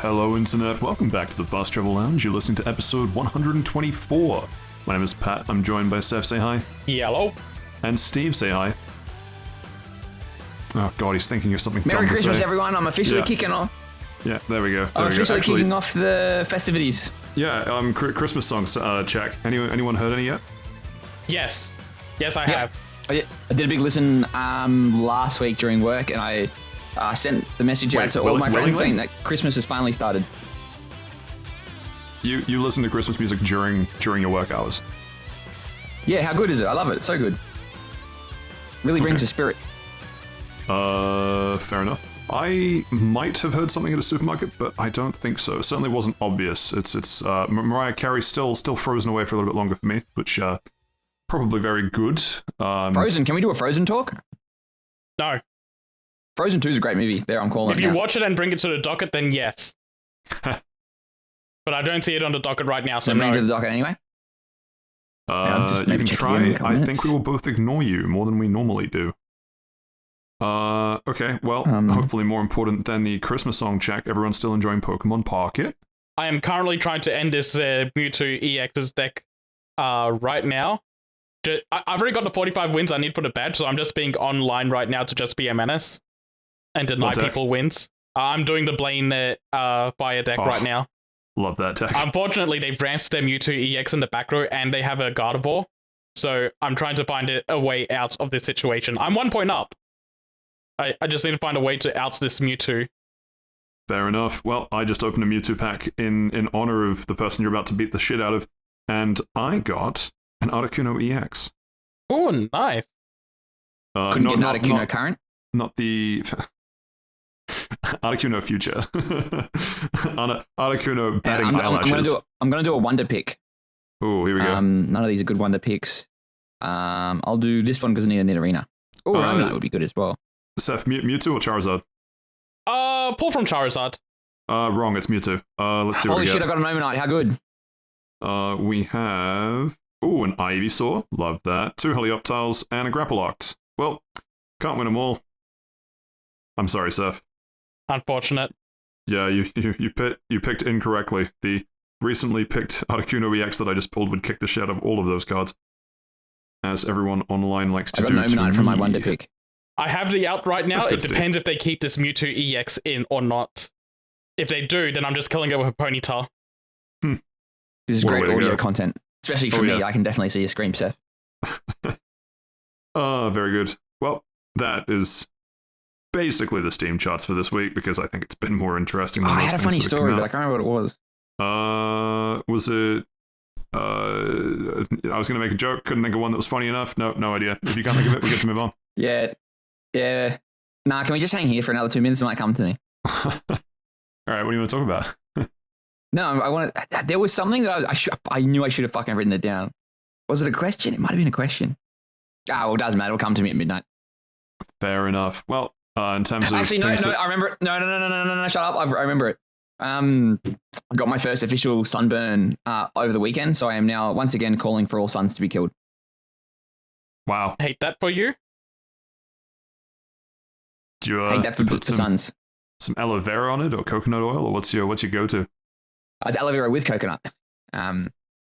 Hello Internet, welcome back to the Bus Travel Lounge. You're listening to episode 124. My name is Pat, I'm joined by Saif, say hi. Hello. And Steve, say hi. Oh god, he's thinking of something dumb Merry to Christmas, say. everyone. I'm officially kicking off. Yeah, there we go. I'm officially kicking off the festivities. Yeah, Christmas songs, check. Anyone heard any yet? Yes. Yes, I have. I did a big listen last week during work, and I sent the message out to all my friends saying that Christmas has finally started. You listen to Christmas music during your work hours? Yeah, how good is it? I love it. It's so good. Really brings the spirit. Fair enough. I might have heard something at a supermarket, but I don't think so. It certainly wasn't obvious. It's Mariah Carey still frozen away for a little bit longer for me, which probably very good. Frozen. Can we do a Frozen talk? No. Frozen 2 is a great movie. There, I'm calling it. If you watch it and bring it to the docket, then yes. But I don't see it on the docket right now, so no. Bring it to the docket anyway. You can try. I think we will both ignore you more than we normally do. Okay, well, hopefully more important than the Christmas song check, everyone's still enjoying Pokemon Pocket. I am currently trying to end this Mewtwo EX's deck right now. I've already got the 45 wins I need for the badge, so I'm just being online right now to just be a menace and deny people wins. I'm doing the Blaine Fire deck right now. Love that deck. Unfortunately, they've ramped their Mewtwo EX in the back row, and they have a Gardevoir, so I'm trying to find a way out of this situation. I'm 1 point up. I just need to find a way to oust this Mewtwo. Fair enough. Well, I just opened a Mewtwo pack in honor of the person you're about to beat the shit out of, and I got an Articuno EX. Oh, nice. Couldn't get an Articuno current? Not the... Articuno future. Articuno batting eyelashes. I'm going to do a wonder pick. Oh, here we go. None of these are good wonder picks. I'll do this one because I need an Nidorina. Oh, Romano would be good as well. Seth, Mewtwo or Charizard? Pull from Charizard. Wrong, it's Mewtwo. Let's see what we get. Holy shit, I got an Omanite. How good? We have... Ooh, an Ivysaur. Love that. 2 Helioptiles and a Grapploct. Well, can't win them all. I'm sorry, Seth. Unfortunate. Yeah, you picked incorrectly. The recently picked Articuno EX that I just pulled would kick the shit out of all of those cards. As everyone online likes to do. I got an Omanite from my wonder pick. I have the out right now. It depends if they keep this Mewtwo EX in or not. If they do, then I'm just killing it with a Ponyta. This is great audio content. Especially for me, I can definitely see your scream, Seth. Very good. Well, that is basically the Steam charts for this week, because I think it's been more interesting than most things. I had a funny story, but I can't remember what it was. Was it... I was going to make a joke, couldn't think of one that was funny enough. No idea. If you can't think of it, we get to move on. Yeah. Nah, can we just hang here for another 2 minutes? It might come to me. All right, what do you want to talk about? No, there was something that I knew I should have fucking written it down. Was it a question? It might have been a question. Well, it doesn't matter. It'll come to me at midnight. Fair enough. Well, in terms of... Actually, no, I remember it. No, shut up. I remember it. I got my first official sunburn over the weekend, so I am now once again calling for all suns to be killed. Wow. Hate that for you? Do you hate that for suns? Some aloe vera on it, or coconut oil, or what's your go-to? It's aloe vera with coconut. And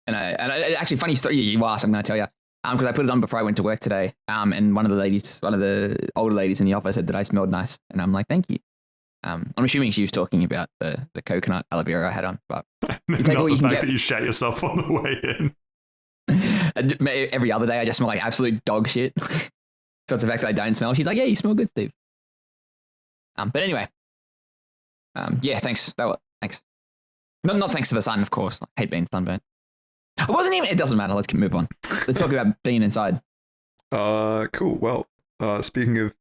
actually, funny story. You asked, I'm going to tell you. Because I put it on before I went to work today. And one of the older ladies in the office said that I smelled nice, and I'm like, thank you. I'm assuming she was talking about the coconut aloe vera I had on, but you take not the fact that you shat yourself on the way in. Every other day, I just smell like absolute dog shit. So it's the fact that I don't smell. She's like, yeah, you smell good, Steve. But anyway, yeah, thanks. Thanks. Not thanks to the sun, of course. I hate being sunburned. It wasn't even. It doesn't matter. Let's move on. Let's talk about being inside. Cool. Well, speaking of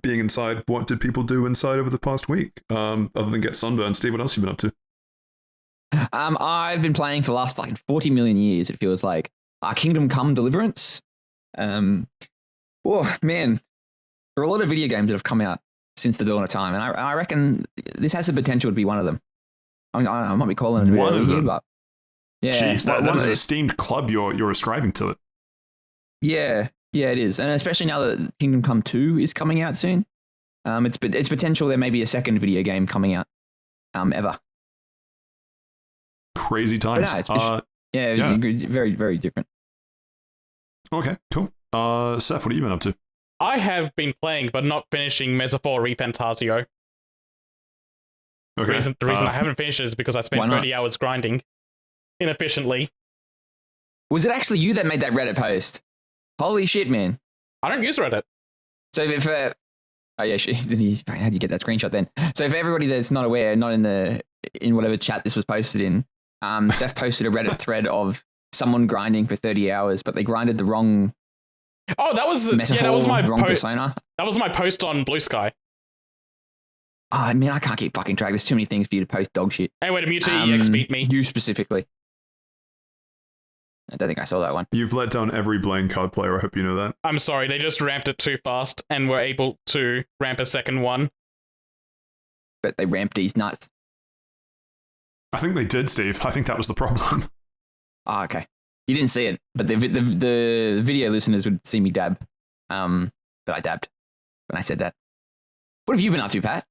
being inside, what did people do inside over the past week? Other than get sunburned, Steve, what else have you been up to? I've been playing for the last fucking 40 million years. It feels like Kingdom Come Deliverance. Oh man, there are a lot of video games that have come out since the dawn of time, and I reckon this has the potential to be one of them. I might be calling it one of them, but yeah, jeez, that is an esteemed club you're ascribing to it. Yeah, it is, and especially now that Kingdom Come 2 is coming out soon. It's potential there may be a second video game coming out, ever. crazy times. But no, it's very, very different. Okay, cool. Seth, what have you been up to? I have been playing, but not finishing Metaphor ReFantazio. Okay. The reason I haven't finished is because I spent 30 hours grinding inefficiently. Was it actually you that made that Reddit post? Holy shit, man. I don't use Reddit. So if how'd you get that screenshot then? So if everybody that's not aware, not in whatever chat this was posted in, Seth posted a Reddit thread of someone grinding for 30 hours, but they grinded the wrong metaphor, that was my wrong persona. That was my post on Blue Sky. Oh, I mean, I can't keep fucking track. There's too many things for you to post dog shit. Anyway, the Mewtwo EX beat me. You specifically. I don't think I saw that one. You've let down every Blaine card player. I hope you know that. I'm sorry, they just ramped it too fast and were able to ramp a second one. But they ramped these nuts. I think they did, Steve. I think that was the problem. Oh, okay. You didn't see it, but the video listeners would see me dab. But I dabbed when I said that. What have you been up to, Pat?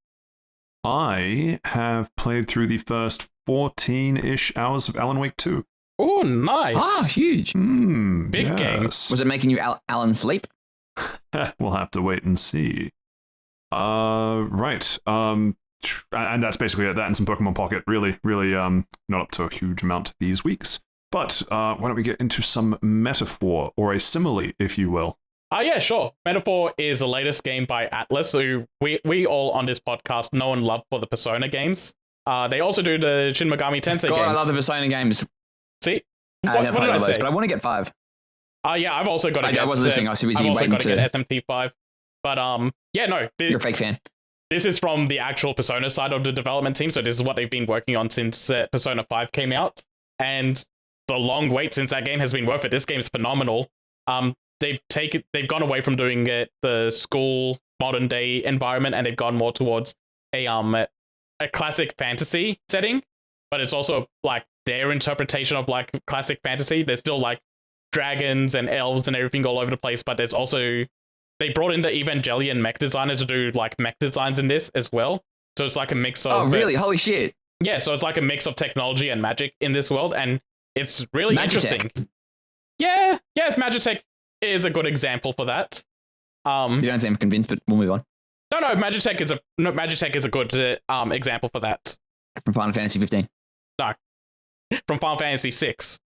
I have played through the first 14-ish hours of Alan Wake 2. Oh, nice. Ah, huge. Big game. Was it making you Alan sleep? We'll have to wait and see. Right. And that's basically it. That and some Pokemon Pocket. Really, not up to a huge amount these weeks. But why don't we get into some metaphor, or a simile, if you will. Yeah, sure. Metaphor is the latest game by Atlas, who we all on this podcast know and love for the Persona games. They also do the Shin Megami Tensei games. I love the Persona games. See? I never played all those, but I want to get 5. Yeah, I've also got to get... I wasn't listening. I was I've also got to get SMT 5. But, yeah, no. You're a fake fan. This is from the actual Persona side of the development team, so this is what they've been working on since Persona 5 came out. And the long wait since that game has been worth it. This game's phenomenal. They've gone away from doing the school modern day environment, and they've gone more towards a classic fantasy setting, but it's also like their interpretation of like classic fantasy. There's still like dragons and elves and everything all over the place, but there's also, they brought in the Evangelion mech designer to do like mech designs in this as well. So it's like a mix of... Oh, really? Holy shit. Yeah, so it's like a mix of technology and magic in this world, and it's really interesting. Yeah, Magitech is a good example for that. You don't seem convinced, but we'll move on. No, Magitech is a good example for that. From Final Fantasy 15. No, from Final Fantasy 6.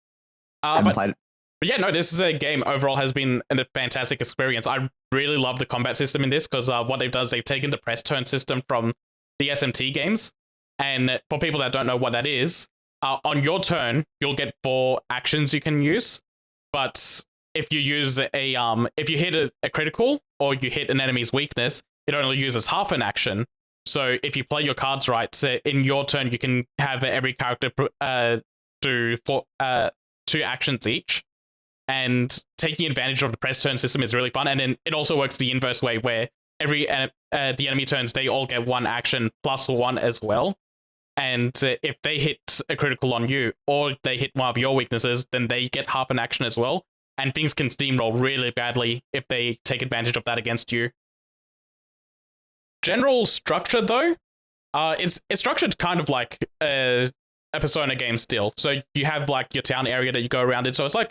I haven't played it. But yeah, no, this is a game overall has been a fantastic experience. I really love the combat system in this because what they've done is they've taken the press turn system from the SMT games. And for people that don't know what that is, on your turn, you'll get 4 actions you can use. But if you use if you hit a critical or you hit an enemy's weakness, it only uses half an action. So if you play your cards right, in your turn, you can have every character do 2 actions each. And taking advantage of the press turn system is really fun. And then it also works the inverse way, where every the enemy turns, they all get 1 action plus 1 as well. And if they hit a critical on you, or they hit one of your weaknesses, then they get half an action as well. And things can steamroll really badly if they take advantage of that against you. General structure, though, it's structured kind of like a Persona game still. So you have like your town area that you go around in. So it's like,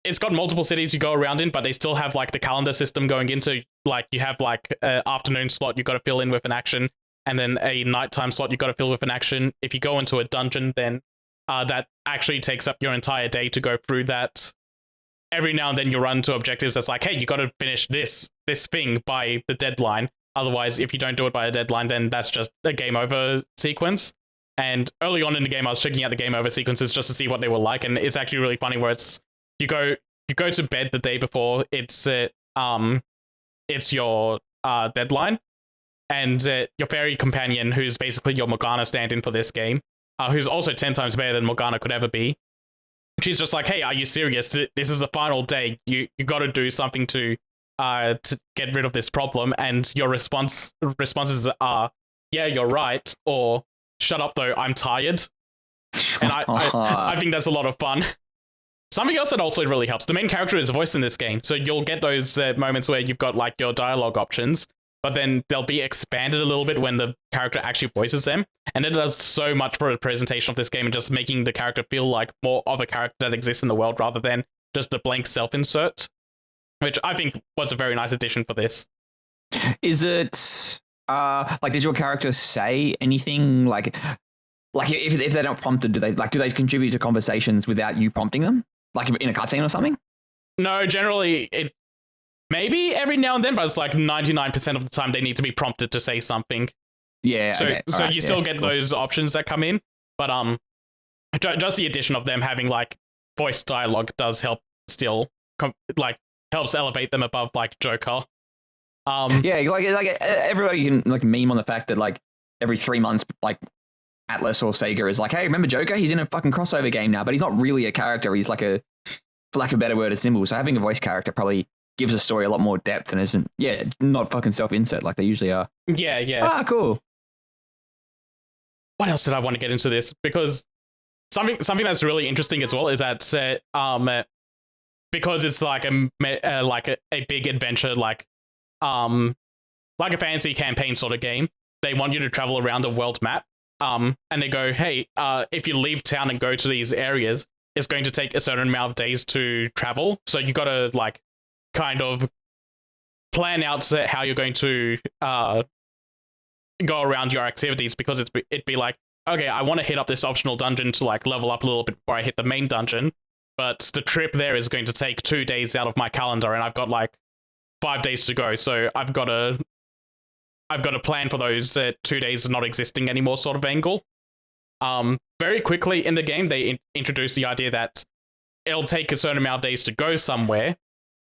it's got multiple cities you go around in, but they still have like the calendar system going into, like you have like an afternoon slot you got to fill in with an action, and then a nighttime slot you got to fill with an action. If you go into a dungeon, then that actually takes up your entire day to go through that. Every now and then you run into objectives that's like, hey, you got to finish this thing by the deadline. Otherwise, if you don't do it by a deadline, then that's just a game over sequence. And early on in the game, I was checking out the game over sequences just to see what they were like, and it's actually really funny where it's you go to bed the day before it's your deadline, and your fairy companion, who's basically your Morgana stand-in for this game, who's also 10 times better than Morgana could ever be. She's just like, hey, are you serious? This is the final day. You got to do something to get rid of this problem. And your responses are, yeah, you're right, or shut up though, I'm tired. And I think that's a lot of fun. Something else that also really helps, the main character is voiced in this game, so you'll get those moments where you've got like your dialogue options, but then they'll be expanded a little bit when the character actually voices them. And it does so much for the presentation of this game and just making the character feel like more of a character that exists in the world rather than just a blank self-insert, which I think was a very nice addition for this. Is it like, does your character say anything like if they're not prompted, do they contribute to conversations without you prompting them, like in a cutscene or something? No, generally it's maybe every now and then, but it's like 99% of the time they need to be prompted to say something. Yeah. So okay. so Alright, you still yeah, get cool. those options that come in, but just the addition of them having like voice dialogue does help still helps elevate them above like Joker. Yeah, like everybody can like meme on the fact that like every 3 months, like Atlas or Sega is like, hey, remember Joker? He's in a fucking crossover game now, but he's not really a character. He's like for lack of a better word, a symbol. So having a voice character probably gives a story a lot more depth and isn't, not fucking self-insert like they usually are. Yeah. Ah, cool. What else did I want to get into this? Because something that's really interesting as well is that because it's like a big adventure, like a fantasy campaign sort of game, they want you to travel around the world map. And they go, hey, if you leave town and go to these areas, it's going to take a certain amount of days to travel. So you got to like kind of plan out how you're going to go around your activities, because it'd be like, okay, I want to hit up this optional dungeon to like level up a little bit before I hit the main dungeon, but the trip there is going to take 2 days out of my calendar, and I've got like 5 days to go. So I've got to plan for those 2 days not existing anymore sort of angle. Very quickly in the game, they introduce the idea that it'll take a certain amount of days to go somewhere,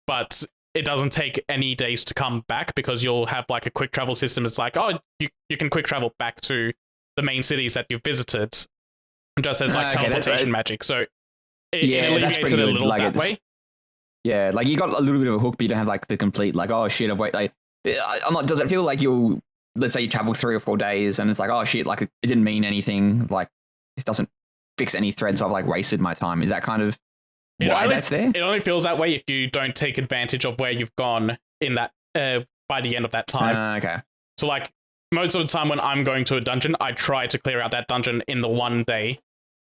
but it doesn't take any days to come back, because you'll have like a quick travel system. It's like, oh, you can quick travel back to the main cities that you've visited, just as like teleportation magic. So it alleviates it a little like that way. Yeah, like you got a little bit of a hook, but you don't have like the complete like, oh shit, I've waited. Like, I'm not. Does it feel like let's say you travel 3 or 4 days and it's like, oh shit, like it didn't mean anything. Like it doesn't fix any thread, so I've like wasted my time. Is that kind of why that's there? It only feels that way if you don't take advantage of where you've gone in that by the end of that time. Okay. So like most of the time when I'm going to a dungeon, I try to clear out that dungeon in the 1 day.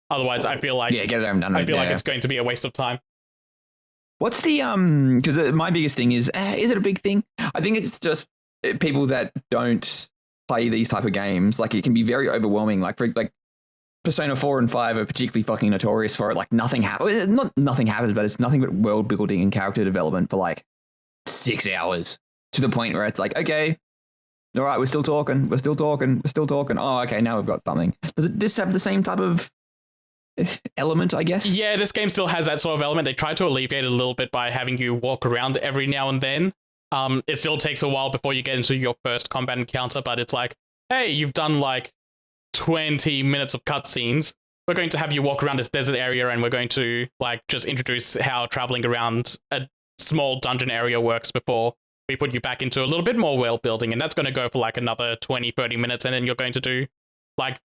Otherwise, I feel like get it done. I feel like it's going to be a waste of time. What's the because my biggest thing is it a big thing? I think it's just people that don't play these type of games. Like it can be very overwhelming. Like Persona 4 and 5 are particularly fucking notorious for it. Like nothing happens. Not nothing happens, but it's nothing but world building and character development for like 6 hours, to the point where it's like, okay, all right, we're still talking. Oh, okay, now we've got something. Does this have the same type of element, I guess? Yeah, this game still has that sort of element. They try to alleviate it a little bit by having you walk around every now and then. It still takes a while before you get into your first combat encounter, but it's like, hey, you've done like 20 minutes of cutscenes. We're going to have you walk around this desert area, and we're going to like just introduce how traveling around a small dungeon area works before we put you back into a little bit more world building. And that's going to go for like another 20-30 minutes, and then you're going to do like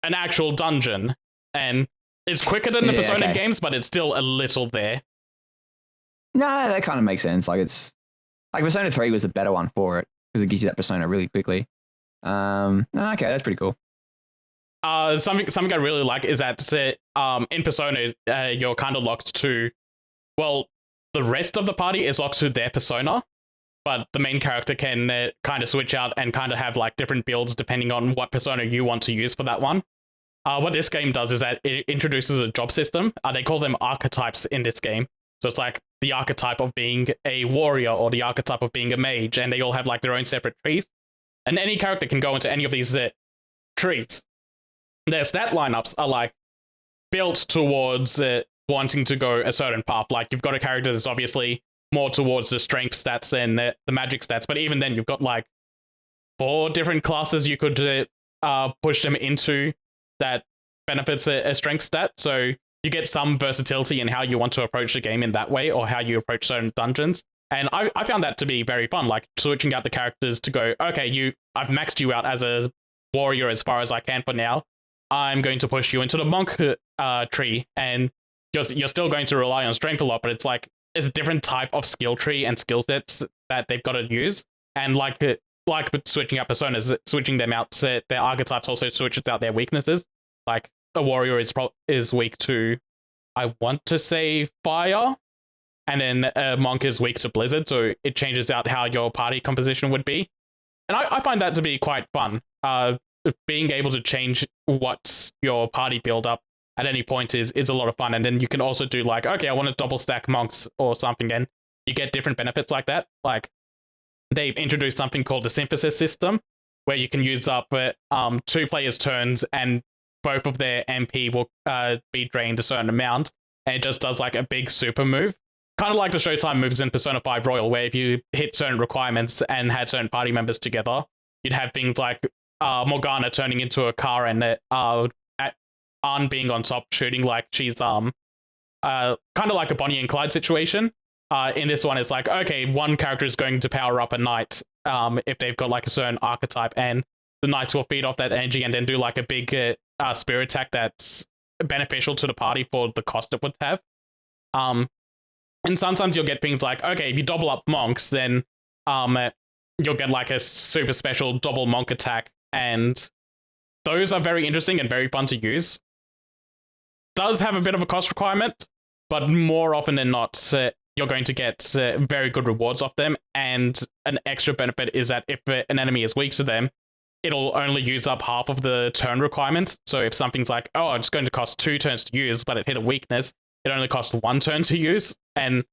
an actual dungeon. And it's quicker than the Persona games, but it's still a little there. No, that kind of makes sense. Like it's like Persona 3 was the better one for it, because it gives you that persona really quickly. Okay, that's pretty cool. Something I really like is that in Persona, you're kind of locked to, well, the rest of the party is locked to their persona, but the main character can kind of switch out and kind of have like different builds depending on what persona you want to use for that one. What this game does is that it introduces a job system. They call them archetypes in this game. So it's like the archetype of being a warrior or the archetype of being a mage, and they all have like their own separate trees. And any character can go into any of these trees. Their stat lineups are like built towards wanting to go a certain path. Like you've got a character that's obviously more towards the strength stats than the magic stats, but even then you've got like 4 different classes you could push them into that benefits a strength stat. So you get some versatility in how you want to approach the game in that way, or how you approach certain dungeons. And I found that to be very fun, like switching out the characters to go, okay, I've maxed you out as a warrior as far as I can for now. I'm going to push you into the monk tree, and you're still going to rely on strength a lot, but it's like it's a different type of skill tree and skill sets that they've got to use. And like like with switching out personas, switching them out, their archetypes also switches out their weaknesses. Like a warrior is weak to, I want to say, fire, and then a monk is weak to blizzard, so it changes out how your party composition would be. And I find that to be quite fun. Being able to change what's your party build up at any point is a lot of fun. And then you can also do like, okay, I want to double stack monks or something, and you get different benefits like that. Like they've introduced something called the synthesis system, where you can use up 2 players' turns and both of their MP will be drained a certain amount, and it just does like a big super move. Kind of like the Showtime moves in Persona 5 Royal, where if you hit certain requirements and had certain party members together, you'd have things like Morgana turning into a car and Ann being on top shooting like she's kind of like a Bonnie and Clyde situation. In this one, it's like, okay, one character is going to power up a knight if they've got like a certain archetype, and the knights will feed off that energy and then do like a big spirit attack that's beneficial to the party for the cost it would have. And sometimes you'll get things like, okay, if you double up monks, then you'll get like a super special double monk attack, and those are very interesting and very fun to use. Does have a bit of a cost requirement, but more often than not, you're going to get very good rewards off them, and an extra benefit is that if an enemy is weak to them, it'll only use up half of the turn requirements. So if something's like, oh, it's going to cost 2 turns to use, but it hit a weakness, it only costs 1 turn to use, and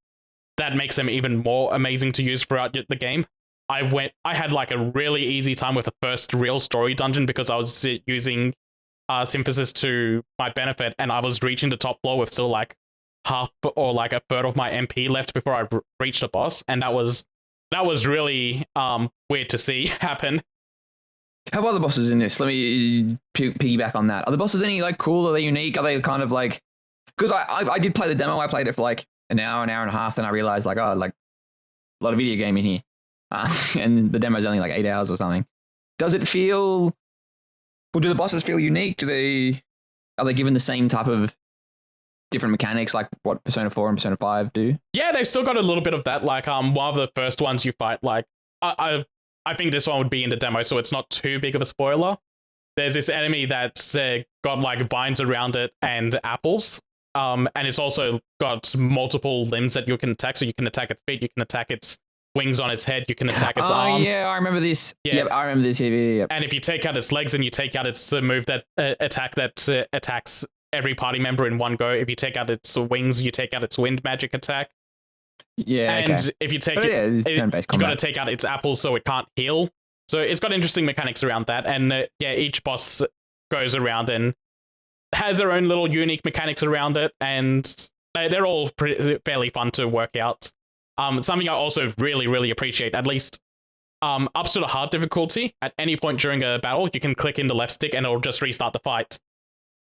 that makes them even more amazing to use throughout the game. I had like a really easy time with the first real story dungeon because I was using synthesis to my benefit, and I was reaching the top floor with still like half or like a third of my MP left before I reached the boss, and that was really weird to see happen. How are the bosses in this? Let me piggyback on that. Are the bosses any like cool? Are they unique? Are they kind of like? Because I did play the demo. I played it for like an hour and a half, and I realized like, oh, like a lot of video game in here, and the demo's only like 8 hours or something. Does it feel? Well, do the bosses feel unique? Are they given the same type of different mechanics like what Persona 4 and Persona 5 do? Yeah, they've still got a little bit of that. Like one of the first ones you fight, like I think this one would be in the demo, so it's not too big of a spoiler. There's this enemy that's got like vines around it and apples. And it's also got multiple limbs that you can attack. So you can attack its feet, you can attack its wings on its head, you can attack its arms. Yeah, I remember this. Yeah. Yep, I remember this. Yeah. And if you take out its legs and you take out its move that attack that attacks every party member in one go, if you take out its wings, you take out its wind magic attack. Yeah, and okay. if you take you got to take out its apples so it can't heal. So it's got interesting mechanics around that. And each boss goes around and has their own little unique mechanics around it, and they're all fairly fun to work out. Something I also really, really appreciate, at least up to the hard difficulty, at any point during a battle, you can click in the left stick and it'll just restart the fight.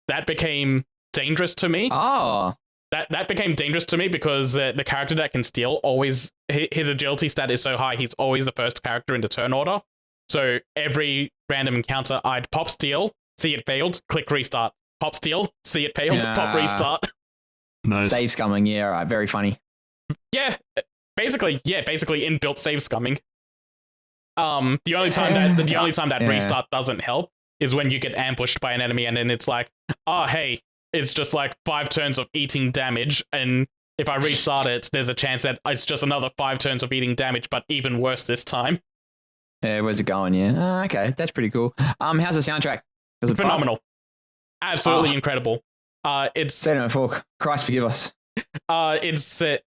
That became dangerous to me. Oh. That became dangerous to me because the character that can steal always, his agility stat is so high, he's always the first character in the turn order. So every random encounter, I'd pop steal, see it failed, click restart. Pop steal, see it failed, pop restart. Nice. Save scumming, yeah, right, very funny. Yeah, basically inbuilt save scumming. The only time that restart doesn't help is when you get ambushed by an enemy and then it's like, oh hey, it's just like 5 turns of eating damage, and if I restart it, there's a chance that it's just another 5 turns of eating damage, but even worse this time. Yeah, where's it going? Yeah, okay, that's pretty cool. How's the soundtrack? Is it phenomenal? Absolutely incredible. It's Christ forgive us. It's a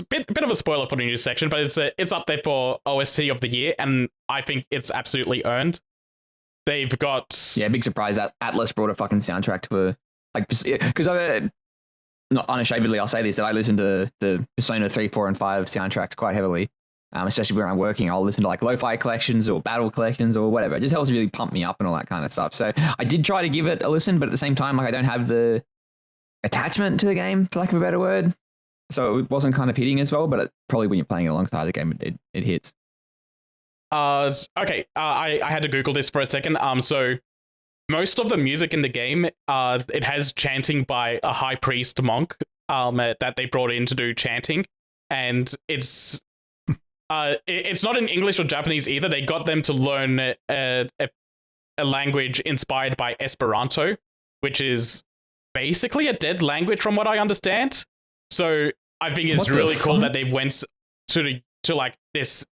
bit of a spoiler for the news section, but it's up there for OST of the year, and I think it's absolutely earned. They've got big surprise that Atlas brought a fucking soundtrack to because I not unashamedly I'll say this, that I listen to the Persona 3, 4, and 5 soundtracks quite heavily. Especially when I'm working, I'll listen to like lo-fi collections or battle collections or whatever. It just helps really pump me up and all that kind of stuff. So I did try to give it a listen, but at the same time, like I don't have the attachment to the game, for lack of a better word. So it wasn't kind of hitting as well, but probably when you're playing it alongside the game, it hits. Okay. I had to Google this for a second. So most of the music in the game, it has chanting by a high priest monk, that they brought in to do chanting, and it's It's not in English or Japanese either. They got them to learn a language inspired by Esperanto, which is basically a dead language from what I understand. So I think it's really cool that they went to like this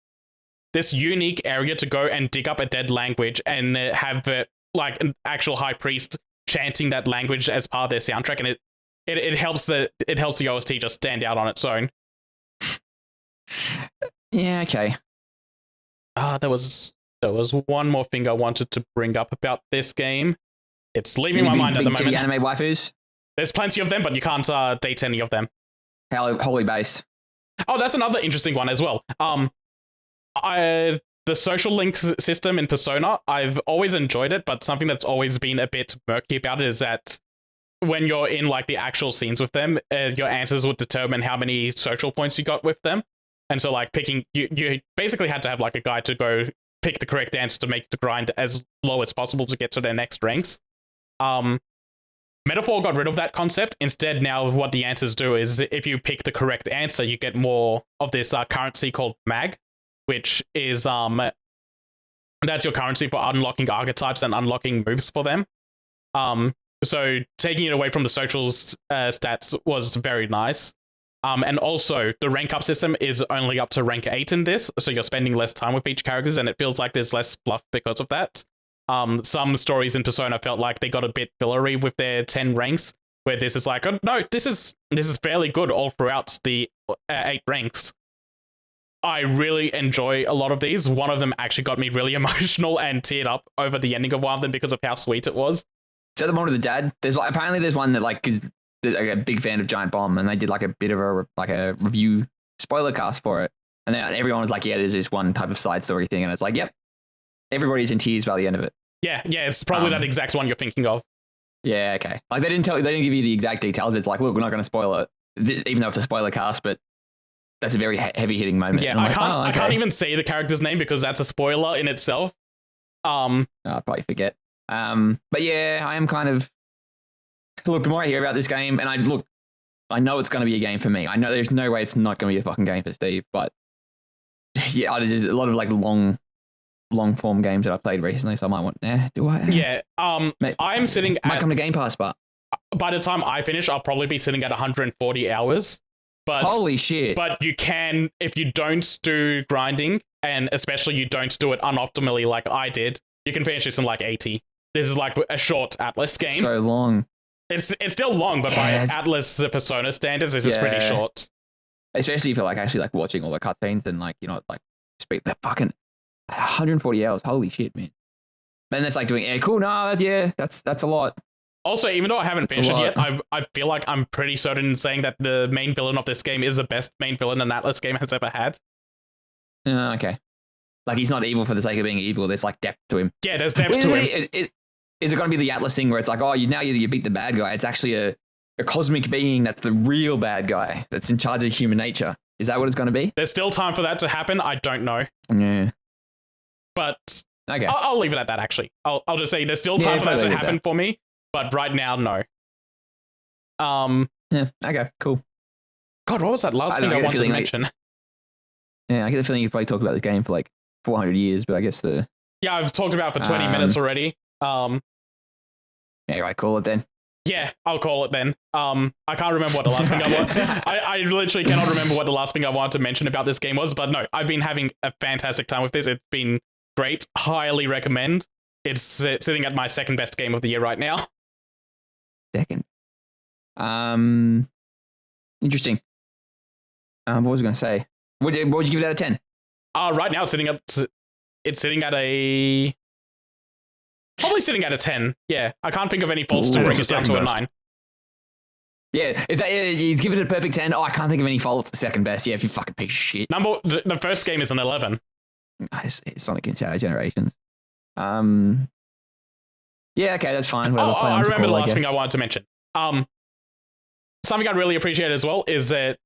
unique area to go and dig up a dead language and have like an actual high priest chanting that language as part of their soundtrack, and it helps the OST just stand out on its own. Yeah, okay. There was one more thing I wanted to bring up about this game. It's leaving my mind at the moment. Anime waifus? There's plenty of them, but you can't date any of them. Holy base. Oh, that's another interesting one as well. The social links system in Persona, I've always enjoyed it, but something that's always been a bit murky about it is that when you're in like the actual scenes with them, your answers would determine how many social points you got with them. And so like picking, you basically had to have like a guide to go pick the correct answer to make the grind as low as possible to get to their next ranks. Metaphor got rid of that concept. Instead, now what the answers do is if you pick the correct answer, you get more of this currency called mag, which is that's your currency for unlocking archetypes and unlocking moves for them. So taking it away from the socials stats was very nice. And also, the rank up system is only up to rank 8 in this, so you're spending less time with each characters, and it feels like there's less fluff because of that. Some stories in Persona felt like they got a bit fillery with their 10 ranks, where this is like, oh, no, this is fairly good all throughout the 8 ranks. I really enjoy a lot of these. One of them actually got me really emotional and teared up over the ending of one of them because of how sweet it was. Is that the one with the dad? Apparently there's one that like is a big fan of Giant Bomb, and they did like a bit of a review spoiler cast for it, and then everyone was like, yeah, there's this one type of side story thing, and it's like, yep, everybody's in tears by the end of it. Yeah, it's probably that exact one you're thinking of. Yeah, okay. Like they didn't give you the exact details. It's like, look, we're not going to spoil it, even though it's a spoiler cast, but that's a very heavy hitting moment. Yeah, I can't even say the character's name because that's a spoiler in itself. I'll probably forget. But yeah, I am kind of. Look, the more I hear about this game, and I know it's going to be a game for me. I know there's no way it's not going to be a fucking game for Steve, but yeah, there's a lot of like long form games that I played recently, so I might want. Do I? Yeah. I'm sitting. Might come to Game Pass, but by the time I finish, I'll probably be sitting at 140 hours. But holy shit! But you can, if you don't do grinding, and especially you don't do it unoptimally like I did, you can finish this in like 80. This is like a short Atlas game. So long. It's still long, but by Atlas Persona standards, this is pretty short. Especially if you're like actually like watching all the cutscenes and like like speak that fucking 140 hours. Holy shit, man! And that's like doing cool. No, that's a lot. Also, even though I haven't finished it yet, I feel like I'm pretty certain in saying that the main villain of this game is the best main villain an Atlas game has ever had. Okay. Like he's not evil for the sake of being evil. There's like depth to him. Yeah, there's depth to him. Is it going to be the Atlas thing where it's like, oh, you beat the bad guy? It's actually a cosmic being that's the real bad guy that's in charge of human nature. Is that what it's going to be? There's still time for that to happen. I don't know. Yeah. But okay. I'll leave it at that, actually. I'll just say there's still time for that to happen for me. But right now, no. Yeah, okay, cool. God, what was that last thing I wanted to mention? Yeah, I get the feeling you probably talk about this game for like 400 years, but I guess Yeah, I've talked about it for 20 minutes already. Yeah, right, call it then. Yeah, I'll call it then. I can't remember what the last thing I want. I literally cannot remember what the last thing I wanted to mention about this game was, but no, I've been having a fantastic time with this. It's been great. Highly recommend. It's sitting at my second best game of the year right now. Second. Interesting. What was I going to say? What would you give it out of 10? Right now it's sitting at a probably sitting at a 10. Yeah, I can't think of any faults to bring it down to a 9. Yeah, he's given it a perfect 10. Oh, I can't think of any faults. Second best. Yeah, if you fucking piece of shit. The first game is an 11. It's Sonic and Shadow Generations. Yeah, okay, that's fine. I remember the last thing I wanted to mention. Something I really appreciate as well is that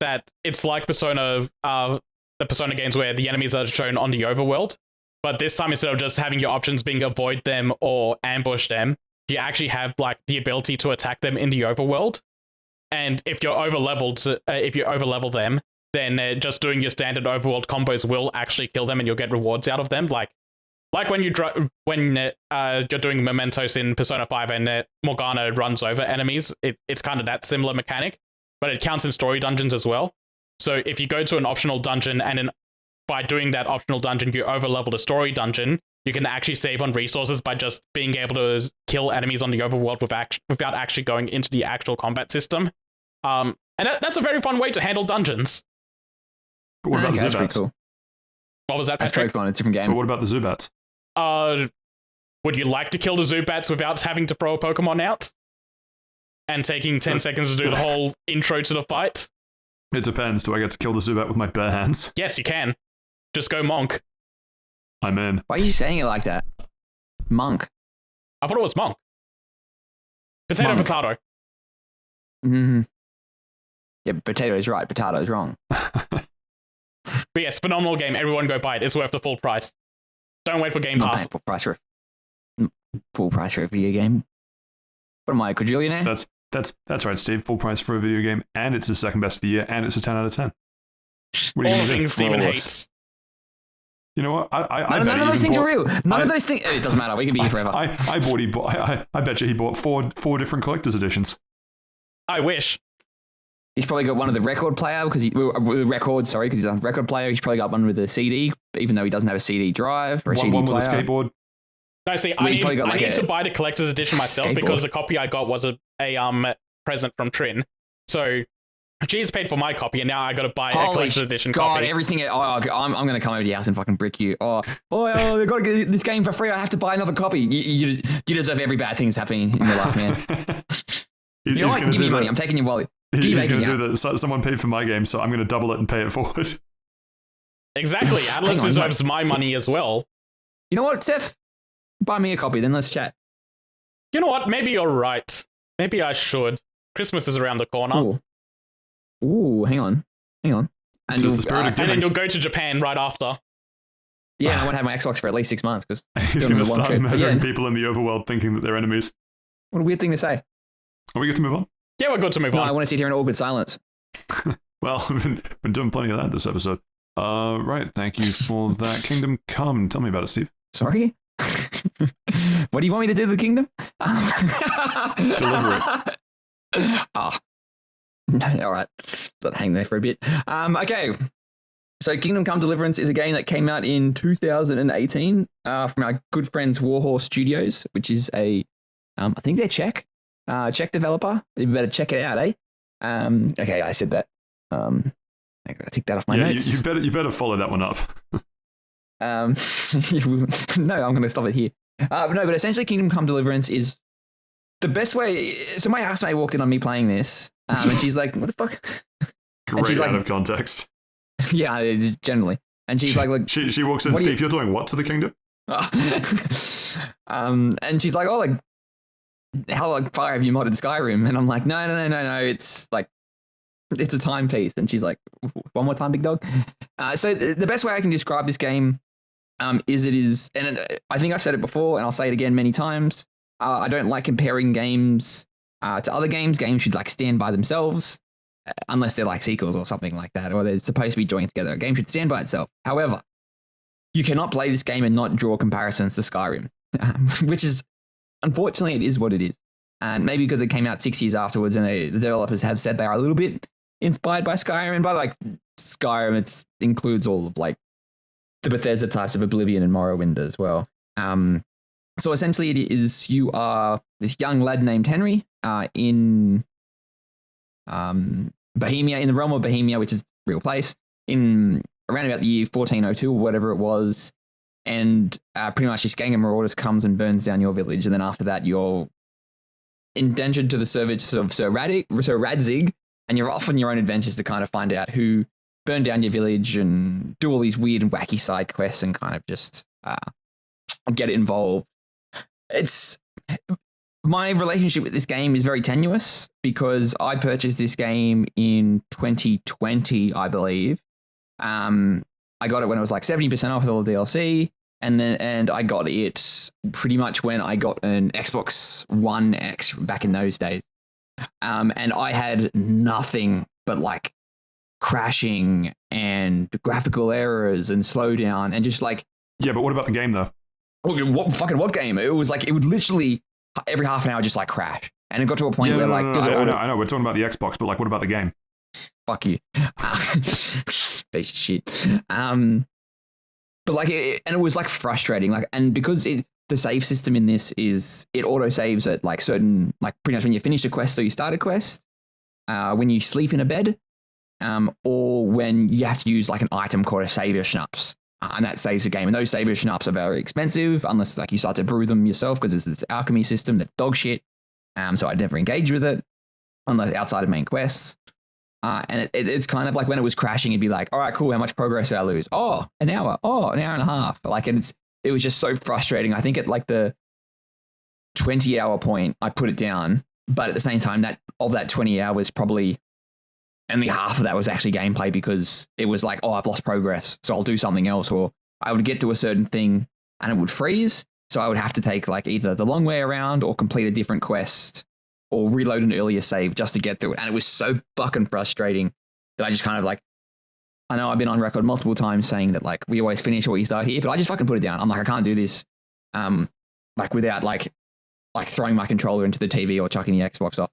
it's like Persona, the Persona games where the enemies are shown on the overworld, but this time instead of just having your options being avoid them or ambush them, you actually have like the ability to attack them in the overworld. And if you overlevel them, then just doing your standard overworld combos will actually kill them, and you'll get rewards out of them. Like when you're doing Mementos in Persona 5 and Morgana runs over enemies, it's kind of that similar mechanic, but it counts in story dungeons as well. So if you go to an optional dungeon and by doing that optional dungeon, you overlevel the story dungeon, you can actually save on resources by just being able to kill enemies on the overworld without actually going into the actual combat system. And that's a very fun way to handle dungeons. But what about the that's pretty Zubats? cool. What was that, That's Patrick? Pokemon, a different game. But what about the Zubats? Would you like to kill the Zubats without having to throw a Pokemon out? And taking 10 seconds to do the whole intro to the fight? It depends. Do I get to kill the Zubat with my bare hands? Yes, you can. Just go Monk. I'm in. Why are you saying it like that? Monk. I thought it was Monk. Potato, Monk. potato. Mm-hmm. Yeah, but potato is right. Potato is wrong. But yes, phenomenal game. Everyone go buy it. It's worth the full price. Don't wait for Game Not Pass. paying full price for a video game. What am I, a quadrillionaire? That's right, Steve. Full price for a video game, and it's the second best of the year, and it's a 10 out of 10. What are you All gonna do? things Steven Flawless. hates. You know what? I bet None he of those even things are bought- real. None of those things. It doesn't matter. We can be here forever. I bet you he bought four different collector's editions. I wish. He's probably got one of the record player because he's a record player. He's probably got one with a CD, even though he doesn't have a CD drive or a CD One player. with a skateboard. No, see, Well, he's probably got I like need a to buy the collector's edition myself skateboard. because the copy I got was a present from Trin. So she's paid for my copy, and now I got to buy a Holy collector's edition God, copy. everything. I'm going to come over to your house and fucking brick you. They've got to get this game for free. I have to buy another copy. You deserve every bad thing that's happening in your life, man. You know what? Give me money. I'm taking your wallet. He's going to do that. Someone paid for my game, so I'm going to double it and pay it forward. Exactly. Atlas Hang on, deserves my money as well. You know what, Seth? Buy me a copy, then let's chat. You know what? Maybe you're right. Maybe I should. Christmas is around the corner. Ooh, hang on. And It's just the spirit of And then you'll go to Japan right after. yeah, I won't have my Xbox for at least 6 months because He's Doing going to the one start trip, but murdering yeah. people in the overworld thinking that they're enemies. what a weird thing to say. Are we good to move on? Yeah, we're good to move No, on. I want to sit here in awkward silence. Well, I've been doing plenty of that this episode. Right, thank you for that. Kingdom Come. Tell me about it, Steve. Sorry? What do you want me to do to the kingdom? Deliver it. Oh. All right. So hang there for a bit. Okay. So Kingdom Come Deliverance is a game that came out in 2018 from our good friends Warhorse Studios, which is I think they're Czech developer. You better check it out, eh? Okay, I said that. I gotta tick that off my notes. You better follow that one up. No, I'm going to stop it here. But essentially Kingdom Come Deliverance is the best way. So my housemate walked in on me playing this, and she's like, "What the fuck?" Great she's out like- of context. Yeah, generally. And she's like, She walks in, what do Steve, you're doing what to the kingdom? and she's like, "Oh, like, how far have you modded Skyrim?" And I'm like, "No. It's like, it's a timepiece." And she's like, "One more time, big dog." So the best way I can describe this game is it is, and I think I've said it before, and I'll say it again many times. I don't like comparing games to other games. Games should like stand by themselves, unless they're like sequels or something like that, or they're supposed to be joined together. A game should stand by itself. However, you cannot play this game and not draw comparisons to Skyrim, which is, unfortunately, it is what it is. And maybe because it came out 6 years afterwards, and the developers have said they are a little bit inspired by Skyrim. And by like Skyrim, it includes all of like the Bethesda types of Oblivion and Morrowind as well. So essentially, it is you are this young lad named Henry in Bohemia, in the realm of Bohemia, which is a real place, in around about the year 1402 or whatever it was. And pretty much this gang of marauders comes and burns down your village. And then after that, you're indentured to the service of Sir Radzig, and you're off on your own adventures to kind of find out who burned down your village and do all these weird and wacky side quests and kind of just get involved. It's my relationship with this game is very tenuous because I purchased this game in 2020, I believe. I got it when it was like 70% off with all the DLC, and I got it pretty much when I got an Xbox One X back in those days. And I had nothing but like crashing and graphical errors and slowdown and just like. Yeah, but what about the game though? What game? It was like it would literally every half an hour just like crash, and it got to a point where like I know we're talking about the Xbox, but like what about the game? Fuck you, piece of shit. But like, and it was like frustrating, like, and because the save system in this is it auto saves at like certain, like pretty much when you finish a quest or you start a quest, when you sleep in a bed, or when you have to use like an item called a savior schnapps, and that saves the game. And those savior schnapps are very expensive unless like you start to brew them yourself because it's this alchemy system that's dog shit. So I'd never engage with it unless outside of main quests. And it's kind of like when it was crashing, it'd be like, all right, cool. How much progress did I lose? Oh, an hour. Oh, an hour and a half. Like, and it was just so frustrating. I think at like the 20-hour point, I put it down. But at the same time, that 20 hours, probably only half of that was actually gameplay because it was like, oh, I've lost progress, so I'll do something else. Or I would get to a certain thing and it would freeze. So I would have to take like either the long way around or complete a different quest or reload an earlier save just to get through it. And it was so fucking frustrating that I just kind of like, I know I've been on record multiple times saying that like we always finish what you start here, but I just fucking put it down. I'm like, I can't do this like without like throwing my controller into the TV or chucking the Xbox off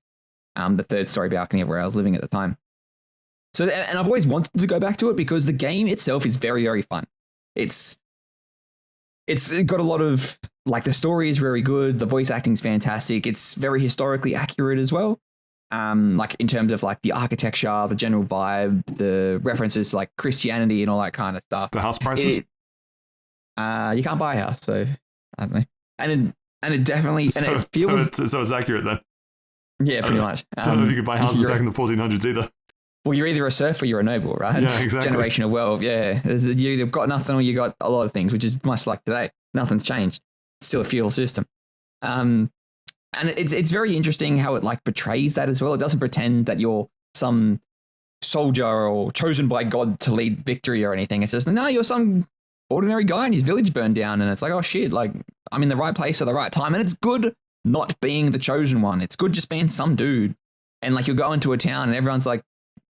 the third story balcony of where I was living at the time. So, and I've always wanted to go back to it because the game itself is very, very fun. It's got a lot of, like, the story is very good. The voice acting is fantastic. It's very historically accurate as well. Like in terms of like the architecture, the general vibe, the references to like Christianity and all that kind of stuff. The house prices? You can't buy a house, so I don't know. And it definitely, and it feels... So it's accurate then? Yeah, pretty much. I don't know if you could buy houses back in the 1400s either. Well, you're either a serf or you're a noble, right? Yeah, exactly. Generational wealth, yeah. You've got nothing or you got a lot of things, which is much like today. Nothing's changed. It's still a feudal system. And it's very interesting how it like portrays that as well. It doesn't pretend that you're some soldier or chosen by God to lead victory or anything. It says, no, you're some ordinary guy and his village burned down. And it's like, oh shit, like I'm in the right place at the right time. And it's good not being the chosen one. It's good just being some dude. And like you'll go into a town and everyone's like,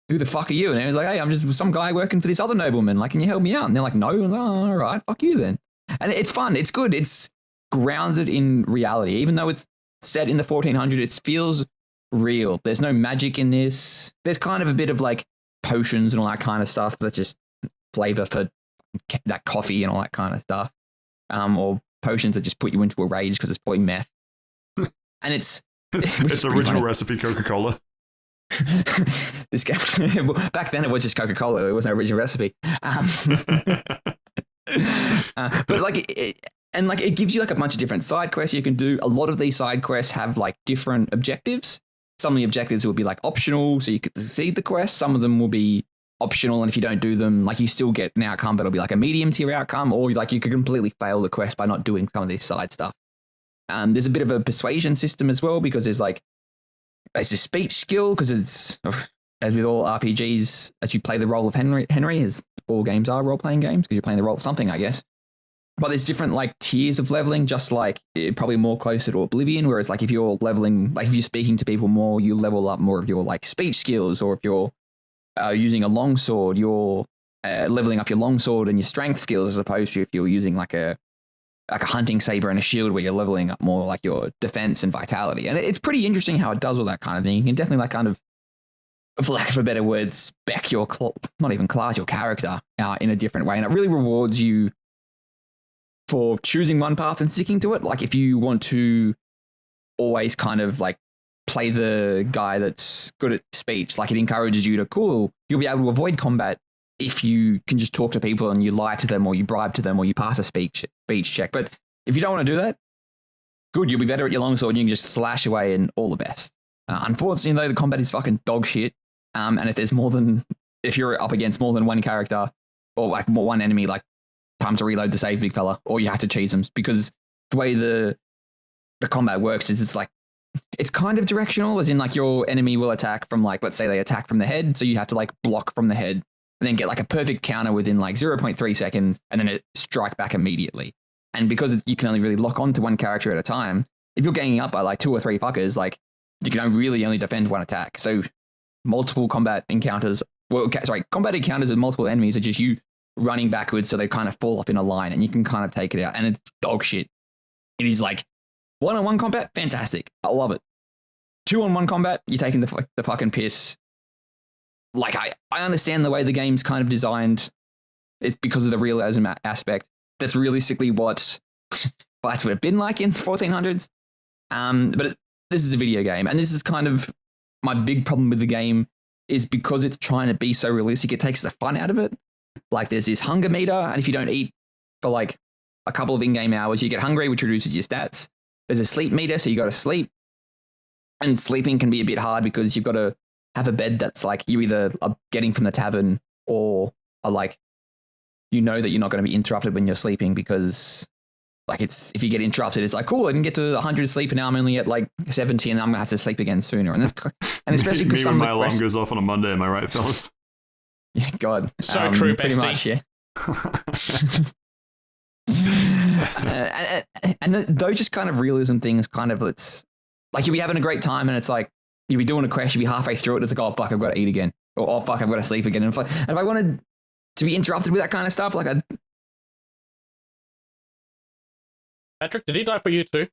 who the fuck are you? And he's like, hey, I'm just some guy working for this other nobleman. Like, can you help me out? And they're like, no. And like, oh, all right, fuck you then. And it's fun. It's good. It's grounded in reality. Even though it's set in the 1400s, it feels real. There's no magic in this. There's kind of a bit of like potions and all that kind of stuff. That's just flavor for that coffee and all that kind of stuff. Or potions that just put you into a rage because it's probably meth. And it's original recipe Coca-Cola. This game back then it was just Coca-Cola. It was no original recipe. But like it gives you like a bunch of different side quests you can do. A lot of these side quests have like different objectives. Some of the objectives will be like optional, so you can succeed the quest. Some of them will be optional, and if you don't do them, like you still get an outcome, but it'll be like a medium tier outcome, or like you could completely fail the quest by not doing some of this side stuff. There's a bit of a persuasion system as well because there's a speech skill because it's, as with all RPGs, as you play the role of Henry, as all games are role-playing games because you're playing the role of something, I guess. But there's different like tiers of leveling, just like probably more closer to Oblivion, whereas like if you're leveling, like if you're speaking to people more, you level up more of your like speech skills, or if you're using a longsword, you're leveling up your longsword and your strength skills as opposed to if you're using like a hunting saber and a shield where you're leveling up more like your defense and vitality. And it's pretty interesting how it does all that kind of thing. You can definitely like kind of, for lack of a better word, spec your, not even class, your character in a different way. And it really rewards you for choosing one path and sticking to it. Like if you want to always kind of like play the guy that's good at speech, like it encourages you to, cool, you'll be able to avoid combat if you can just talk to people and you lie to them or you bribe to them or you pass a speech check. But if you don't want to do that, good, you'll be better at your longsword and you can just slash away and all the best. Unfortunately, though, the combat is fucking dog shit. And if you're up against more than one character or like one enemy, like time to reload the save, big fella, or you have to cheese them because the way the combat works is it's kind of directional, as in like your enemy will attack from like, let's say they attack from the head. So you have to like block from the head and then get like a perfect counter within like 0.3 seconds and then it strike back immediately. And because you can only really lock on to one character at a time, if you're ganging up by like 2 or 3 fuckers, like you can really only defend one attack. So multiple combat encounters combat encounters with multiple enemies are just you running backwards so they kind of fall up in a line and you can kind of take it out. And it's dog shit. It is like one-on-one combat, fantastic. I love it. 2-on-1 combat, you're taking the fucking piss. Like, I understand the way the game's kind of designed it because of the realism aspect. That's realistically what fights would have been like in the 1400s. But this is a video game, and this is kind of my big problem with the game is because it's trying to be so realistic, it takes the fun out of it. Like, there's this hunger meter, and if you don't eat for like a couple of in-game hours, you get hungry, which reduces your stats. There's a sleep meter, so you got to sleep. And sleeping can be a bit hard because you've got to have a bed that's like you either are getting from the tavern or are like, you know that you're not going to be interrupted when you're sleeping because like if you get interrupted, it's like, cool, I can get to 100 sleep and now I'm only at like 70 and I'm going to have to sleep again sooner. And especially because when my alarm goes off on a Monday, am I right, fellas? Yeah, God. So true, pretty bestie. Much, yeah. And those just kind of realism things kind of, it's like you'll be having a great time and it's like, you'll be doing a quest, you'll be halfway through it, and it's like, oh, fuck, I've got to eat again. Or, oh, fuck, I've got to sleep again. And if I wanted to be interrupted with that kind of stuff, like Patrick, did he die for you too?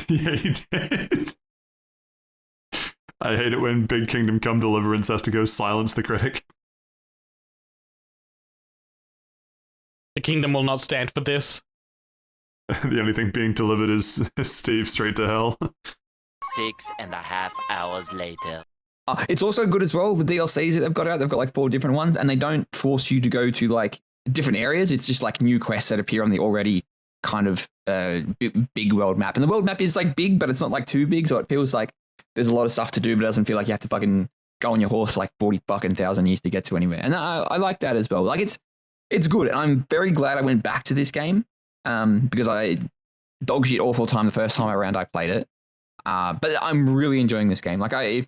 Yeah, he did. I hate it when Big Kingdom Come Deliverance has to go silence the critic. The kingdom will not stand for this. The only thing being delivered is Steve straight to hell. 6.5 hours later. It's also good as well, the DLCs that they've got out. They've got like 4 different ones, and they don't force you to go to like different areas. It's just like new quests that appear on the already kind of big world map. And the world map is like big, but it's not like too big, so it feels like there's a lot of stuff to do, but it doesn't feel like you have to fucking go on your horse like 40 fucking thousand years to get to anywhere. And I like that as well. Like it's good. And I'm very glad I went back to this game because I dog shit awful time the first time around I played it. But I'm really enjoying this game. Like I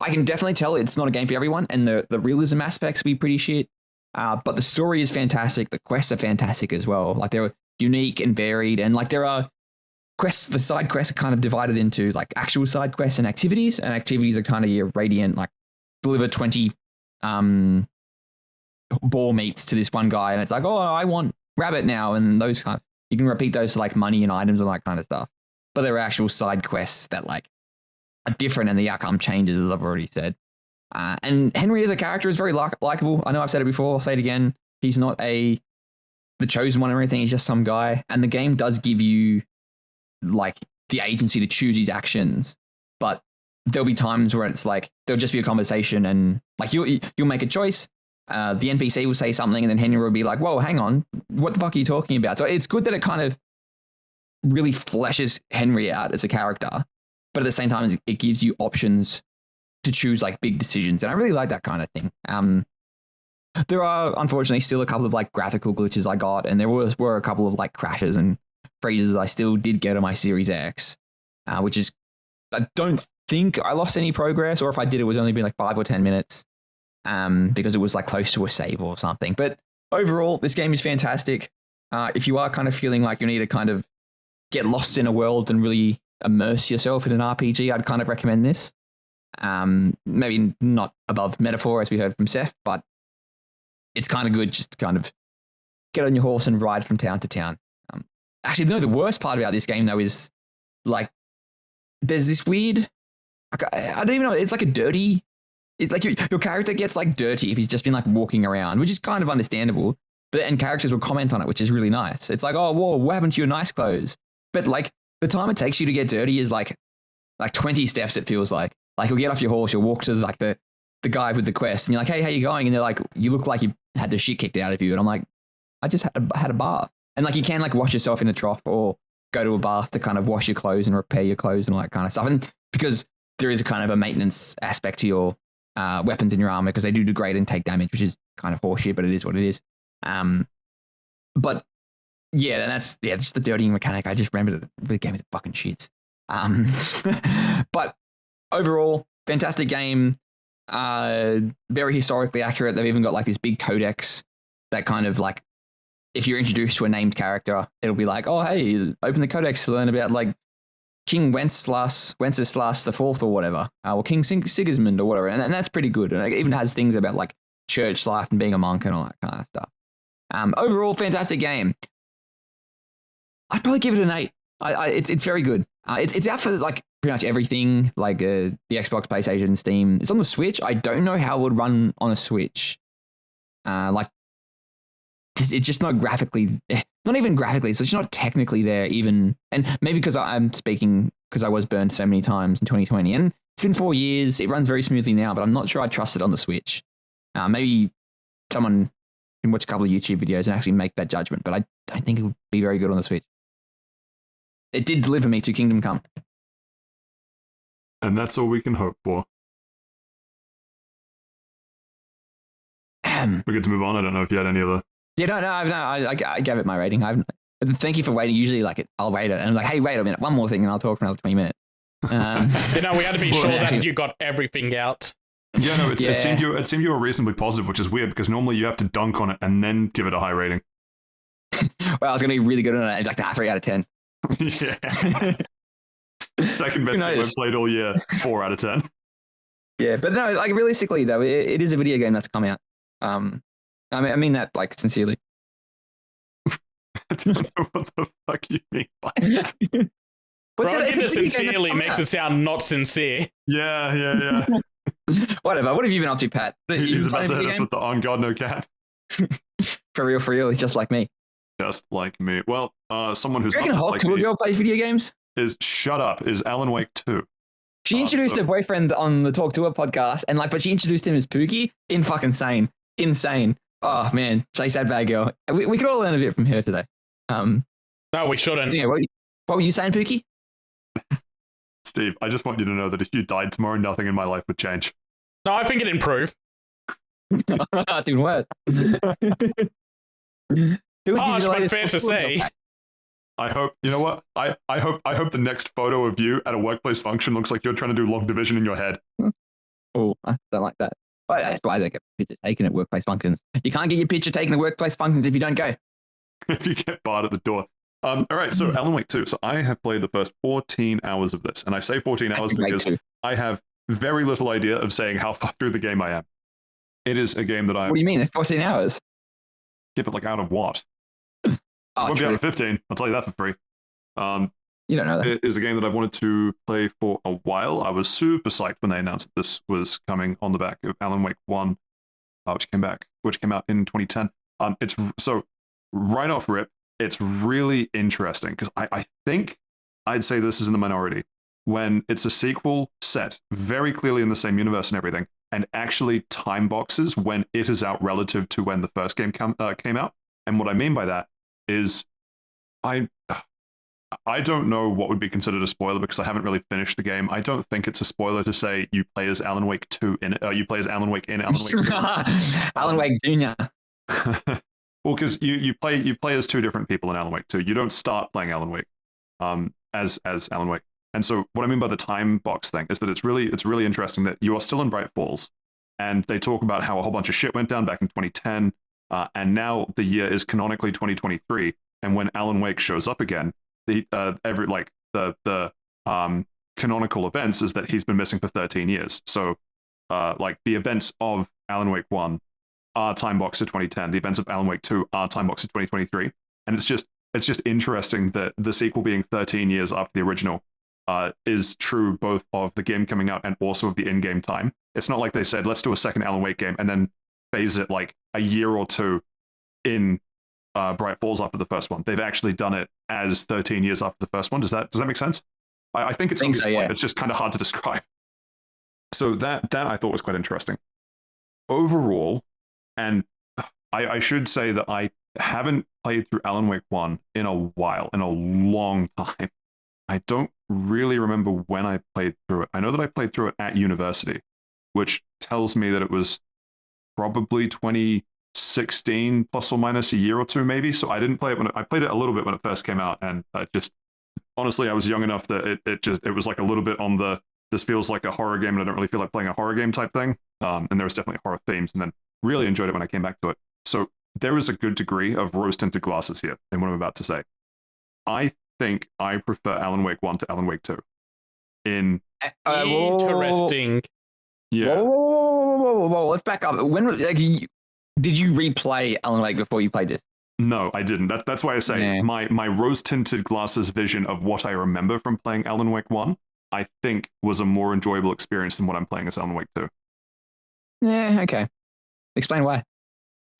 can definitely tell it's not a game for everyone, and the realism aspects be pretty shit. But the story is fantastic. The quests are fantastic as well. Like they're unique and varied, and like there are quests. The side quests are kind of divided into like actual side quests and activities are kind of your radiant, like deliver 20 boar meats to this one guy, and it's like, oh, I want rabbit now, and those kind. You can repeat those to like money and items and that kind of stuff. But there are actual side quests that like are different and the outcome changes, as I've already said. And Henry as a character is very likable. I know I've said it before, I'll say it again. He's not the chosen one or anything. He's just some guy. And the game does give you like the agency to choose his actions. But there'll be times where it's like, there'll just be a conversation and like you'll make a choice. The NPC will say something and then Henry will be like, whoa, hang on. What the fuck are you talking about? So it's good that it kind of really fleshes Henry out as a character, but at the same time, it gives you options to choose like big decisions. And I really like that kind of thing. There are unfortunately still a couple of like graphical glitches I got, and there were a couple of like crashes and freezes I still did get on my Series X, which is, I don't think I lost any progress, or if I did, it was only been like 5 or 10 minutes because it was like close to a save or something. But overall, this game is fantastic. If you are kind of feeling like you need to kind of get lost in a world and really immerse yourself in an RPG, I'd kind of recommend this. Maybe not above Metaphor, as we heard from Saif, but it's kind of good just to kind of get on your horse and ride from town to town. Actually, no, the worst part about this game, though, is like there's this weird, I don't even know, it's like a dirty, it's like your character gets like dirty if he's just been like walking around, which is kind of understandable. And characters will comment on it, which is really nice. It's like, oh, whoa, what happened to your nice clothes? But like the time it takes you to get dirty is like 20 steps, it feels like. Like you'll get off your horse, you'll walk to like the guy with the quest, and you're like, hey, how you going? And they're like, you look like you had the shit kicked out of you. And I'm like, I just had a bath. And like you can like wash yourself in a trough or go to a bath to kind of wash your clothes and repair your clothes and all that kind of stuff. And because there is a kind of a maintenance aspect to your weapons in your armor, because they do degrade and take damage, which is kind of horseshit, but it is what it is. But yeah, and that's just the dirtying mechanic. I just remember the game with the fucking shits. But overall, fantastic game. Very historically accurate. They've even got like this big codex that kind of like, if you're introduced to a named character, it'll be like, oh, hey, open the codex to learn about like King Wenceslas the Fourth or whatever, or King Sigismund or whatever. And that's pretty good. And it even has things about like church life and being a monk and all that kind of stuff. Overall, fantastic game. I'd probably give it an 8. It's very good. It's out for like pretty much everything, like the Xbox, PlayStation, Steam. It's on the Switch. I don't know how it would run on a Switch. Because it's just not graphically, not even graphically. So it's not technically there even. And maybe because I'm speaking because I was burned so many times in 2020, and it's been 4 years. It runs very smoothly now, but I'm not sure I trust it on the Switch. Maybe someone can watch a couple of YouTube videos and actually make that judgment, but I don't think it would be very good on the Switch. It did deliver me to Kingdom Come. And that's all we can hope for. We're good to move on. I don't know if you had any other. Yeah, no, I gave it my rating. Thank you for waiting. Usually, like, I'll rate it, and I'm like, hey, wait a minute, one more thing, and I'll talk for another 20 minutes. We had to be sure that you got everything out. Yeah, no, it seemed you were reasonably positive, which is weird because normally you have to dunk on it and then give it a high rating. Well, I was going to be really good on it. Like, 3 out of 10. Yeah. Second best game I've played all year, 4 out of 10. Yeah, but no, like realistically though, it is a video game that's come out. I mean that like sincerely. I don't know what the fuck you mean by What's it sincerely makes it sound not sincere. Yeah. Whatever. What have you been up to, Pat? He's about to hit us with the on God no cap. For real, he's just like me. Just like me. Well, someone who's not just like me. Girl plays video games? Is Alan Wake 2. She introduced her boyfriend on the Talk to Her podcast, and but she introduced him as Pookie. Insane. Oh man, she's that bad girl. We could all learn a bit from her today. No, we shouldn't. Yeah, what were you saying, Pookie? Steve, I just want you to know that if you died tomorrow, nothing in my life would change. No, I think it'd improve. It's even worse. It's fair to say. I hope, you know what? I hope the next photo of you at a workplace function looks like you're trying to do long division in your head. Oh, I don't like that. That's why I don't get pictures taken at workplace functions. You can't get your picture taken at workplace functions if you don't go. If you get barred at the door. All right, so Alan Wake 2. So I have played the first 14 hours of this. And I say 14 hours because I have very little idea of saying how far through the game I am. It is a game that I... What do you mean? 14 hours? Yeah, but like out of what? Oh, won't be out of 15. I'll tell you that for free. You don't know that. It is a game that I've wanted to play for a while. I was super psyched when they announced that this was coming on the back of Alan Wake 1, which came out in 2010. It's so right off rip, it's really interesting because I think I'd say this is in the minority when it's a sequel set very clearly in the same universe and everything, and actually time boxes when it is out relative to when the first game came out. And what I mean by that is I don't know what would be considered a spoiler because I haven't really finished the game. I don't think it's a spoiler to say you play as Alan Wake 2 in it. You play as Alan Wake in Alan Wake 2. Alan Wake Jr. Well, because you play as two different people in Alan Wake 2. You don't start playing Alan Wake as Alan Wake. And so what I mean by the time box thing is that it's really interesting that you are still in Bright Falls, and they talk about how a whole bunch of shit went down back in 2010, and now the year is canonically 2023. And when Alan Wake shows up again, the canonical events is that he's been missing for 13 years. So like the events of Alan Wake 1 are time boxed to 2010. The events of Alan Wake 2 are time boxed to 2023. And it's just interesting that the sequel being 13 years after the original is true both of the game coming out and also of the in-game time. It's not like they said, let's do a second Alan Wake game and then phase it like a year or two in Bright Falls after the first one. They've actually done it as 13 years after the first one. Does that make sense? I think it's It's just kind of hard to describe. So that I thought was quite interesting. Overall, and I should say that I haven't played through Alan Wake 1 in a while, in a long time. I don't really remember when I played through it. I know that I played through it at university, which tells me that it was probably 2016 plus or minus a year or two maybe. So I didn't play it I played it a little bit when it first came out, and honestly I was young enough that it was like a little bit on the this feels like a horror game and I don't really feel like playing a horror game type thing. And there was definitely horror themes, and then really enjoyed it when I came back to it. So there is a good degree of rose-tinted glasses here in what I'm about to say. I think I prefer Alan Wake 1 to Alan Wake 2. Interesting. Yeah. Whoa. whoa, let's back up. Did you replay Alan Wake before you played this? No, I didn't. That's why I say my rose-tinted glasses vision of what I remember from playing Alan Wake 1, I think was a more enjoyable experience than what I'm playing as Alan Wake 2. Yeah, okay. Explain why.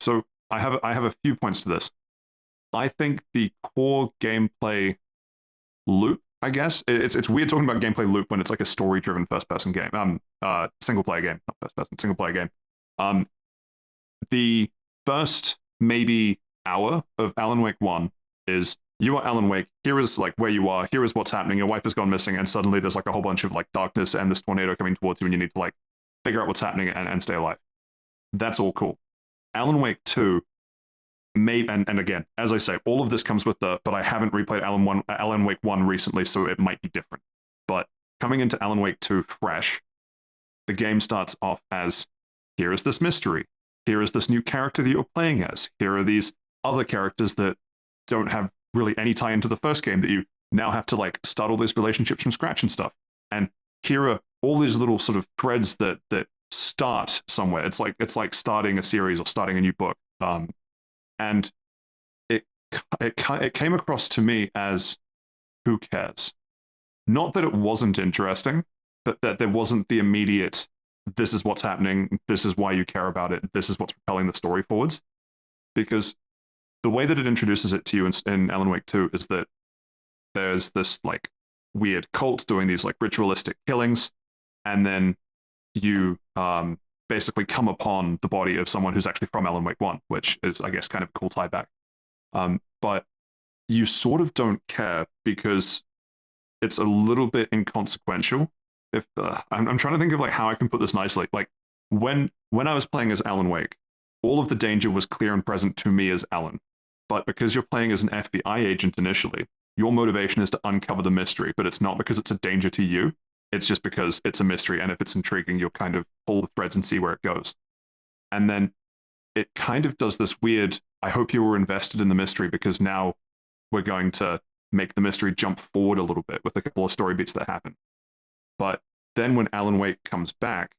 So I have a few points to this. I think the core gameplay loop, I guess, it's weird talking about gameplay loop when it's like a story-driven first-person game, single-player game, not first-person, single-player game. The first maybe hour of Alan Wake 1 is you are Alan Wake, here is like where you are, here is what's happening, your wife has gone missing, and suddenly there's like a whole bunch of like darkness and this tornado coming towards you, and you need to like figure out what's happening and stay alive. That's all cool. Alan Wake 2, and again, as I say, all of this comes with but I haven't replayed Alan Wake 1 recently, so it might be different. But coming into Alan Wake 2 fresh, the game starts off as, here is this mystery, here is this new character that you're playing as, here are these other characters that don't have really any tie into the first game that you now have to like start all these relationships from scratch and stuff. And here are all these little sort of threads that start somewhere. It's like starting a series or starting a new book. And it came across to me as, who cares? Not that it wasn't interesting, but that there wasn't the immediate, this is what's happening, this is why you care about it, this is what's propelling the story forwards. Because the way that it introduces it to you in Alan Wake 2 is that there's this like weird cult doing these like ritualistic killings, and then you basically come upon the body of someone who's actually from Alan Wake 1, which is, I guess, kind of a cool tie back. But you sort of don't care because it's a little bit inconsequential. If I'm trying to think of like how I can put this nicely. Like when I was playing as Alan Wake, all of the danger was clear and present to me as Alan. But because you're playing as an FBI agent initially, your motivation is to uncover the mystery, but it's not because it's a danger to you. It's just because it's a mystery, and if it's intriguing, you'll kind of pull the threads and see where it goes. And then it kind of does this weird, I hope you were invested in the mystery because now we're going to make the mystery jump forward a little bit with a couple of story beats that happen. But then when Alan Wake comes back,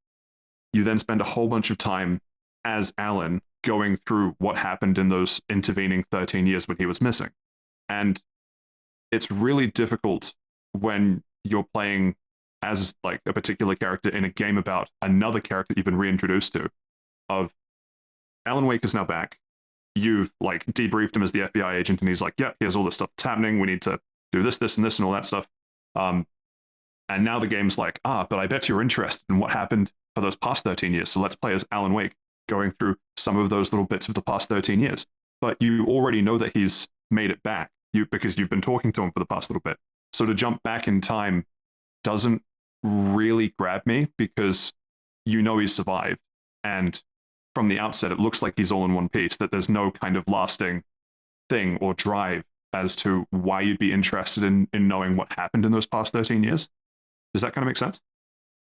you then spend a whole bunch of time as Alan going through what happened in those intervening 13 years when he was missing. And it's really difficult when you're playing as like a particular character in a game about another character you've been reintroduced to, of Alan Wake is now back. You've like debriefed him as the FBI agent, and he's like, yeah, here's all this stuff that's happening. We need to do this, this, and this, and all that stuff. And now the game's like, but I bet you're interested in what happened for those past 13 years. So let's play as Alan Wake, going through some of those little bits of the past 13 years. But you already know that he's made it back because you've been talking to him for the past little bit. So to jump back in time doesn't really grab me because you know he's survived. And from the outset, it looks like he's all in one piece, that there's no kind of lasting thing or drive as to why you'd be interested in knowing what happened in those past 13 years. Does that kind of make sense?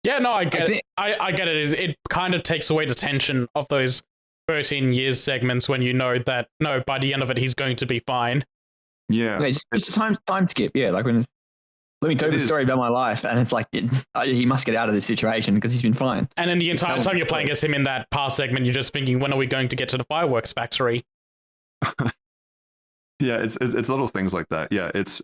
Yeah, no, I get it. I get it. It kind of takes away the tension of those 13 years segments when you know that, no, by the end of it, he's going to be fine. Yeah. It's a time skip, yeah. Like when, let me tell you the story about my life, and it's like, he must get out of this situation because he's been fine. And then the entire time you're playing as him in that past segment, you're just thinking, when are we going to get to the fireworks factory? Yeah, it's little things like that. Yeah, it's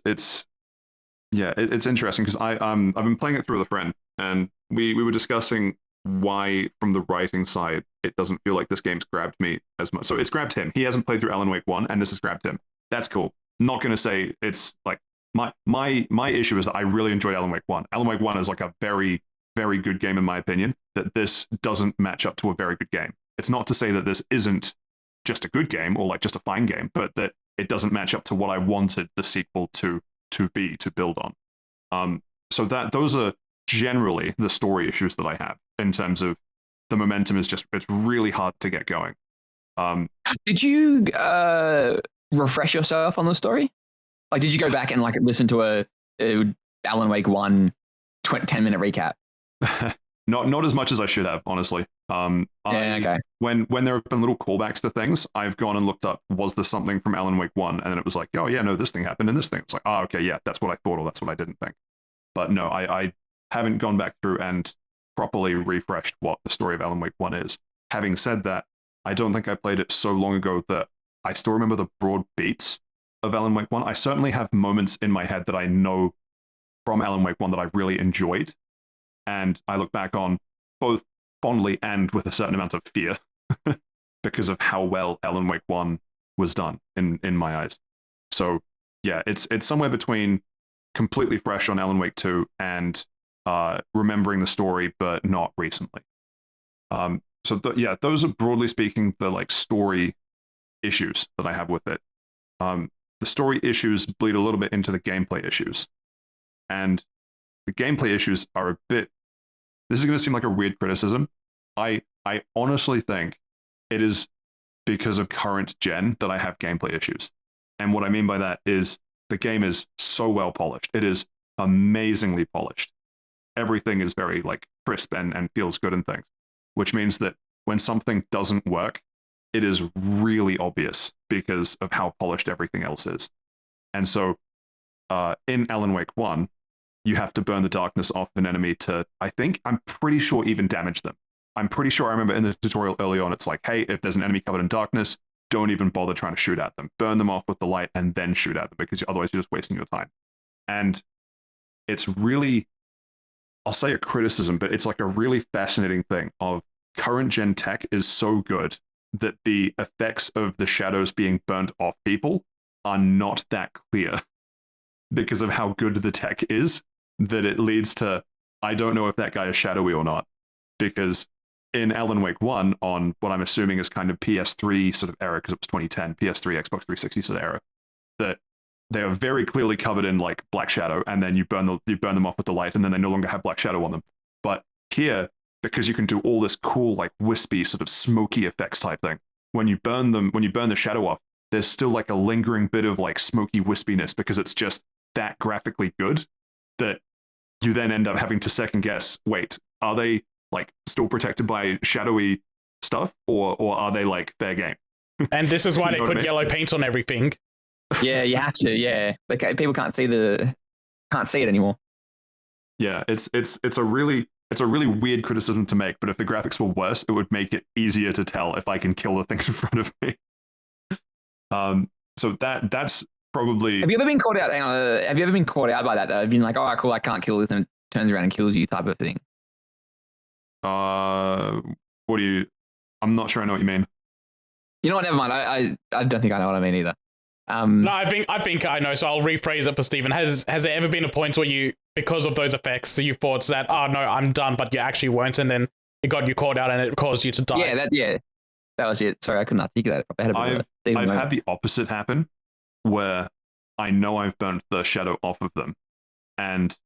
interesting because I've been playing it through with a friend, and we were discussing why, from the writing side, it doesn't feel like this game's grabbed me as much. So it's grabbed him. He hasn't played through Alan Wake 1, and this has grabbed him. That's cool. Not going to say it's like my issue is that I really enjoyed Alan Wake 1. Alan Wake 1 is like a very, very good game in my opinion, that this doesn't match up to a very good game. It's not to say that this isn't just a good game or like just a fine game, but that it doesn't match up to what I wanted the sequel to build on. So those are generally the story issues that I have in terms of the momentum is just, it's really hard to get going. Did you refresh yourself on the story? Like, did you go back and like listen to a Alan Wake 1 10-minute recap? Not as much as I should have, honestly. Okay. When there have been little callbacks to things, I've gone and looked up, was there something from Alan Wake 1? And then it was like, oh yeah, no, this thing happened and this thing. It's like, oh, okay, yeah, that's what I thought or that's what I didn't think. But no, I haven't gone back through and properly refreshed what the story of Alan Wake 1 is. Having said that, I don't think I played it so long ago that I still remember the broad beats of Alan Wake 1. I certainly have moments in my head that I know from Alan Wake 1 that I really enjoyed, and I look back on both fondly and with a certain amount of fear because of how well Alan Wake 1 was done in my eyes. So yeah, it's somewhere between completely fresh on Alan Wake 2 and remembering the story, but not recently. Those are broadly speaking the like story issues that I have with it. The story issues bleed a little bit into the gameplay issues, and the gameplay issues are a bit. This is going to seem like a weird criticism. I honestly think it is because of current gen that I have gameplay issues, and what I mean by that is the game is so well polished. It is amazingly polished. Everything is very like crisp and feels good and things, which means that when something doesn't work, it is really obvious because of how polished everything else is. And so in Alan Wake 1, you have to burn the darkness off an enemy to, I'm pretty sure even damage them. I'm pretty sure I remember in the tutorial early on, it's like, hey, if there's an enemy covered in darkness, don't even bother trying to shoot at them. Burn them off with the light and then shoot at them, because otherwise you're just wasting your time. And it's really, I'll say a criticism, but it's like a really fascinating thing of current gen tech is so good that the effects of the shadows being burnt off people are not that clear because of how good the tech is, that it leads to, I don't know if that guy is shadowy or not, because in Alan Wake 1, on what I'm assuming is kind of PS3 sort of era, because it was 2010, PS3, Xbox 360 sort of era, that they are very clearly covered in like black shadow, and then you burn them off with the light, and then they no longer have black shadow on them. But here, because you can do all this cool like wispy sort of smoky effects type thing, when you burn the shadow off, there's still like a lingering bit of like smoky wispiness because it's just that graphically good that you then end up having to second guess, wait, are they like still protected by shadowy stuff, or are they like fair game? And this is why they You know what I put mean? yellow paint on everything. Yeah, you have to. Yeah, like people can't see it anymore. Yeah, it's a really weird criticism to make, but if the graphics were worse, it would make it easier to tell if I can kill the things in front of me. So that's probably. Have you ever been caught out? Have you ever been caught out by that? Though? Have you been like, oh, cool, I can't kill this, and it turns around and kills you, type of thing? What do you? I'm not sure I know what you mean. You know what? Never mind. I don't think I know what I mean either. No, I think I know. So I'll rephrase it for Stephen. Has there ever been a point where you, because of those effects, you thought that, oh no, I'm done, but you actually weren't, and then it got you caught out and it caused you to die? Yeah, that was it. Sorry, I could not think of that. I've had the opposite happen, where I know I've burnt the shadow off of them, and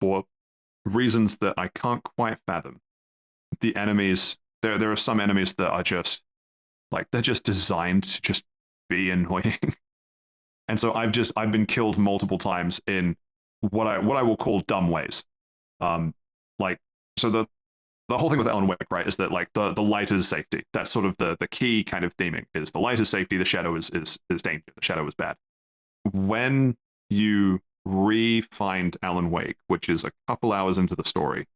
for reasons that I can't quite fathom, the enemies, there are some enemies that are just like, they're just designed to just be annoying. And so I've been killed multiple times in what I will call dumb ways. So the whole thing with Alan Wake, right, is that like the light is safety. That's sort of the key kind of theming, is the light is safety, the shadow is danger, the shadow is bad. When you re-find Alan Wake, which is a couple hours into the story,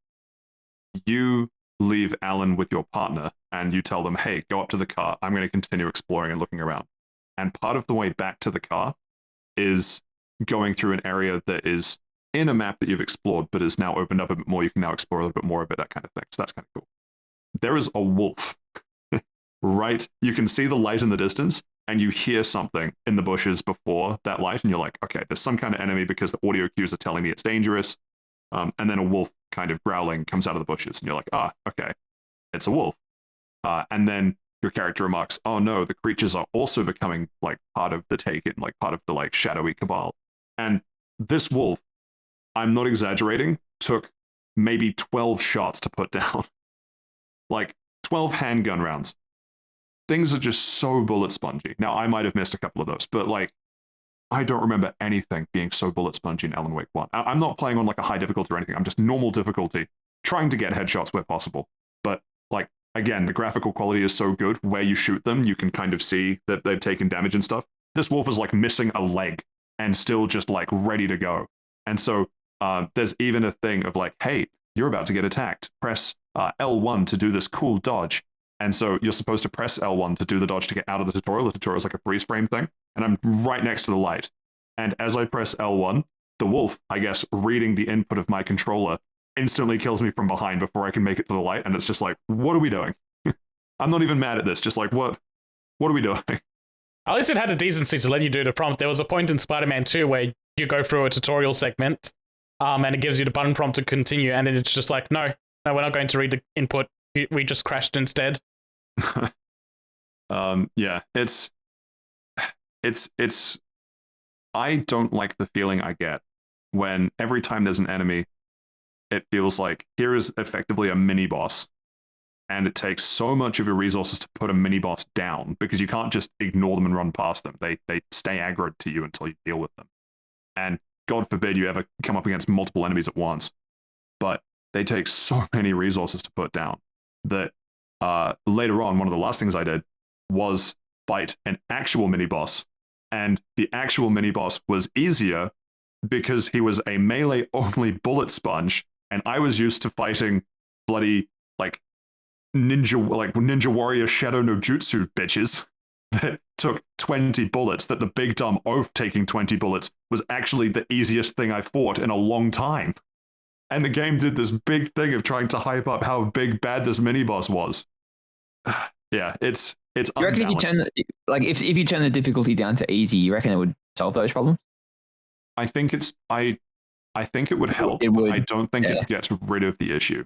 you leave Alan with your partner and you tell them, hey, go up to the car. I'm going to continue exploring and looking around. And part of the way back to the car is going through an area that is in a map that you've explored, but is now opened up a bit more. You can now explore a little bit more of it, that kind of thing. So that's kind of cool. There is a wolf, right? You can see the light in the distance, and you hear something in the bushes before that light, and you're like, okay, there's some kind of enemy because the audio cues are telling me it's dangerous. And then a wolf kind of growling comes out of the bushes, and you're like, okay, it's a wolf. And then your character remarks, oh no, the creatures are also becoming like part of the Taken, like part of the like shadowy cabal. And this wolf, I'm not exaggerating, took maybe 12 shots to put down. Like 12 handgun rounds. Things are just so bullet spongy. Now, I might have missed a couple of those, but like, I don't remember anything being so bullet spongy in Alan Wake 1. I'm not playing on like a high difficulty or anything. I'm just normal difficulty, trying to get headshots where possible. But like, again, the graphical quality is so good. Where you shoot them, you can kind of see that they've taken damage and stuff. This wolf is like missing a leg and still just like ready to go. And so there's even a thing of like, hey, you're about to get attacked. Press L1 to do this cool dodge. And so you're supposed to press L1 to do the dodge to get out of the tutorial. The tutorial is like a freeze frame thing. And I'm right next to the light. And as I press L1, the wolf, I guess, reading the input of my controller, instantly kills me from behind before I can make it to the light. And it's just like, what are we doing? I'm not even mad at this. Just like, what are we doing? At least it had the decency to let you do the prompt. There was a point in Spider-Man 2 where you go through a tutorial segment, and it gives you the button prompt to continue, and then it's just like, no, we're not going to read the input. We just crashed instead. Yeah, it's. I don't like the feeling I get when every time there's an enemy, it feels like here is effectively a mini boss. And it takes so much of your resources to put a mini boss down because you can't just ignore them and run past them. They stay aggroed to you until you deal with them. And God forbid you ever come up against multiple enemies at once. But they take so many resources to put down that later on, one of the last things I did was fight an actual mini boss. And the actual mini boss was easier because he was a melee only bullet sponge. And I was used to fighting bloody like ninja warrior shadow no jutsu bitches that took 20 bullets, that the big dumb oaf taking 20 bullets was actually the easiest thing I fought in a long time. And the game did this big thing of trying to hype up how big bad this mini boss was. Yeah, it's You reckon if you turn if you turn the difficulty down to easy, you reckon it would solve those problems? I think I think it would help. It would. I don't think it gets rid of the issue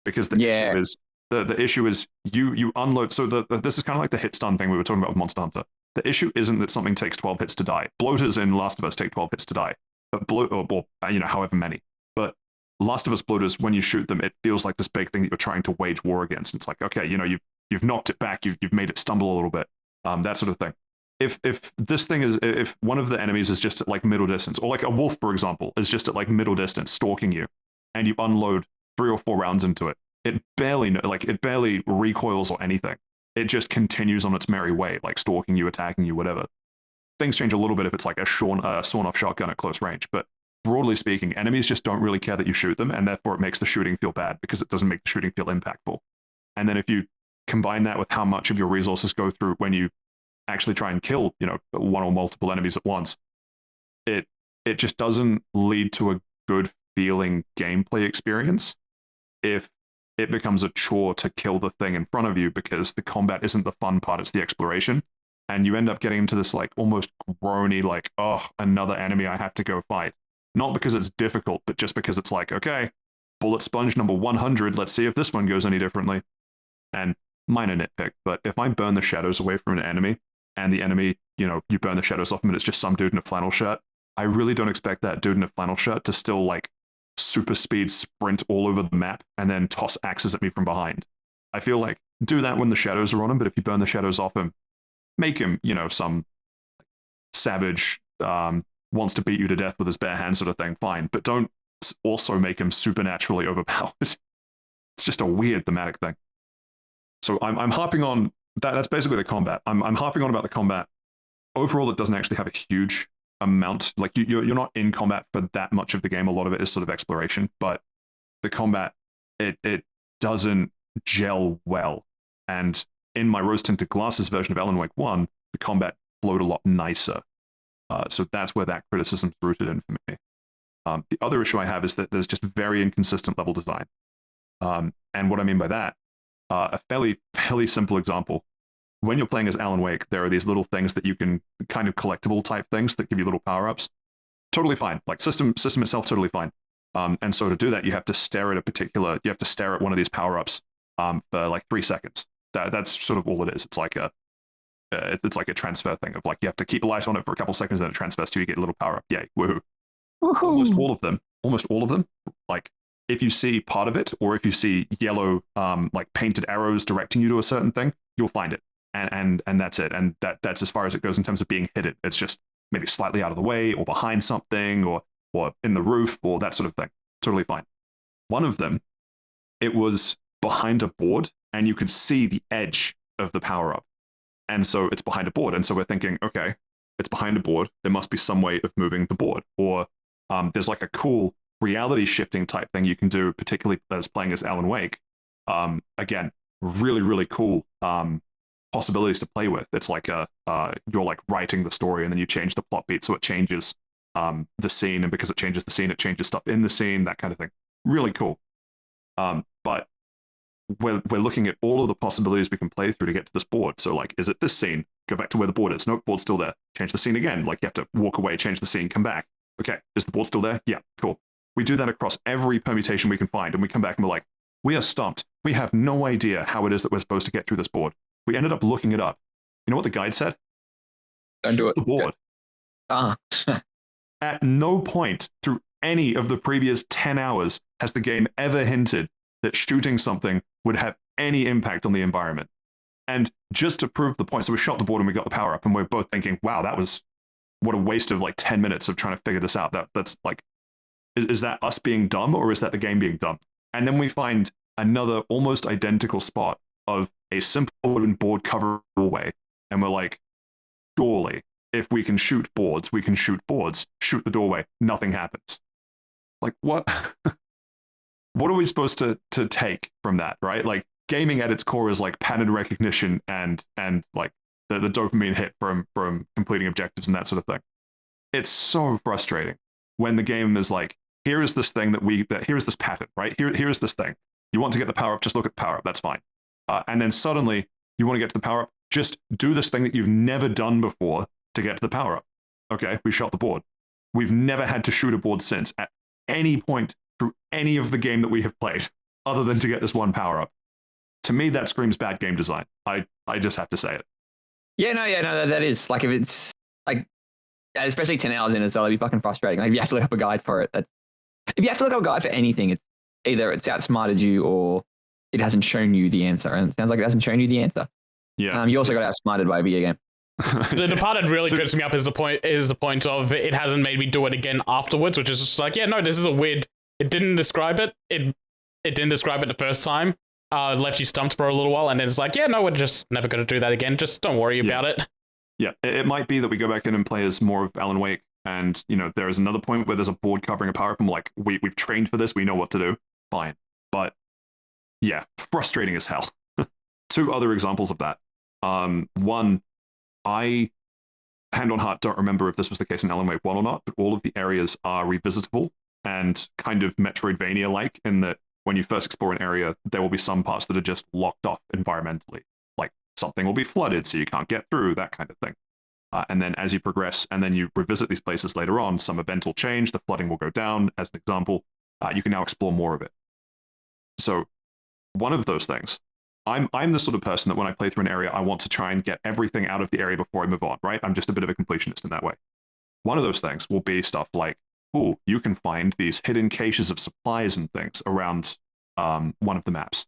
because the issue is the issue is you unload. So this is kind of like the hit stun thing we were talking about with Monster Hunter. The issue isn't that something takes 12 hits to die. Bloaters in Last of Us take 12 hits to die, but however many. But Last of Us bloaters, when you shoot them, it feels like this big thing that you're trying to wage war against. It's like, okay, you've knocked it back, you've made it stumble a little bit, that sort of thing. If this thing is, if one of the enemies is just at like middle distance, or like a wolf, for example, is just at like middle distance stalking you, and you unload 3 or 4 rounds into it, it barely recoils or anything. It just continues on its merry way, like stalking you, attacking you, whatever. Things change a little bit if it's like a sawn-off shotgun at close range, but broadly speaking, enemies just don't really care that you shoot them, and therefore it makes the shooting feel bad because it doesn't make the shooting feel impactful. And then if you combine that with how much of your resources go through when you actually try and kill, one or multiple enemies at once, it just doesn't lead to a good feeling gameplay experience if it becomes a chore to kill the thing in front of you because the combat isn't the fun part, it's the exploration. And you end up getting into this like almost groany, like, oh, another enemy I have to go fight. Not because it's difficult, but just because it's like, okay, bullet sponge number 100, let's see if this one goes any differently. And minor nitpick, but if I burn the shadows away from an enemy, and the enemy, you burn the shadows off him and it's just some dude in a flannel shirt, I really don't expect that dude in a flannel shirt to still like super speed sprint all over the map and then toss axes at me from behind. I feel like do that when the shadows are on him, but if you burn the shadows off him, make him, some savage, wants to beat you to death with his bare hands sort of thing, fine. But don't also make him supernaturally overpowered. It's just a weird thematic thing. So I'm harping on that. That's basically the combat. I'm harping on about the combat. Overall, it doesn't actually have a huge amount. Like you're not in combat for that much of the game. A lot of it is sort of exploration, but the combat it doesn't gel well. And in my rose-tinted glasses version of Alan Wake 1, the combat flowed a lot nicer. So that's where that criticism's rooted in for me. The other issue I have is that there's just very inconsistent level design. And what I mean by that, a fairly simple example. When you're playing as Alan Wake, there are these little things that you can, kind of collectible type things that give you little power-ups. Totally fine. Like system itself, totally fine. And so to do that, you have to stare at one of these power-ups for like 3 seconds. That's sort of all it is. It's like a transfer thing of like you have to keep a light on it for a couple seconds and it transfers to you, get a little power-up. Yay, woohoo. Almost all of them, like if you see part of it or if you see yellow like painted arrows directing you to a certain thing, you'll find it. And that's it. And that's as far as it goes in terms of being hidden. It's just maybe slightly out of the way or behind something or in the roof or that sort of thing. Totally fine. One of them, it was behind a board and you could see the edge of the power-up. And so it's behind a board. And so we're thinking, okay, it's behind a board. There must be some way of moving the board. Or there's like a cool reality shifting type thing you can do, particularly as playing as Alan Wake, Again, really, really cool possibilities to play with. It's like you're like writing the story and then you change the plot beat so it changes the scene, and because it changes the scene, it changes stuff in the scene, that kind of thing. Really cool. But we're looking at all of the possibilities we can play through to get to this board. So like, is it this scene? Go back to where the board is. Nope, board's still there. Change the scene again. Like you have to walk away, change the scene, come back. Okay, is the board still there? Yeah, cool. We do that across every permutation we can find, and we come back and we're like, we are stumped. We have no idea how it is that we're supposed to get through this board. We ended up looking it up. You know what the guide said? Don't do it. The board. Ah. At no point through any of the previous 10 hours has the game ever hinted that shooting something would have any impact on the environment. And just to prove the point, so we shot the board and we got the power up, and we're both thinking, wow, that was what a waste of like 10 minutes of trying to figure this out. That's like, is that us being dumb, or is that the game being dumb? And then we find another almost identical spot of a simple wooden board cover doorway, and we're like, surely, if we can shoot boards, we can shoot boards. Shoot the doorway, nothing happens. Like, what? What are we supposed to take from that, right? Like, gaming at its core is like pattern recognition and like the dopamine hit from completing objectives and that sort of thing. It's so frustrating when the game is like, here is this thing here is this pattern, right? Here is this thing. You want to get the power up, just look at the power up, that's fine. And then suddenly you want to get to the power up, just do this thing that you've never done before to get to the power up. Okay, we shot the board. We've never had to shoot a board since at any point through any of the game that we have played, other than to get this one power up. To me, that screams bad game design. I just have to say it. Yeah, no, that is like, if it's like, especially 10 hours in as well, it'd be fucking frustrating. Like if you have to look up a guide for it, if you have to look up a guide for anything, it's either it's outsmarted you or it hasn't shown you the answer. And it sounds like it hasn't shown you the answer. Yeah. You also got outsmarted by a video game. The part that really trips me up is the point of it hasn't made me do it again afterwards, which is just like, yeah, no, this is a weird. It didn't describe it. It didn't describe it the first time. Left you stumped for a little while, and then it's like, yeah, no, we're just never going to do that again. Just don't worry about it. Yeah, it might be that we go back in and play as more of Alan Wake, and there is another point where there's a board covering a power up, and we're like, we've trained for this, we know what to do. Fine, but yeah, frustrating as hell. Two other examples of that. One, I, hand on heart, don't remember if this was the case in Alan Wake 1 or not, but all of the areas are revisitable and kind of Metroidvania-like in that when you first explore an area, there will be some parts that are just locked off environmentally. Like something will be flooded so you can't get through, that kind of thing. And then as you progress and then you revisit these places later on, some event will change, the flooding will go down, as an example. You can now explore more of it. So one of those things, I'm the sort of person that when I play through an area, I want to try and get everything out of the area before I move on, right? I'm just a bit of a completionist in that way. One of those things will be stuff like, oh, you can find these hidden caches of supplies and things around one of the maps.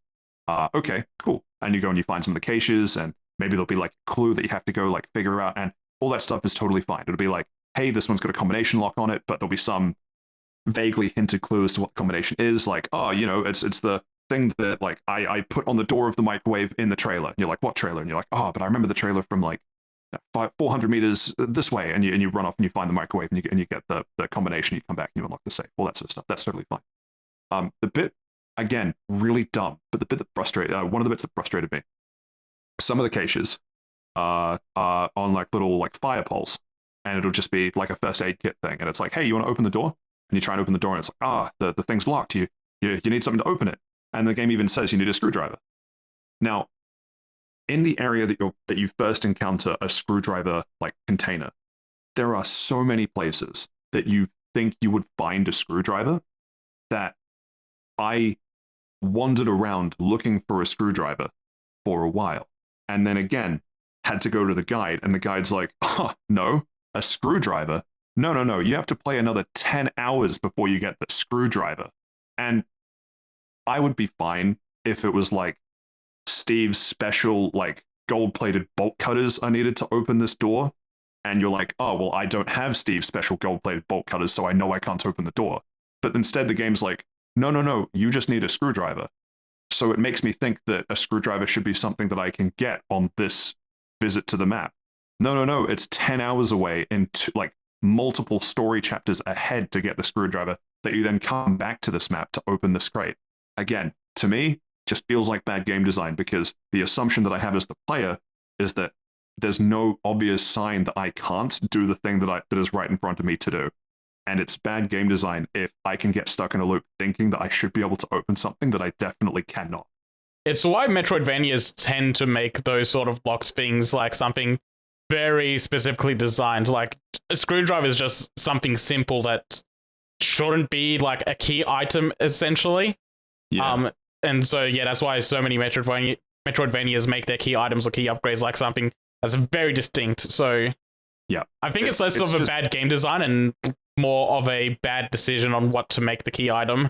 Okay, cool. And you go and you find some of the caches, and maybe there'll be like a clue that you have to go like figure out, and all that stuff is totally fine. It'll be like, hey, this one's got a combination lock on it, but there'll be some vaguely hinted clue as to what the combination is. Like, oh, it's the thing that like I put on the door of the microwave in the trailer. And you're like, what trailer? And you're like, oh, but I remember the trailer from like 400 meters this way, and you run off and you find the microwave and you get the combination. You come back and you unlock the safe. All that sort of stuff. That's totally fine. The bit, again, really dumb, but the bit that frustrated, one of the bits that frustrated me, some of the caches are on like little like fire poles, and it'll just be like a first aid kit thing, and it's like, hey, you want to open the door? And you try and open the door, and it's like, the thing's locked. You need something to open it, and the game even says you need a screwdriver. Now, in the area that you first encounter a screwdriver like container, there are so many places that you think you would find a screwdriver that I wandered around looking for a screwdriver for a while, and then again had to go to the guide, and the guide's like, oh, no, a screwdriver? No, you have to play another 10 hours before you get the screwdriver. And I would be fine if it was like Steve's special like gold-plated bolt cutters I needed to open this door, and you're like, oh, well, I don't have Steve's special gold-plated bolt cutters, so I know I can't open the door. But instead the game's like, no, you just need a screwdriver. So it makes me think that a screwdriver should be something that I can get on this visit to the map. No, it's 10 hours away and like multiple story chapters ahead to get the screwdriver that you then come back to this map to open this crate. Again, to me, just feels like bad game design, because the assumption that I have as the player is that there's no obvious sign that I can't do the thing that is right in front of me to do. And it's bad game design if I can get stuck in a loop thinking that I should be able to open something that I definitely cannot. It's why Metroidvanias tend to make those sort of locked things like something very specifically designed. Like a screwdriver is just something simple that shouldn't be like a key item, essentially. Yeah. And so yeah, that's why so many Metroidvanias make their key items or key upgrades like something that's very distinct. So yeah, I think it's less of a bad game design and more of a bad decision on what to make the key item.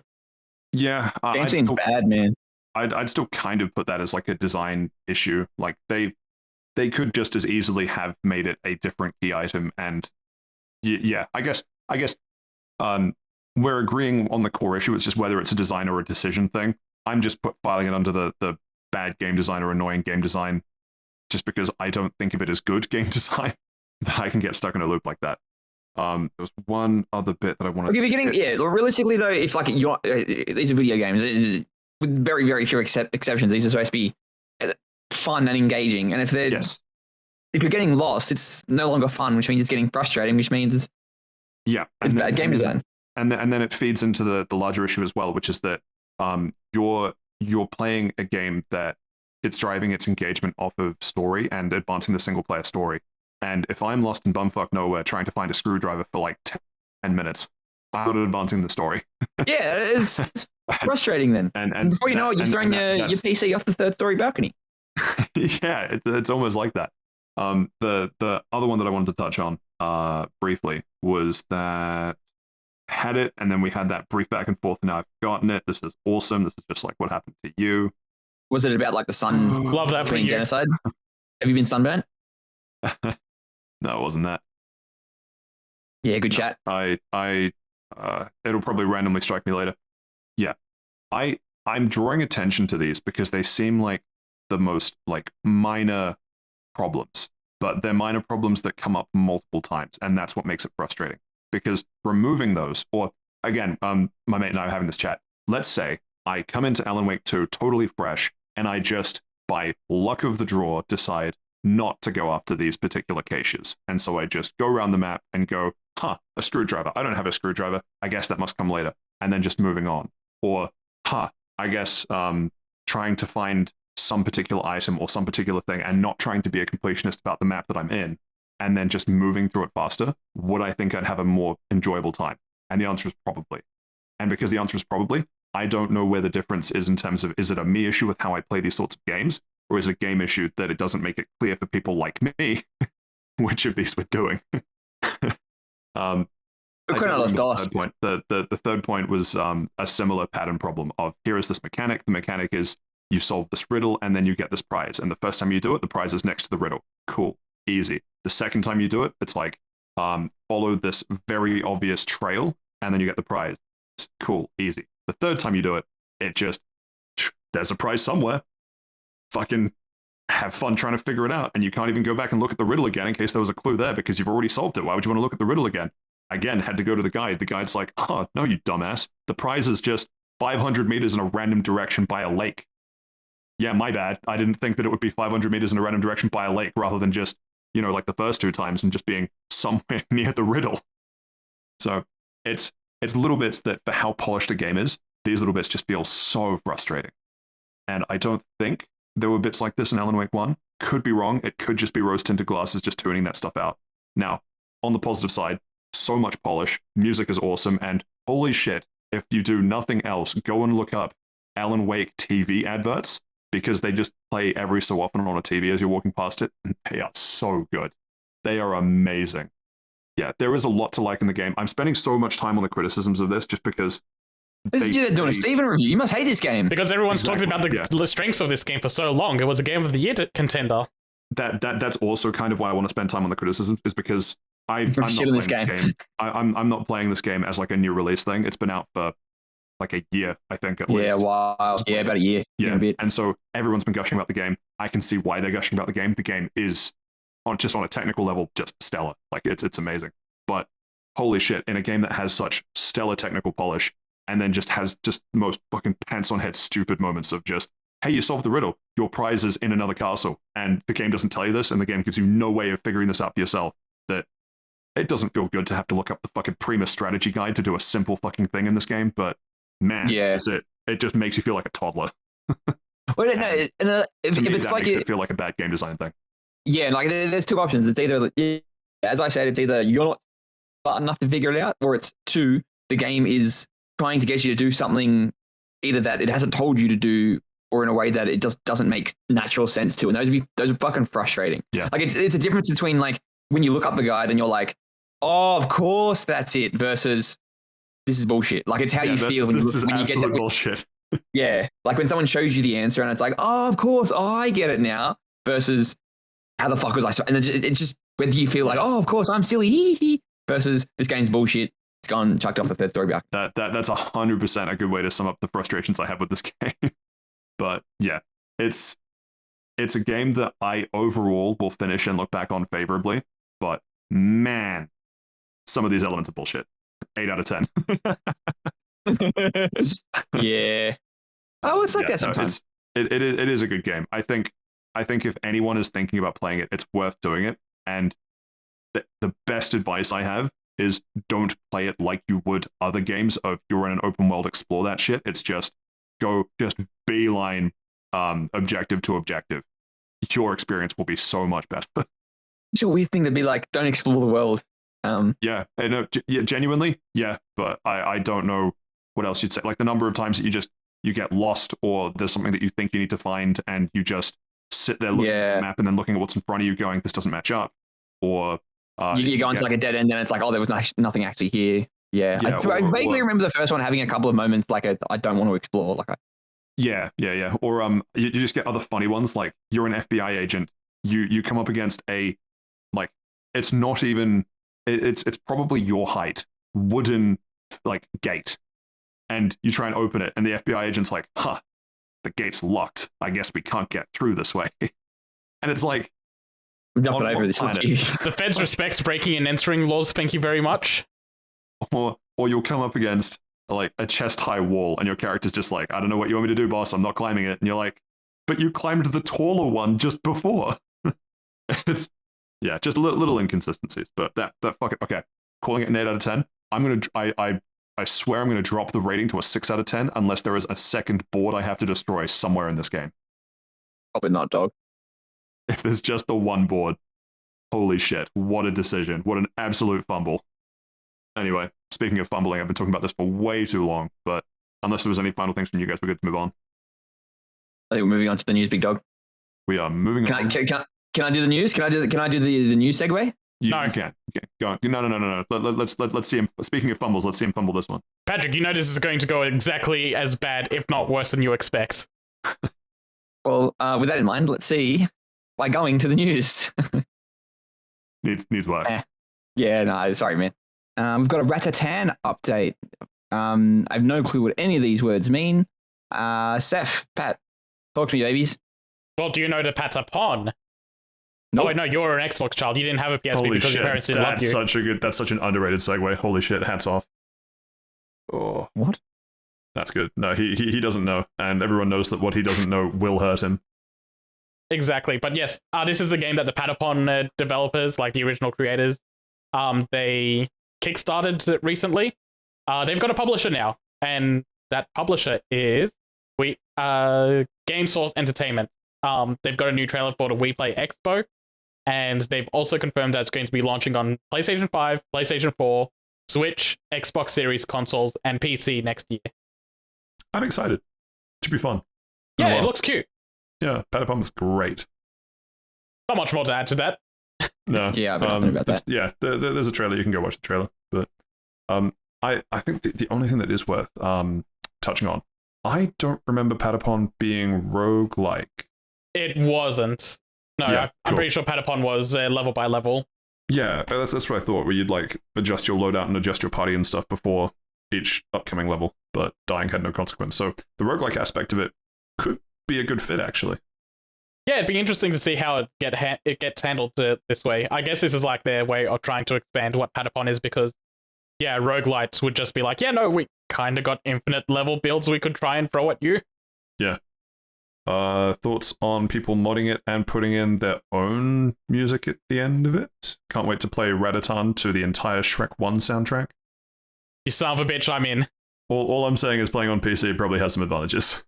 Yeah, game seems bad, man. I'd still kind of put that as like a design issue. Like they could just as easily have made it a different key item. And yeah, I guess we're agreeing on the core issue. It's just whether it's a design or a decision thing. I'm just filing it under the bad game design or annoying game design, just because I don't think of it as good game design that I can get stuck in a loop like that. There was one other bit that I wanted to realistically though, if like these are video games, with very, very few exceptions, these are supposed to be fun and engaging. And if they're if you're getting lost, it's no longer fun, which means it's getting frustrating, which means it's bad game design. And then it feeds into the larger issue as well, which is that you're playing a game that it's driving its engagement off of story and advancing the single player story. And if I'm lost in bumfuck nowhere trying to find a screwdriver for like 10 minutes, I'm not advancing the story. Yeah, it's frustrating then. And before you know it, you're throwing your PC off the third story balcony. Yeah, it's almost like that. The other one that I wanted to touch on briefly was that had it, and then we had that brief back and forth, and now I've forgotten it. This is awesome. This is just like what happened to you. Was it about like the sun Love that for genocide? Have you been sunburnt? No, it wasn't that. Yeah, good chat. It'll probably randomly strike me later. Yeah. I'm drawing attention to these because they seem like the most like minor problems, but they're minor problems that come up multiple times, and that's what makes it frustrating. Because removing those, or again, my mate and I are having this chat. Let's say I come into Alan Wake 2 totally fresh, and I just, by luck of the draw, decide not to go after these particular caches. And so I just go around the map and go, a screwdriver. I don't have a screwdriver. I guess that must come later. And then just moving on. Or, I guess trying to find some particular item or some particular thing and not trying to be a completionist about the map that I'm in, and then just moving through it faster, would I think I'd have a more enjoyable time? And the answer is probably. And because the answer is probably, I don't know where the difference is in terms of, is it a me issue with how I play these sorts of games, or is it a game issue that it doesn't make it clear for people like me which of these we're doing? The third point was a similar pattern problem of, here is this mechanic. The mechanic is you solve this riddle and then you get this prize. And the first time you do it, the prize is next to the riddle. Cool. Easy. The second time you do it, it's like, follow this very obvious trail and then you get the prize. Cool. Easy. The third time you do it, it just, there's a prize somewhere. Fucking have fun trying to figure it out. And you can't even go back and look at the riddle again in case there was a clue there because you've already solved it. Why would you want to look at the riddle again? Again, had to go to the guide. The guide's like, oh, no, you dumbass. The prize is just 500 meters in a random direction by a lake. Yeah, my bad. I didn't think that it would be 500 meters in a random direction by a lake rather than just, like the first two times and just being somewhere near the riddle. So it's little bits that, for how polished a game is, these little bits just feel so frustrating. And I don't think there were bits like this in Alan Wake 1. Could be wrong. It could just be rose-tinted glasses just tuning that stuff out. Now, on the positive side, so much polish, music is awesome, and holy shit, if you do nothing else, go and look up Alan Wake TV adverts, because they just play every so often on a TV as you're walking past it, and they are so good. They are amazing. Yeah, there is a lot to like in the game. I'm spending so much time on the criticisms of this just because... You're doing a Steven review. You must hate this game. Because everyone's talking about the strengths of this game for so long. It was a Game of the Year contender. That's also kind of why I want to spend time on the criticisms, is because I'm not playing this game. I'm not playing this game as like a new release thing. It's been out for like a year, I think, at least. Yeah, wow. Yeah, about a year. Yeah, and so everyone's been gushing about the game. I can see why they're gushing about the game. The game is, on a technical level, just stellar. Like, it's amazing. But holy shit, in a game that has such stellar technical polish, and then just has just the most fucking pants-on-head stupid moments of just hey, you solved the riddle. Your prize is in another castle. And the game doesn't tell you this, and the game gives you no way of figuring this out for yourself. That it doesn't feel good to have to look up the fucking Prima strategy guide to do a simple fucking thing in this game, but man, is it just makes you feel like a toddler. Well, no, if it's that like makes it feel like a bad game design thing. Yeah, like there's two options. It's either, as I said, it's either you're not smart enough to figure it out, or it's two, the game is trying to get you to do something either that it hasn't told you to do, or in a way that it just doesn't make natural sense to. And those are fucking frustrating. Yeah. Like it's a difference between like when you look up the guide and you're like, oh, of course that's it, versus this is bullshit. Like it's how you feel when you get to bullshit. Yeah, like when someone shows you the answer and it's like, oh, of course, I get it now, versus how the fuck was I? And it's just whether you feel like, oh, of course, I'm silly, versus this game's bullshit. It's gone, chucked off the third story back. That's 100% a good way to sum up the frustrations I have with this game. But yeah, it's a game that I overall will finish and look back on favorably. But man, some of these elements are bullshit. 8 out of 10. Yeah. Oh, it's like that sometimes. It is a good game. I think if anyone is thinking about playing it, it's worth doing it. And the best advice I have is don't play it like you would other games of you're in an open world, explore that shit. It's just beeline objective to objective. Your experience will be so much better. It's a weird thing to be like, don't explore the world. Yeah, genuinely, yeah, but I don't know what else you'd say. Like the number of times that you get lost, or there's something that you think you need to find, and you just sit there looking at the map and then looking at what's in front of you, going, this doesn't match up. Or you go into like a dead end, and it's like, oh, there was nothing actually here. Yeah, I vaguely remember the first one having a couple of moments like I don't want to explore. Like yeah. Or you just get other funny ones, like you're an FBI agent. You come up against a, like, it's not even, it's probably your height wooden like gate, and you try and open it, and the FBI agent's like, the gate's locked. I guess we can't get through this way. And it's like, I'm jumping over this planet. The feds respects breaking and entering laws. Thank you very much. Or you'll come up against like a chest high wall, and your character's just like, I don't know what you want me to do, boss. I'm not climbing it. And you're like, but you climbed the taller one just before. It's just little inconsistencies. But that fucking okay. Calling it an 8 out of 10. I swear I'm gonna drop the rating to a 6 out of 10 unless there is a second board I have to destroy somewhere in this game. Probably not, dog. If there's just the one board, holy shit, what a decision. What an absolute fumble. Anyway, speaking of fumbling, I've been talking about this for way too long, but unless there was any final things from you guys, we're good to move on. I think we're moving on to the news, big dog. We are moving on. Can I do the news? Can I do the news segue? You can. Go on. No. Let's see him. Speaking of fumbles, let's see him fumble this one. Patrick, you know this is going to go exactly as bad, if not worse, than you expect. Well, with that in mind, let's see. By going to the news. needs work. Yeah, no, sorry, man. We've got a Ratatan update. I have no clue what any of these words mean. Saif, Pat, talk to me, babies. Well, do you know the Patapon? Nope. Oh, wait, no, you're an Xbox child. You didn't have a PSP Holy because shit, your parents didn't love you. That's such an underrated segue. Holy shit, hats off. Oh, what? That's good. No, he doesn't know, and everyone knows that what he doesn't know will hurt him. Exactly, but yes, this is a game that the Patapon developers, like the original creators, they kickstarted recently. They've got a publisher now, and that publisher is Game Source Entertainment. They've got a new trailer for the We Play Expo, and they've also confirmed that it's going to be launching on PlayStation 5, PlayStation 4, Switch, Xbox Series consoles, and PC next year. I'm excited. Should be fun. Yeah, it looks cute. Yeah, Patapon's great. Not much more to add to that. No. Yeah, I've been talking about that. Yeah, there's a trailer. You can go watch the trailer. But I think the only thing that is worth touching on, I don't remember Patapon being roguelike. It wasn't. No, Yeah, I'm pretty sure Patapon was level by level. Yeah, that's what I thought, where you'd like adjust your loadout and adjust your party and stuff before each upcoming level, but dying had no consequence. So the roguelike aspect of it could be a good fit, actually. Yeah, it'd be interesting to see how it gets handled this way. I guess this is like their way of trying to expand what Patapon is, because, yeah, roguelites would just be like, yeah, no, we kind of got infinite level builds we could try and throw at you. Yeah. Thoughts on people modding it and putting in their own music at the end of it? Can't wait to play Rataton to the entire Shrek 1 soundtrack. You son of a bitch, I'm in. All I'm saying is playing on PC probably has some advantages.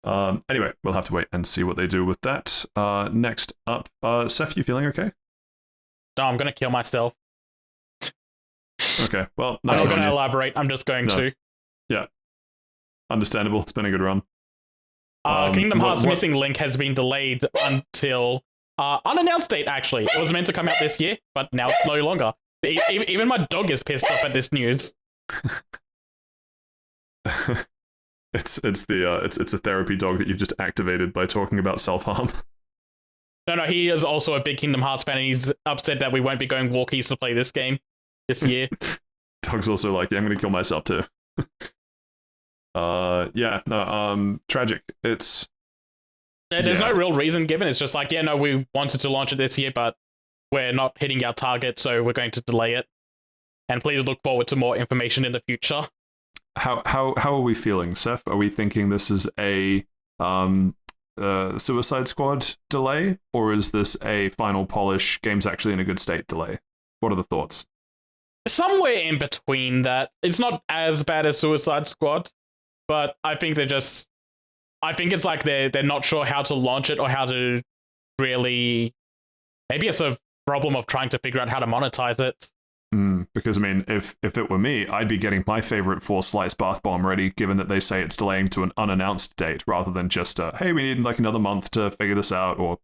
Anyway, we'll have to wait and see what they do with that. Next up, Saif, you feeling okay? No, I'm gonna kill myself. Okay, well, I'm nice not to gonna see you. elaborate. I'm just going to. Yeah, understandable. It's been a good run. Kingdom Hearts Missing Link has been delayed until unannounced date. Actually, it was meant to come out this year, but now it's no longer. Even my dog is pissed off at this news. It's a therapy dog that you've just activated by talking about self-harm. No, he is also a big Kingdom Hearts fan, and he's upset that we won't be going walkies to play this game this year. Dog's also like, yeah, I'm gonna kill myself too. Tragic. It's There's no real reason given. It's just like, yeah, no, we wanted to launch it this year, but we're not hitting our target, so we're going to delay it. And please look forward to more information in the future. How are we feeling, Saif? Are we thinking this is a Suicide Squad delay, or is this a final polish, game's actually in a good state delay? What are the thoughts? Somewhere in between that. It's not as bad as Suicide Squad, but I think it's like they're not sure how to launch it or how to really. Maybe it's a problem of trying to figure out how to monetize it. Because I mean, if it were me, I'd be getting my favorite 4-slice bath bomb ready, given that they say it's delaying to an unannounced date rather than just hey, we need like another month to figure this out, or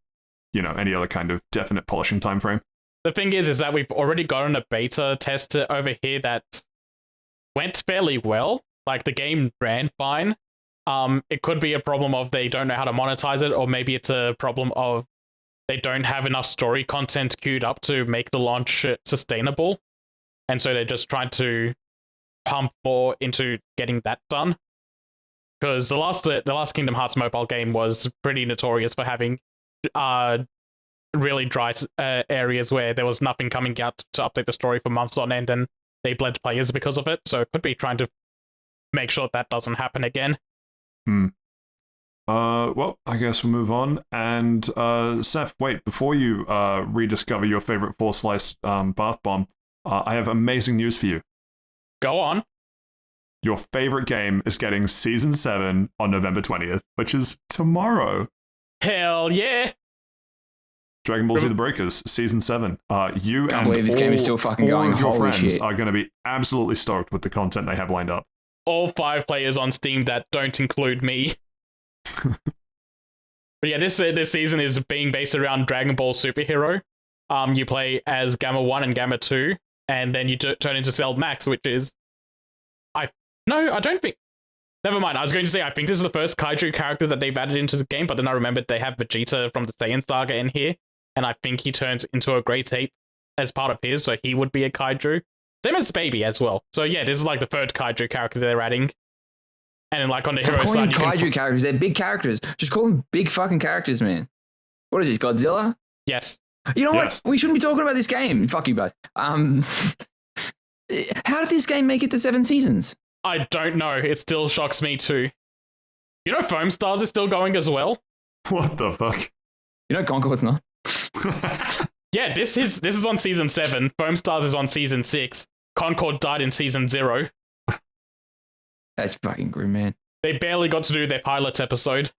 any other kind of definite polishing time frame. The thing is that we've already gotten a beta test over here that went fairly well. Like, the game ran fine. It could be a problem of they don't know how to monetize it, or maybe it's a problem of they don't have enough story content queued up to make the launch sustainable. And so they're just trying to pump more into getting that done. Because the last Kingdom Hearts mobile game was pretty notorious for having really dry areas where there was nothing coming out to update the story for months on end, and they bled players because of it. So it could be trying to make sure that doesn't happen again. Well, I guess we'll move on. And Saif, wait, before you rediscover your favorite 4-slice bath bomb, I have amazing news for you. Go on. Your favorite game is getting Season 7 on November 20th, which is tomorrow. Hell yeah! Dragon Ball Z The Breakers, Season 7. You Can't and believe this game is still fucking going. all of your Holy friends shit. are going to be absolutely stoked with the content they have lined up. All 5 players on Steam that don't include me. But yeah, this season is being based around Dragon Ball Superhero. You play as Gamma 1 and Gamma 2, and then you turn into Cell Max, which is... I don't think... Never mind, I was going to say, I think this is the first Kaiju character that they've added into the game, but then I remembered they have Vegeta from the Saiyan Saga in here, and I think he turns into a Great Ape as part of his, so he would be a Kaiju. Same as Baby as well. So yeah, this is like the third Kaiju character they're adding. And then like on the hero Calling side, them kaiju characters, they're big characters. Just call them big fucking characters, man. What is this, Godzilla? Yes. You know Yes. what? We shouldn't be talking about this game. Fuck you both. How did this game make it to 7 seasons? I don't know. It still shocks me too. You know Foam Stars is still going as well? What the fuck? You know Concord's not. Yeah, this is on season 7. Foam Stars is on season 6. Concord died in season 0. That's fucking grim, man. They barely got to do their pilot episode.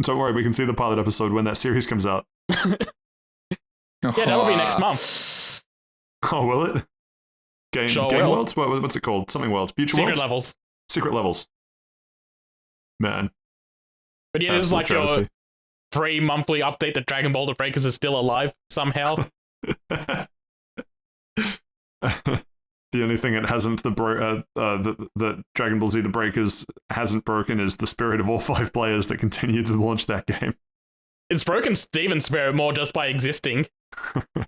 Don't worry, we can see the pilot episode when that series comes out. Yeah, that will be next month. Oh, will it? Game Sure Game will. Worlds? What's it called? Something Worlds? Future Secret Worlds? levels. Secret Levels. Man. But yeah, this is like your travesty. free monthly update that Dragon Ball The Breakers is still alive somehow. The only thing it hasn't the Dragon Ball Z The Breakers hasn't broken is the spirit of all 5 players that continue to launch that game. It's broken Steven's spirit more just by existing.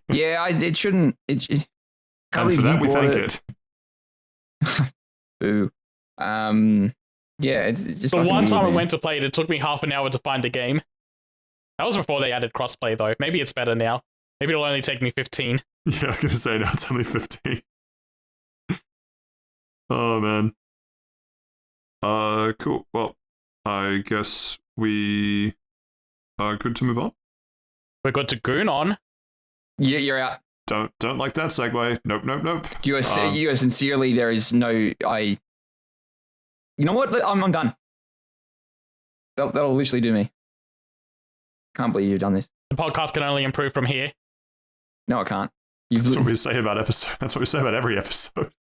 Yeah, it shouldn't. Can't And believe for that you we bought thank it. it. Boo. Yeah, it's just The fucking one weird, time I man. went to play it, it took me half an hour to find a game. That was before they added crossplay though. Maybe it's better now. Maybe it'll only take me 15. Yeah, I was going to say, now it's only 15. Oh, man. Cool. Well, I guess we are good to move on. We're good to goon on. Yeah, you're out. Don't like that segue. Nope. You are sincerely. There is no. You know what? I'm done. That'll literally do me. Can't believe you've done this. The podcast can only improve from here. No, it can't. That's what we say about episode. That's what we say about every episode,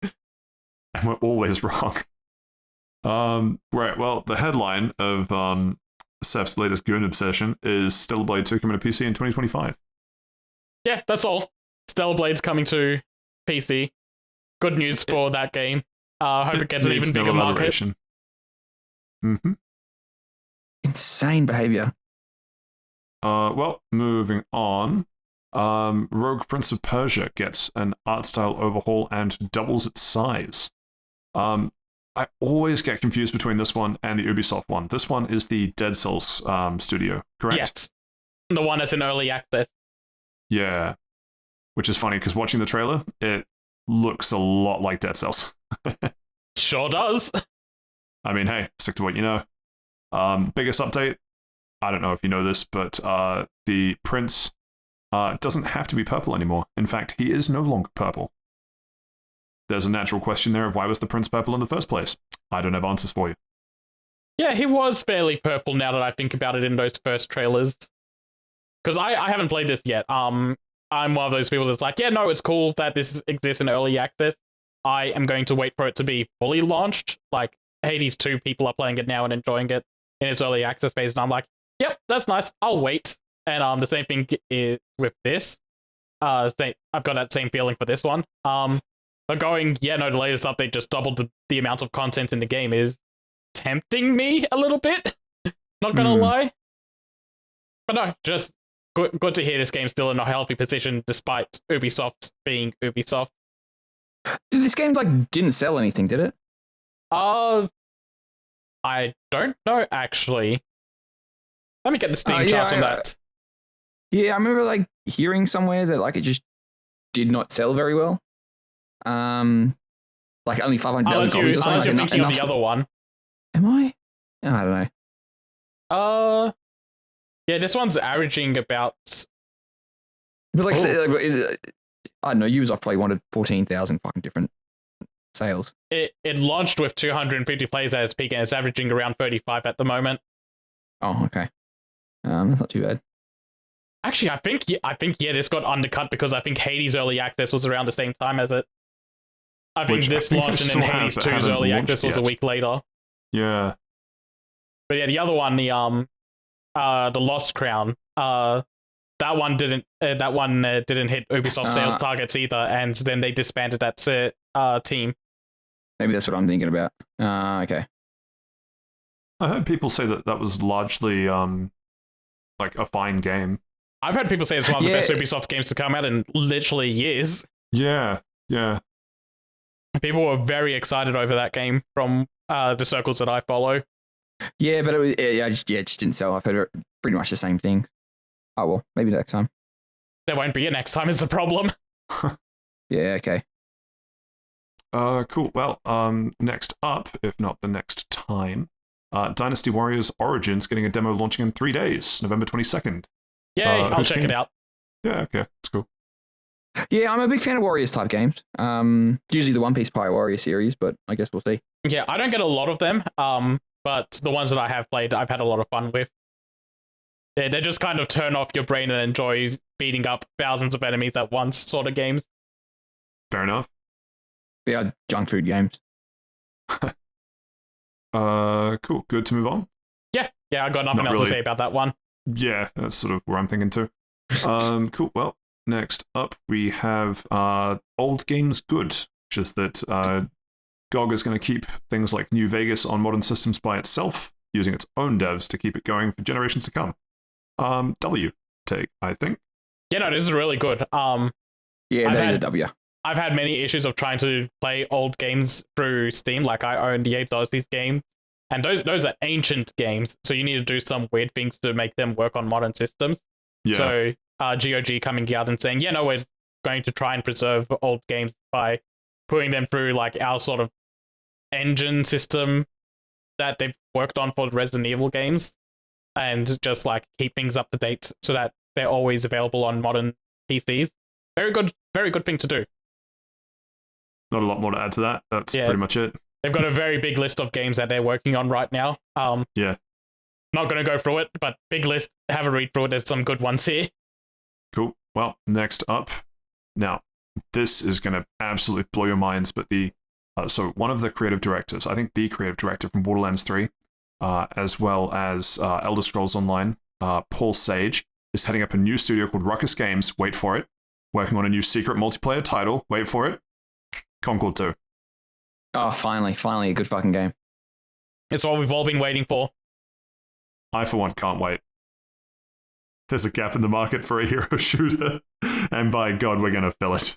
and we're always wrong. Right. Well, the headline of Seth's latest goon obsession is Stellar Blade 2 coming to PC in 2025. Yeah, that's all. Stellar Blade's coming to PC. Good news for that game. Hope it gets an even bigger market. Mm-hmm. Insane behavior. Well, moving on. Rogue Prince of Persia gets an art style overhaul and doubles its size. I always get confused between this one and the Ubisoft one. This one is the Dead Cells studio, correct? Yes. The one that's in early access. Yeah. Which is funny, because watching the trailer, it looks a lot like Dead Cells. Sure does. I mean, hey, stick to what you know. Biggest update, I don't know if you know this, but the prince doesn't have to be purple anymore. In fact, he is no longer purple. There's a natural question there of why was the prince purple in the first place? I don't have answers for you. Yeah, he was fairly purple now that I think about it in those first trailers. Because I haven't played this yet. I'm one of those people that's like, yeah, no, it's cool that this exists in early access. I am going to wait for it to be fully launched. Like, Hades 2 people are playing it now and enjoying it in its early access phase, and I'm like, yep, that's nice, I'll wait. And the same thing is with this. I've got that same feeling for this one. But going, yeah, no, the latest update just doubled the amount of content in the game is tempting me a little bit. Not gonna lie. But no, just good to hear this game's still in a healthy position despite Ubisoft being Ubisoft. This game didn't sell anything, did it? I don't know actually. Let me get the Steam charts on that. Yeah, I remember hearing somewhere that it just did not sell very well. Only 500,000 copies or something. Unless you're thinking of the other one. Am I? I don't know. Yeah, this one's averaging about. But I don't know. Ubisoft probably wanted 14,000 fucking different sales. It launched with 250 players at its peak, and it's averaging around 35 at the moment. Oh, okay. That's not too bad. Actually, I think this got undercut because I think Hades early access was around the same time as it. I think this launched and then Hades 2's early access was a week later. Yeah. But yeah, the other one, the Lost Crown, that one didn't hit Ubisoft sales targets either, and then they disbanded that team. Maybe that's what I'm thinking about. Okay. I heard people say that was largely a fine game. I've heard people say it's one of the best Ubisoft games to come out in literally years. Yeah. People were very excited over that game from the circles that I follow. Yeah, but it just didn't sell. I've heard pretty much the same thing. Oh well, maybe next time. There won't be a next time is the problem. Yeah, okay. Cool. Well, next up, if not the next time, Dynasty Warriors Origins getting a demo launching in 3 days, November 22nd. Yay, I'll check it out. Yeah, okay, that's cool. Yeah, I'm a big fan of Warriors type games. Usually the One Piece Pirate Warrior series, but I guess we'll see. Yeah, I don't get a lot of them, but the ones that I have played, I've had a lot of fun with. Yeah, they just kind of turn off your brain and enjoy beating up thousands of enemies at once sort of games. Fair enough. They are junk food games. Cool. Good to move on? Yeah, I got nothing else to say about that one. Yeah, that's sort of where I'm thinking too. Cool. Well, next up we have Old Games Good, which is that GOG is going to keep things like New Vegas on modern systems by itself, using its own devs to keep it going for generations to come. W take, I think. Yeah, no, this is really good. Yeah, that is a W. I've had many issues of trying to play old games through Steam. Like, I own the Apes Odyssey games, and those are ancient games, so you need to do some weird things to make them work on modern systems. Yeah. So GOG coming out and saying, yeah, no, we're going to try and preserve old games by putting them through like our sort of engine system that they've worked on for the Resident Evil games, and just like keep things up to date so that they're always available on modern PCs. Very good thing to do. Not a lot more to add to that. That's pretty much it. They've got a very big list of games that they're working on right now. Yeah. Not going to go through it, but big list. Have a read through it. There's some good ones here. Cool. Well, next up. Now, this is going to absolutely blow your minds, but so one of the creative directors, I think the creative director from Borderlands 3, as well as Elder Scrolls Online, Paul Sage, is heading up a new studio called Ruckus Games. Wait for it. Working on a new secret multiplayer title. Wait for it. Concord 2. Oh, finally a good fucking game. It's what we've all been waiting for. I, for one, can't wait. There's a gap in the market for a hero shooter, and by God, we're going to fill it.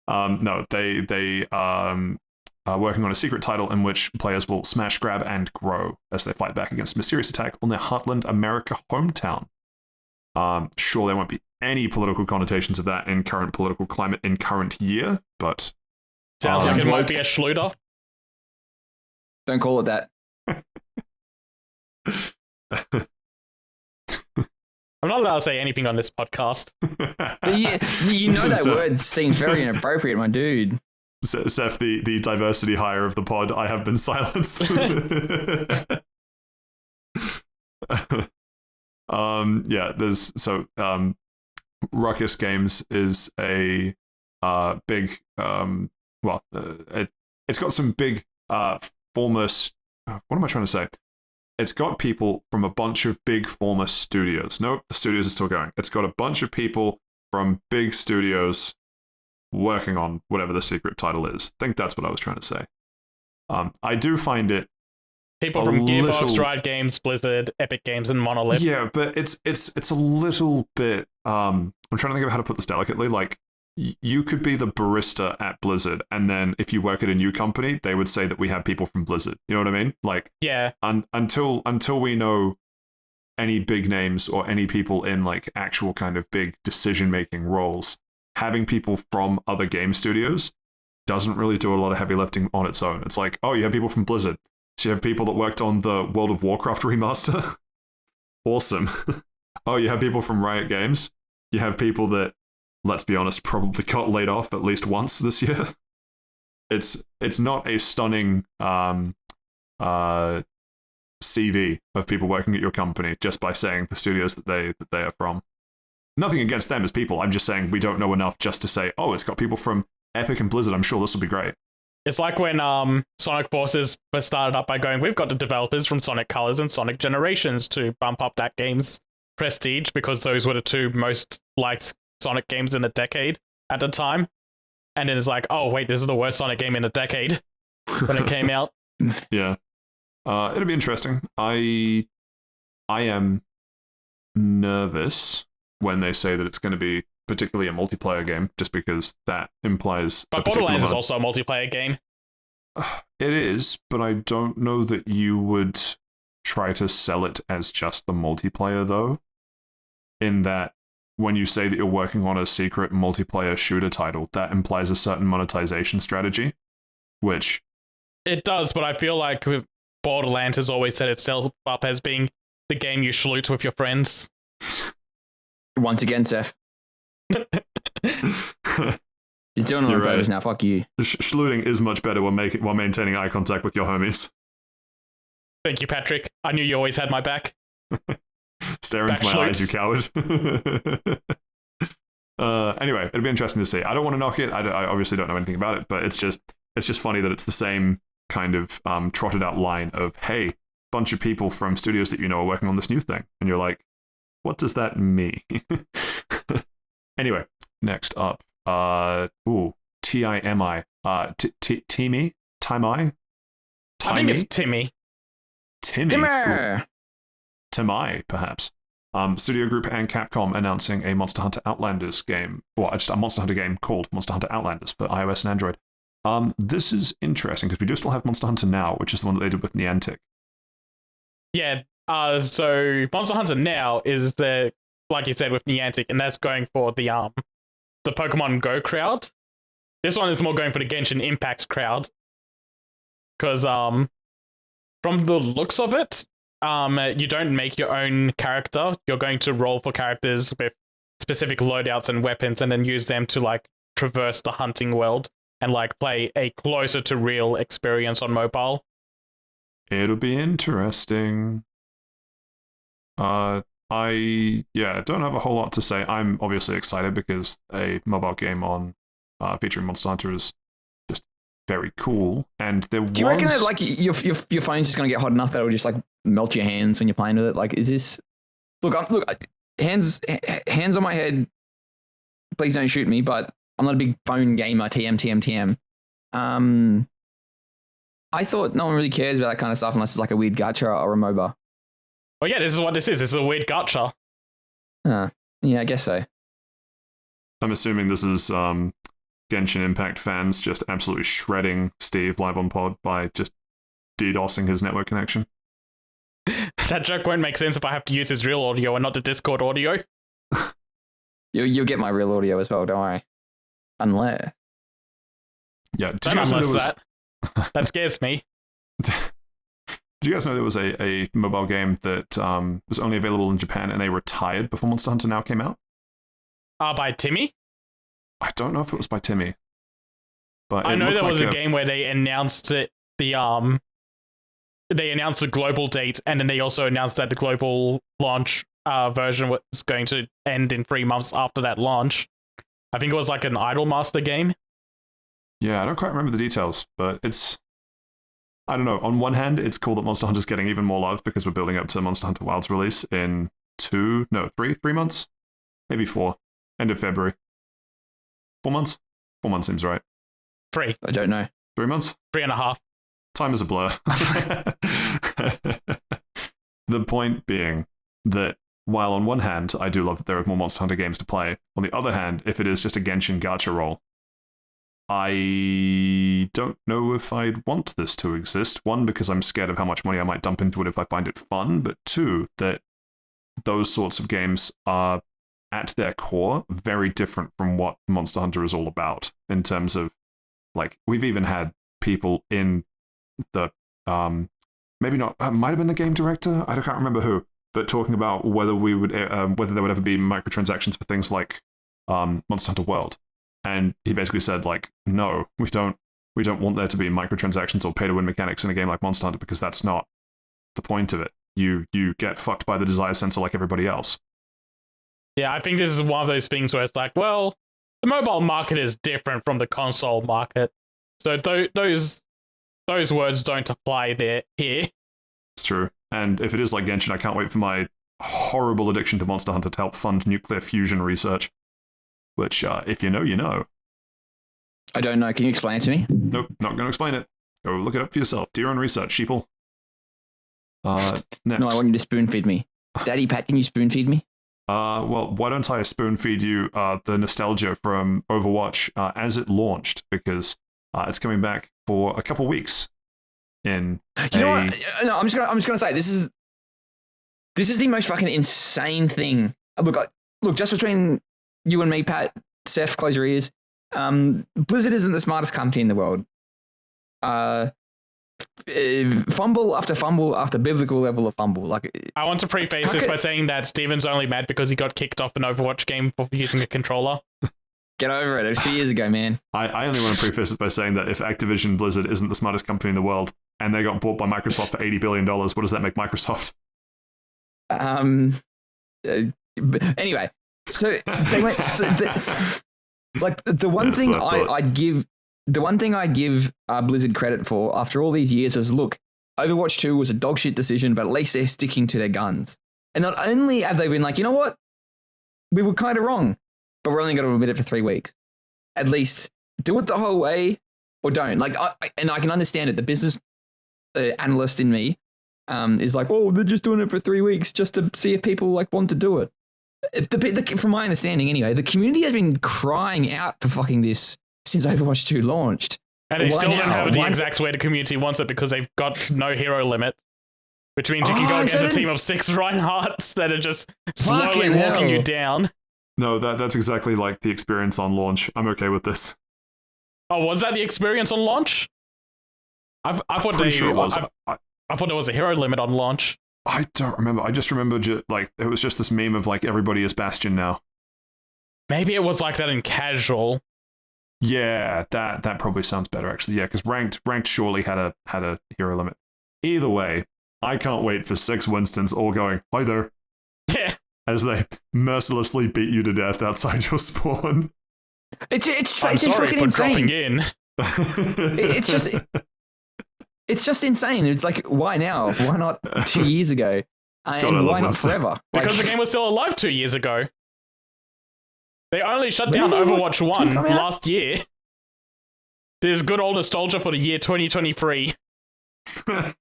No, they are working on a secret title in which players will smash, grab, and grow as they fight back against a mysterious attack on their Heartland America hometown. Sure, there won't be any political connotations of that in current political climate in current year, but... Sounds like it might be a Schluter. Don't call it that. I'm not allowed to say anything on this podcast. You know that word seems very inappropriate, my dude. Saif, the diversity hire of the pod, I have been silenced. Ruckus Games is a big it's got some big former what am I trying to say? It's got people from a bunch of big former studios. Nope, the studios are still going. It's got a bunch of people from big studios working on whatever the secret title is. I think that's what I was trying to say. I do find it people from Gearbox, Riot Games, Blizzard, Epic Games, and Monolith. Yeah, but it's a little bit. I'm trying to think of how to put this delicately. Like, you could be the barista at Blizzard, and then if you work at a new company, they would say that we have people from Blizzard. You know what I mean? Like, yeah. Until we know any big names or any people in like actual kind of big decision-making roles, having people from other game studios doesn't really do a lot of heavy lifting on its own. It's like, oh, you have people from Blizzard. So you have people that worked on the World of Warcraft remaster. Awesome. Oh, you have people from Riot Games. You have people that, let's be honest, probably got laid off at least once this year. It's not a stunning CV of people working at your company just by saying the studios that they are from. Nothing against them as people. I'm just saying we don't know enough just to say, oh, it's got people from Epic and Blizzard. I'm sure this will be great. It's like when Sonic Forces was started up by going, we've got the developers from Sonic Colors and Sonic Generations to bump up that game's prestige, because those were the two most liked Sonic games in a decade at the time. And then it's like, oh, wait, this is the worst Sonic game in a decade when it came out. Yeah. It'll be interesting. I am nervous when they say that it's going to be particularly a multiplayer game, just because that implies... But Borderlands is also a multiplayer game. It is, but I don't know that you would try to sell it as just the multiplayer, though. In that, when you say that you're working on a secret multiplayer shooter title, that implies a certain monetization strategy, which... It does, but I feel like Borderlands has always set itself up as being the game you schloot with your friends. Once again, Seth. You're doing it on purpose now, fuck you. Schlooting is much better while maintaining eye contact with your homies. Thank you, Patrick. I knew you always had my back. Stare into my eyes, you coward. Anyway, it'll be interesting to see. I don't want to knock it. I obviously don't know anything about it, but it's just funny that it's the same kind of trotted out line of, hey, bunch of people from studios that you know are working on this new thing. And you're like, what does that mean? Anyway, next up. T-I-M-I. Timmy? Timmy? I think it's Timmy. Timmer! Timmy, perhaps. Studio Group and Capcom announcing a Monster Hunter Outlanders game. Well, just a Monster Hunter game called Monster Hunter Outlanders for iOS and Android. This is interesting because we do still have Monster Hunter Now, which is the one that they did with Niantic. Yeah, so Monster Hunter Now is the, like you said, with Niantic, and that's going for the Pokemon Go crowd. This one is more going for the Genshin Impact crowd. Because from the looks of it, you don't make your own character. You're going to roll for characters with specific loadouts and weapons, and then use them to like traverse the hunting world and like play a closer to real experience on mobile. It'll be interesting. I don't have a whole lot to say. I'm obviously excited because a mobile game on featuring Monster Hunter is just very cool. And there was... Do you reckon that like your phone's just gonna get hot enough that it'll just like melt your hands when you're playing with it? Like, is this? Look, hands on my head. Please don't shoot me, but I'm not a big phone gamer. TM. I thought no one really cares about that kind of stuff unless it's like a weird gacha or a MOBA. Oh yeah, this is what this is. It's a weird gacha. Yeah, I guess so. I'm assuming this is Genshin Impact fans just absolutely shredding Steve live on pod by just DDoSing his network connection. That joke won't make sense if I have to use his real audio and not the Discord audio. You'll get my real audio as well, don't worry. Unless... Yeah, that scares me. Do you guys know there was a mobile game that was only available in Japan and they retired before Monster Hunter Now came out? By Timmy? I don't know if it was by Timmy. But I know there was a game where they announced they announced the global date, and then they also announced that the global launch version was going to end in 3 months after that launch. I think it was like an Idolmaster game. Yeah, I don't quite remember the details, but it's... I don't know. On one hand, it's cool that Monster Hunter's getting even more love because we're building up to Monster Hunter Wilds release in 3 months? Maybe 4. End of February. 4 months? 4 months seems right. 3. I don't know. 3 months? 3.5. Time is a blur. The point being that while on one hand, I do love that there are more Monster Hunter games to play, on the other hand, if it is just a Genshin gacha roll, I don't know if I'd want this to exist. One, because I'm scared of how much money I might dump into it if I find it fun, but two, that those sorts of games are, at their core, very different from what Monster Hunter is all about, in terms of, like, we've even had people in the, maybe not, might have been the game director, I can't remember who, but talking about whether whether there would ever be microtransactions for things like Monster Hunter World. And he basically said, like, no, we don't want there to be microtransactions or pay-to-win mechanics in a game like Monster Hunter because that's not the point of it. You get fucked by the desire sensor like everybody else. Yeah, I think this is one of those things where it's like, well, the mobile market is different from the console market, so those words don't apply here. It's true. And if it is like Genshin, I can't wait for my horrible addiction to Monster Hunter to help fund nuclear fusion research. Which, if you know, you know. I don't know. Can you explain it to me? Nope, not going to explain it. Go look it up for yourself. Do your own research, sheeple. Next. No, I want you to spoon feed me. Daddy Pat, can you spoon feed me? Well, why don't I spoon feed you the nostalgia from Overwatch as it launched, because it's coming back for a couple weeks. You know what? No, I'm just gonna say this is the most fucking insane thing. Look, just between you and me, Pat, Saif, close your ears. Blizzard isn't the smartest company in the world. Fumble after biblical level of fumble. Like, I want to preface this by saying that Steven's only mad because he got kicked off an Overwatch game for using a controller. Get over it. It was 2 years ago, man. I only want to preface it by saying that if Activision Blizzard isn't the smartest company in the world and they got bought by Microsoft for $80 billion, what does that make Microsoft? Anyway, so they went. The one thing I'd give Blizzard credit for after all these years was, look, Overwatch 2 was a dog shit decision, but at least they're sticking to their guns. And not only have they been like, you know what, we were kind of wrong, but we're only going to admit it for 3 weeks. At least do it the whole way or don't. Like, I can understand it. The business analyst in me is like, oh, they're just doing it for 3 weeks just to see if people like want to do it. From my understanding, anyway, the community has been crying out for fucking this since Overwatch 2 launched. And they still don't have the exact way the community wants it because they've got no hero limit. Which means you can go against a team of 6 Reinhardts that are just slowly walking you down. No, that's exactly like the experience on launch. I'm okay with this. Oh, was that the experience on launch? I thought pretty sure it was. I thought there was a hero limit on launch. I don't remember. I just remember like it was just this meme of like everybody is Bastion now. Maybe it was like that in casual. Yeah, that probably sounds better actually. Yeah, because ranked surely had a hero limit. Either way, I can't wait for 6 Winstons all going, "Hi there," Yeah. as they mercilessly beat you to death outside your spawn. It's I'm sorry fucking for insane. dropping in. It's just insane. It's like, why now? Why not 2 years ago? I And love why not Winston. forever? Because Like, the game was still alive 2 years ago. They only shut When down did Overwatch 1 come out? last year. There's good old nostalgia for the year 2023. man,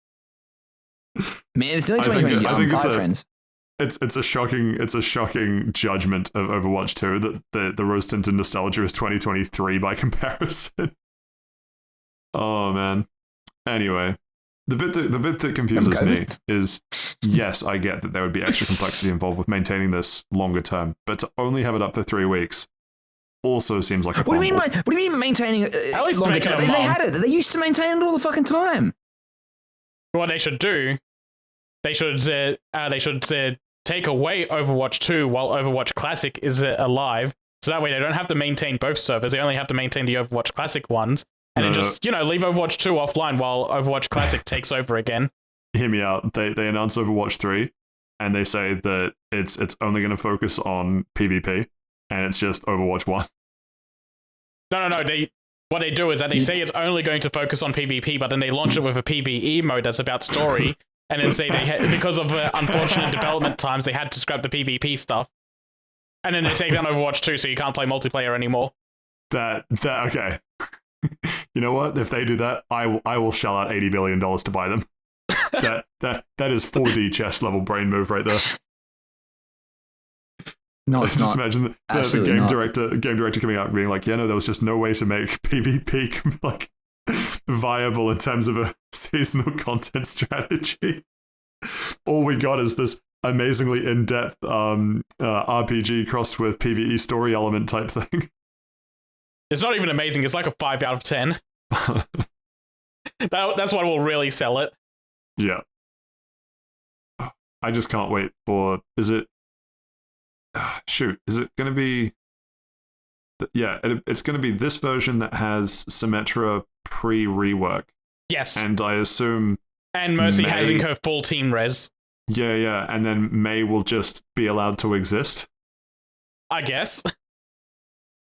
it's nearly I think 2020. it's Five a- friends. It's a shocking judgment of Overwatch 2 that the rose tinted nostalgia is 2023 by comparison. Oh man. Anyway, the bit that confuses me is yes, I get that there would be extra complexity involved with maintaining this longer term, but to only have it up for 3 weeks also seems like a What do you mean? fumble. What do you mean maintaining At least longer make it term? a They month. had it. They used to maintain it all the fucking time. What they should do, they should take away Overwatch 2 while Overwatch Classic is alive, so that way they don't have to maintain both servers. They only have to maintain the Overwatch Classic ones, and then just leave Overwatch 2 offline while Overwatch Classic takes over again. Hear me out. They announce Overwatch 3 and they say that it's only going to focus on PvP and it's just Overwatch 1. No. What they do is that they say it's only going to focus on PvP, but then they launch it with a PvE mode that's about story, and then say because of unfortunate development times, they had to scrap the PvP stuff. And then they take down Overwatch 2, so you can't play multiplayer anymore. That okay. You know what? If they do that, I will shell out $80 billion to buy them. That is 4D chess level brain move right there. No, I it's just not. imagine the Absolutely game not. director coming out and being like, yeah, no, there was just no way to make PvP like viable in terms of a seasonal content strategy. All we got is this amazingly in-depth RPG crossed with PvE story element type thing. It's not even amazing. It's like a 5 out of 10. That's what will really sell it. Yeah. I just can't wait for... Is it... shoot, is it going to be... Yeah, it's going to be this version that has Symmetra pre-rework. Yes. And I assume... And Mercy May- having her full team res. Yeah, and then May will just be allowed to exist. I guess.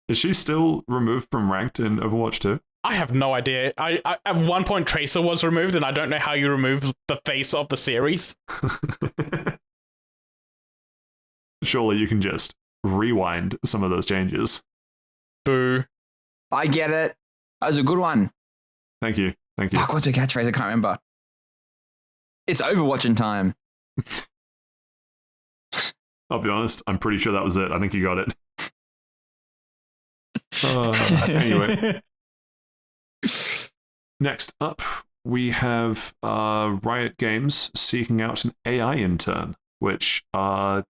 Is she still removed from ranked in Overwatch 2? I have no idea. I at one point Tracer was removed, and I don't know how you remove the face of the series. Surely you can just rewind some of those changes. Boo. I get it. That was a good one. Thank you. Fuck, what's her catchphrase? I can't remember. It's Overwatching time. I'll be honest, I'm pretty sure that was it. I think you got it. Anyway. Next up, we have Riot Games seeking out an AI intern, which This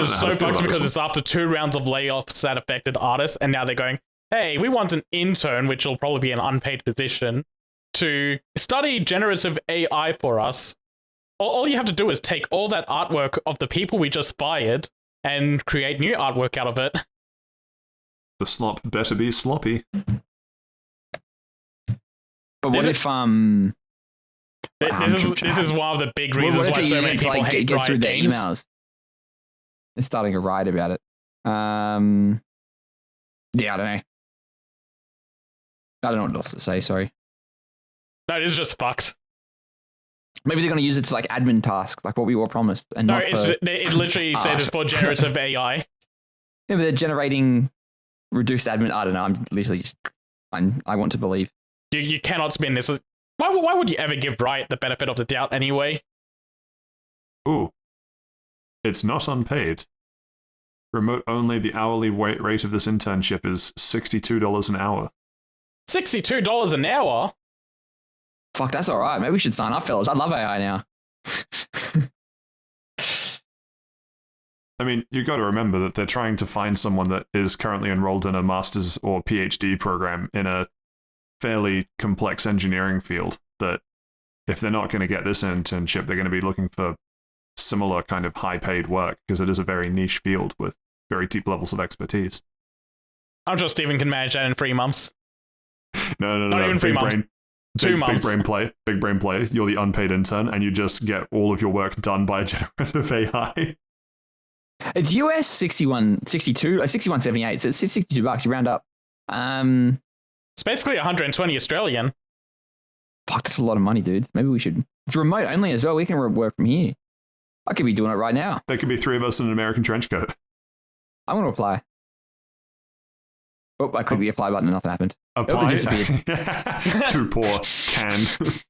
is so I don't know how to feel fucked about because this it's after 2 rounds of layoffs that affected artists, and now they're going, hey, we want an intern, which will probably be an unpaid position, to study generative AI for us. All you have to do is take all that artwork of the people we just fired and create new artwork out of it. The slop better be sloppy. But what Is it- if This is one of the big what reasons if why they so use many it to people like hate get through Riot their Games. emails? They're starting a riot about it. Yeah, I don't know. I don't know what else to say. Sorry. No, it is just fucked. Maybe they're going to use it to like admin tasks, like what we were promised, and No, not for. it literally says it's for generative AI. Yeah, but they're generating reduced admin. I don't know. I'm literally just. I want to believe. You cannot spin this. Why would you ever give Riot the benefit of the doubt anyway? Ooh. It's not unpaid. Remote only, the hourly rate of this internship is $62 an hour. $62 an hour? Fuck, that's all right. Maybe we should sign up, fellas. I love AI now. I mean, you got to remember that they're trying to find someone that is currently enrolled in a master's or PhD program in a fairly complex engineering field that if they're not going to get this internship, they're going to be looking for similar kind of high-paid work because it is a very niche field with very deep levels of expertise. I'm sure Steven can manage that in 3 months. No. Not even 3 months. 2 months. Big brain play. You're the unpaid intern, and you just get all of your work done by generative AI. It's US 61.62, 61.78. So it's $62. You round up. It's basically 120 Australian. Fuck, that's a lot of money, dude. Maybe we should. It's remote only as well. We can work from here. I could be doing it right now. There could be 3 of us in an American trench coat. I'm going to apply. Oh, I clicked the apply button and nothing happened. Apply. It Too poor. Canned.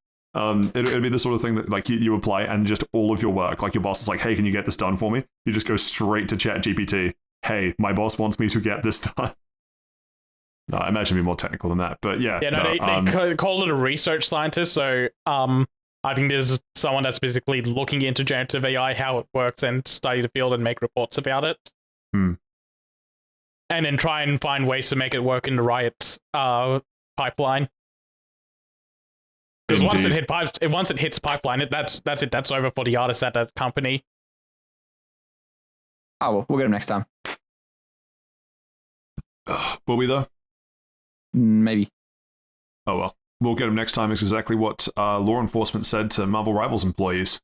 It'd be the sort of thing that like you apply and just all of your work, like your boss is like, hey, can you get this done for me? You just go straight to ChatGPT. Hey, my boss wants me to get this done. No, I imagine it'd be more technical than that, but yeah. Yeah, they call it a research scientist, so I think there's someone that's basically looking into generative AI, how it works, and study the field and make reports about it. And then try and find ways to make it work in the right pipeline. Because once it hits pipeline, that's it. That's over for the artists at that company. Oh, well, we'll get them next time. Will we though? Maybe. Oh well. We'll get them next time. It's exactly what law enforcement said to Marvel Rivals employees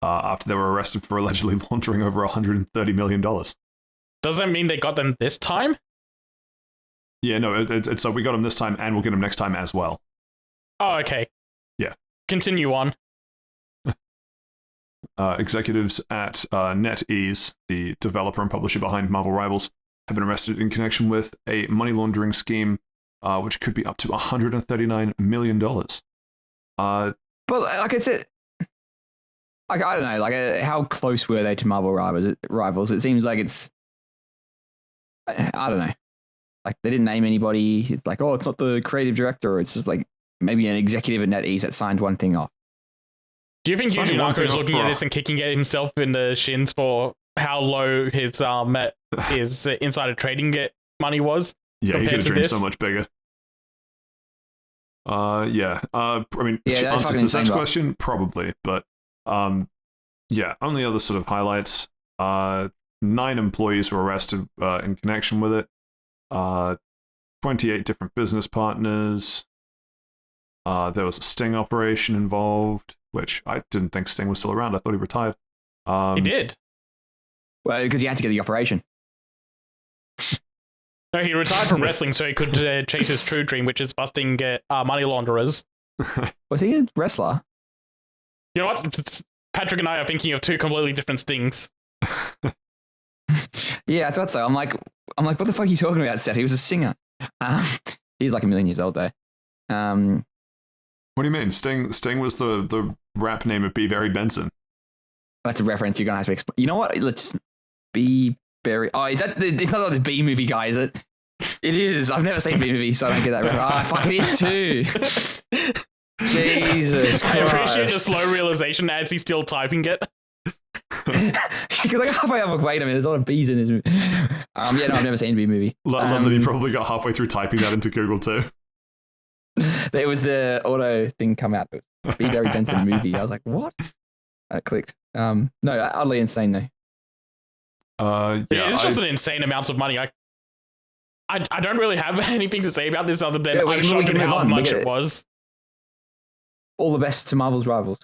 after they were arrested for allegedly laundering over $130 million. Does that mean they got them this time? Yeah, no, it's we got them this time and we'll get them next time as well. Oh, okay. Yeah. Continue on. Executives at NetEase, the developer and publisher behind Marvel Rivals, have been arrested in connection with a money laundering scheme which could be up to $139 million. But like it's like I don't know, like how close were they to Marvel Rivals? It seems like it's I don't know. Like they didn't name anybody. It's like, oh, it's not the creative director. It's just like maybe an executive at NetEase that signed one thing off. Do you think Yuji Naka is looking at this and kicking at himself in the shins for how low his insider trading money was? Yeah, he could have dreamed so much bigger. Yeah. I mean, answer to that question, probably, but yeah. Only other sort of highlights. 9 employees were arrested in connection with it. 28 different business partners. There was a sting operation involved, which I didn't think Sting was still around. I thought he retired. He did. Well, because he had to get the operation. No, he retired from wrestling so he could chase his true dream, which is busting money launderers. Was he a wrestler? You know what? Patrick and I are thinking of 2 completely different Stings. Yeah, I thought so. I'm like, what the fuck are you talking about, Seth? He was a singer. He's like 1 million years old, though. What do you mean? Sting was the rap name of B. Barry Benson. That's a reference you're going to have to explain. You know what? Let's B. Barry. Oh, is that it's not like the B movie guy, is it? It is. I've never seen B movie, so I don't get that reference. Oh, fuck, it is too. Jesus Christ. I appreciate the slow realization as he's still typing it. Because like halfway, I'm like, wait a minute, there's a lot of B's in this movie. Yeah, no, I've never seen B movie. Love that he probably got halfway through typing that into Google too. There was the auto thing come out. B. Barry Benson movie. I was like, what? It clicked. No, utterly insane though. Yeah, it's just an insane amount of money. I don't really have anything to say about this other than I'm shocked at how much it was. All the best to Marvel's Rivals.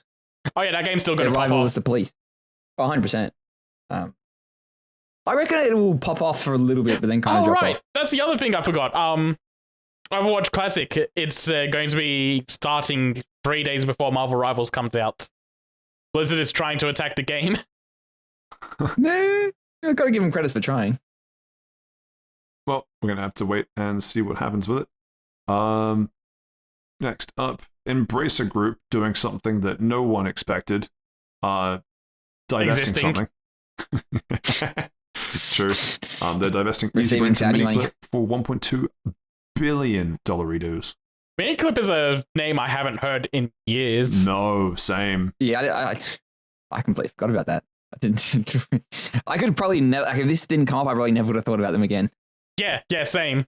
Oh yeah, that game's still going to pop rival off. is the police. 100%. I reckon it will pop off for a little bit, but then kind of drop off. That's the other thing I forgot. Overwatch Classic. It's going to be starting 3 days before Marvel Rivals comes out. Blizzard is trying to attack the game. No, I've got to give them credits for trying. Well, we're going to have to wait and see what happens with it. Next up, Embracer Group doing something that no one expected. Divesting something. True. They're divesting Receiving Saudi money for $1.2 billion redos. Miniclip is a name I haven't heard in years. No, same. Yeah, I completely forgot about that. I didn't. I could probably never. Like, if this didn't come up, I probably never would have thought about them again. Yeah, same.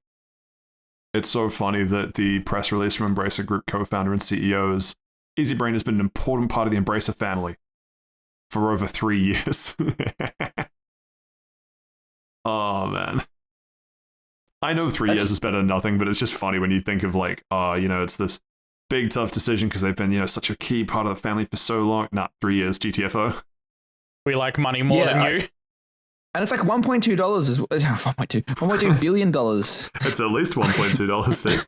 It's so funny that the press release from Embracer Group co-founder and CEO is Easy Brain has been an important part of the Embracer family for over 3 years. Oh, man. I know 3 years is better than nothing, but it's just funny when you think of like, it's this big tough decision because they've been, such a key part of the family for so long. Not 3 years, GTFO. We like money more than you. And it's like $1.2 is $1.2 billion. It's at least $1.2, Steve.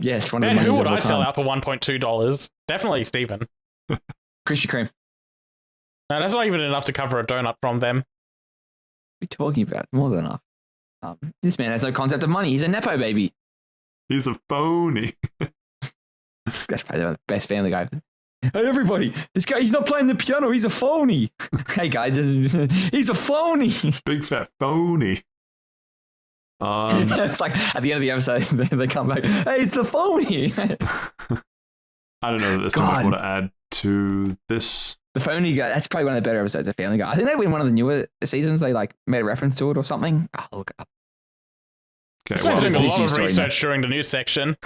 Yes, Man, who would I sell out for $1.2? Definitely Steven. Krispy Kreme. No, that's not even enough to cover a donut from them. What are you talking about? More than enough. This man has no concept of money. He's a Nepo baby. He's a phony. That's probably the best Family Guy. Hey, everybody, this guy, he's not playing the piano. He's a phony. Hey, guys, he's a phony. Big fat phony. It's like at the end of the episode, they come back. Hey, it's the phony. I don't know that there's too much more to add to this. The phony guy, that's probably one of the better episodes of Family Guy. I think in one of the newer seasons, they like made a reference to it or something. I'll look it up. Okay, So doing a it's lot of story, research during the news section.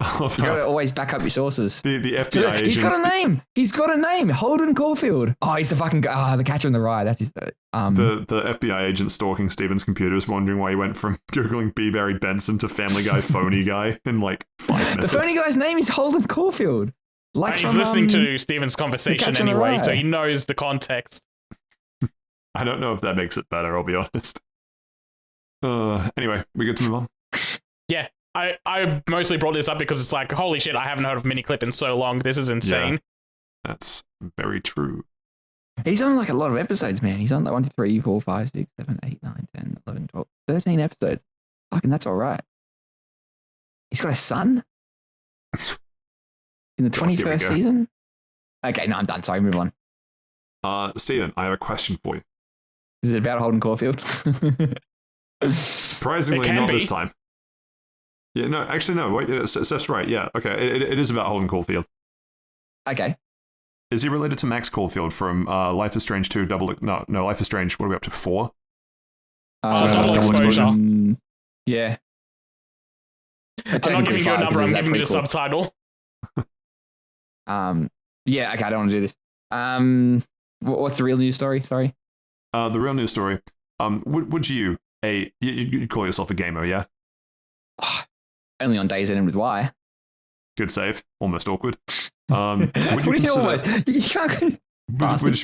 You gotta always back up your sources. The FBI agent. He's got a name. He's got a name. Holden Caulfield. Oh, he's the fucking guy. The Catcher in the Rye. That's his. The FBI agent stalking Steven's computer is wondering why he went from googling B. Barry Benson to Family Guy phony guy in like 5 minutes. The phony guy's name is Holden Caulfield. Like he's listening to Steven's conversation anyway, so he knows the context. I don't know if that makes it better, I'll be honest. Anyway, we good to move on? Yeah, I mostly brought this up because it's like, holy shit, I haven't heard of Miniclip in so long. This is insane. Yeah, that's very true. He's on like a lot of episodes, man. He's on like 1, 2, 3, 4, 5, 6, 7, 8, 9, 10, 11, 12, 13 episodes. Fucking that's all right. He's got a son? In the 21st season? Okay, no, I'm done. Sorry, move on. Steven, I have a question for you. Is it about Holden Caulfield? Surprisingly, not this time. Yeah, no, actually, no. Wait, Steph's right. Yeah, okay. It is about Holden Caulfield. Okay. Is he related to Max Caulfield from Life is Strange 2 No, Life is Strange, what are we up to, 4? Double exposure. Yeah. I'm not giving you a number, I'm giving you the subtitle. Yeah, okay, I don't want to do this. What's the real news story? Sorry. The real news story. Would you call yourself a gamer, yeah? Only on days ending with Y. Good save. Almost awkward. Would What do you mean almost? You can't.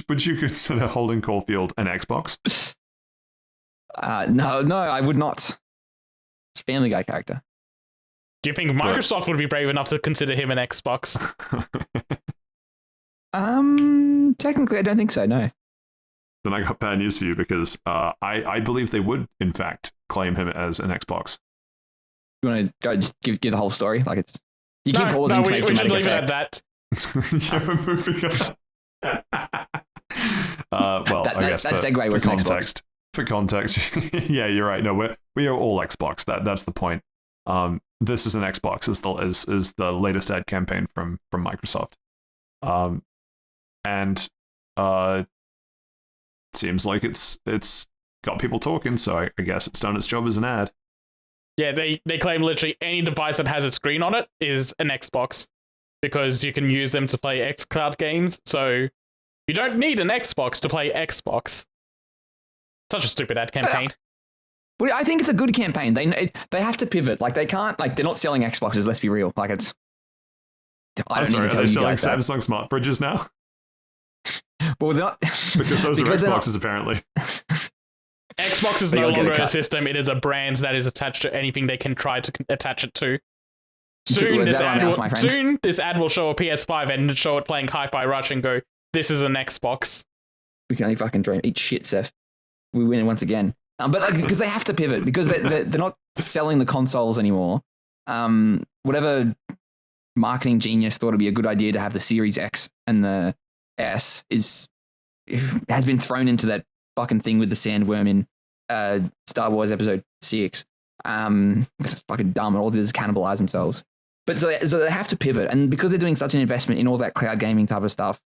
Would you consider Holden Caulfield an Xbox? No, I would not. It's a Family Guy character. Do you think Microsoft would be brave enough to consider him an Xbox? Technically, I don't think so, no. Then I got bad news for you because I believe they would, in fact, claim him as an Xbox. You want to go just give the whole story? Like it's you keep pausing to make dramatic leave effect. it at that. Yeah, we're moving on. Well, I guess that for segue was context. For context, yeah, you're right. No, we are all Xbox. That's the point. This is an Xbox. Is the latest ad campaign from Microsoft. And seems like it's got people talking. So I guess it's done its job as an ad. Yeah, they claim literally any device that has a screen on it is an Xbox because you can use them to play xCloud games. So you don't need an Xbox to play Xbox. Such a stupid ad campaign. Well, I think it's a good campaign. They have to pivot. Like they can't. Like they're not selling Xboxes. Let's be real. Like it's. I'm sorry. Are they selling Samsung smart fridges now? Well, they're not because those are Xboxes apparently. Xbox is no longer a system. It is a brand that is attached to anything they can try to attach it to. Soon, this ad will show a PS5 and show it playing Hi-Fi Rush and go, "This is an Xbox." We can only fucking dream. Eat shit, Seth. We win once again. But because they have to pivot because they're not selling the consoles anymore. Whatever marketing genius thought it'd be a good idea to have the Series X and the S has been thrown into that fucking thing with the sandworm in Star Wars Episode 6. Because it's fucking dumb and all it is cannibalize themselves. But so they have to pivot, and because they're doing such an investment in all that cloud gaming type of stuff,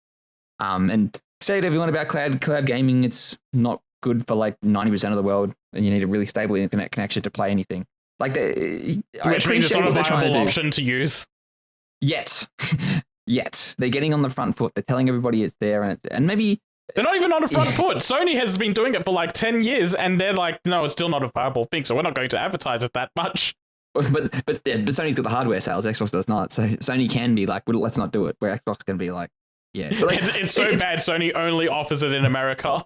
and say whatever you want about cloud gaming, it's not good for like 90% of the world, and you need a really stable internet connection to play anything. Like, I appreciate what they're trying to do. Option to use. Yet, yet. They're getting on the front foot. They're telling everybody it's there, and maybe they're not even on the front foot. Sony has been doing it for like 10 years, and they're like, no, it's still not a viable thing, so we're not going to advertise it that much. But Sony's got the hardware sales. Xbox does not. So Sony can be like, well, let's not do it. Where Xbox can be like, yeah. But like, it's so bad. Sony only offers it in America.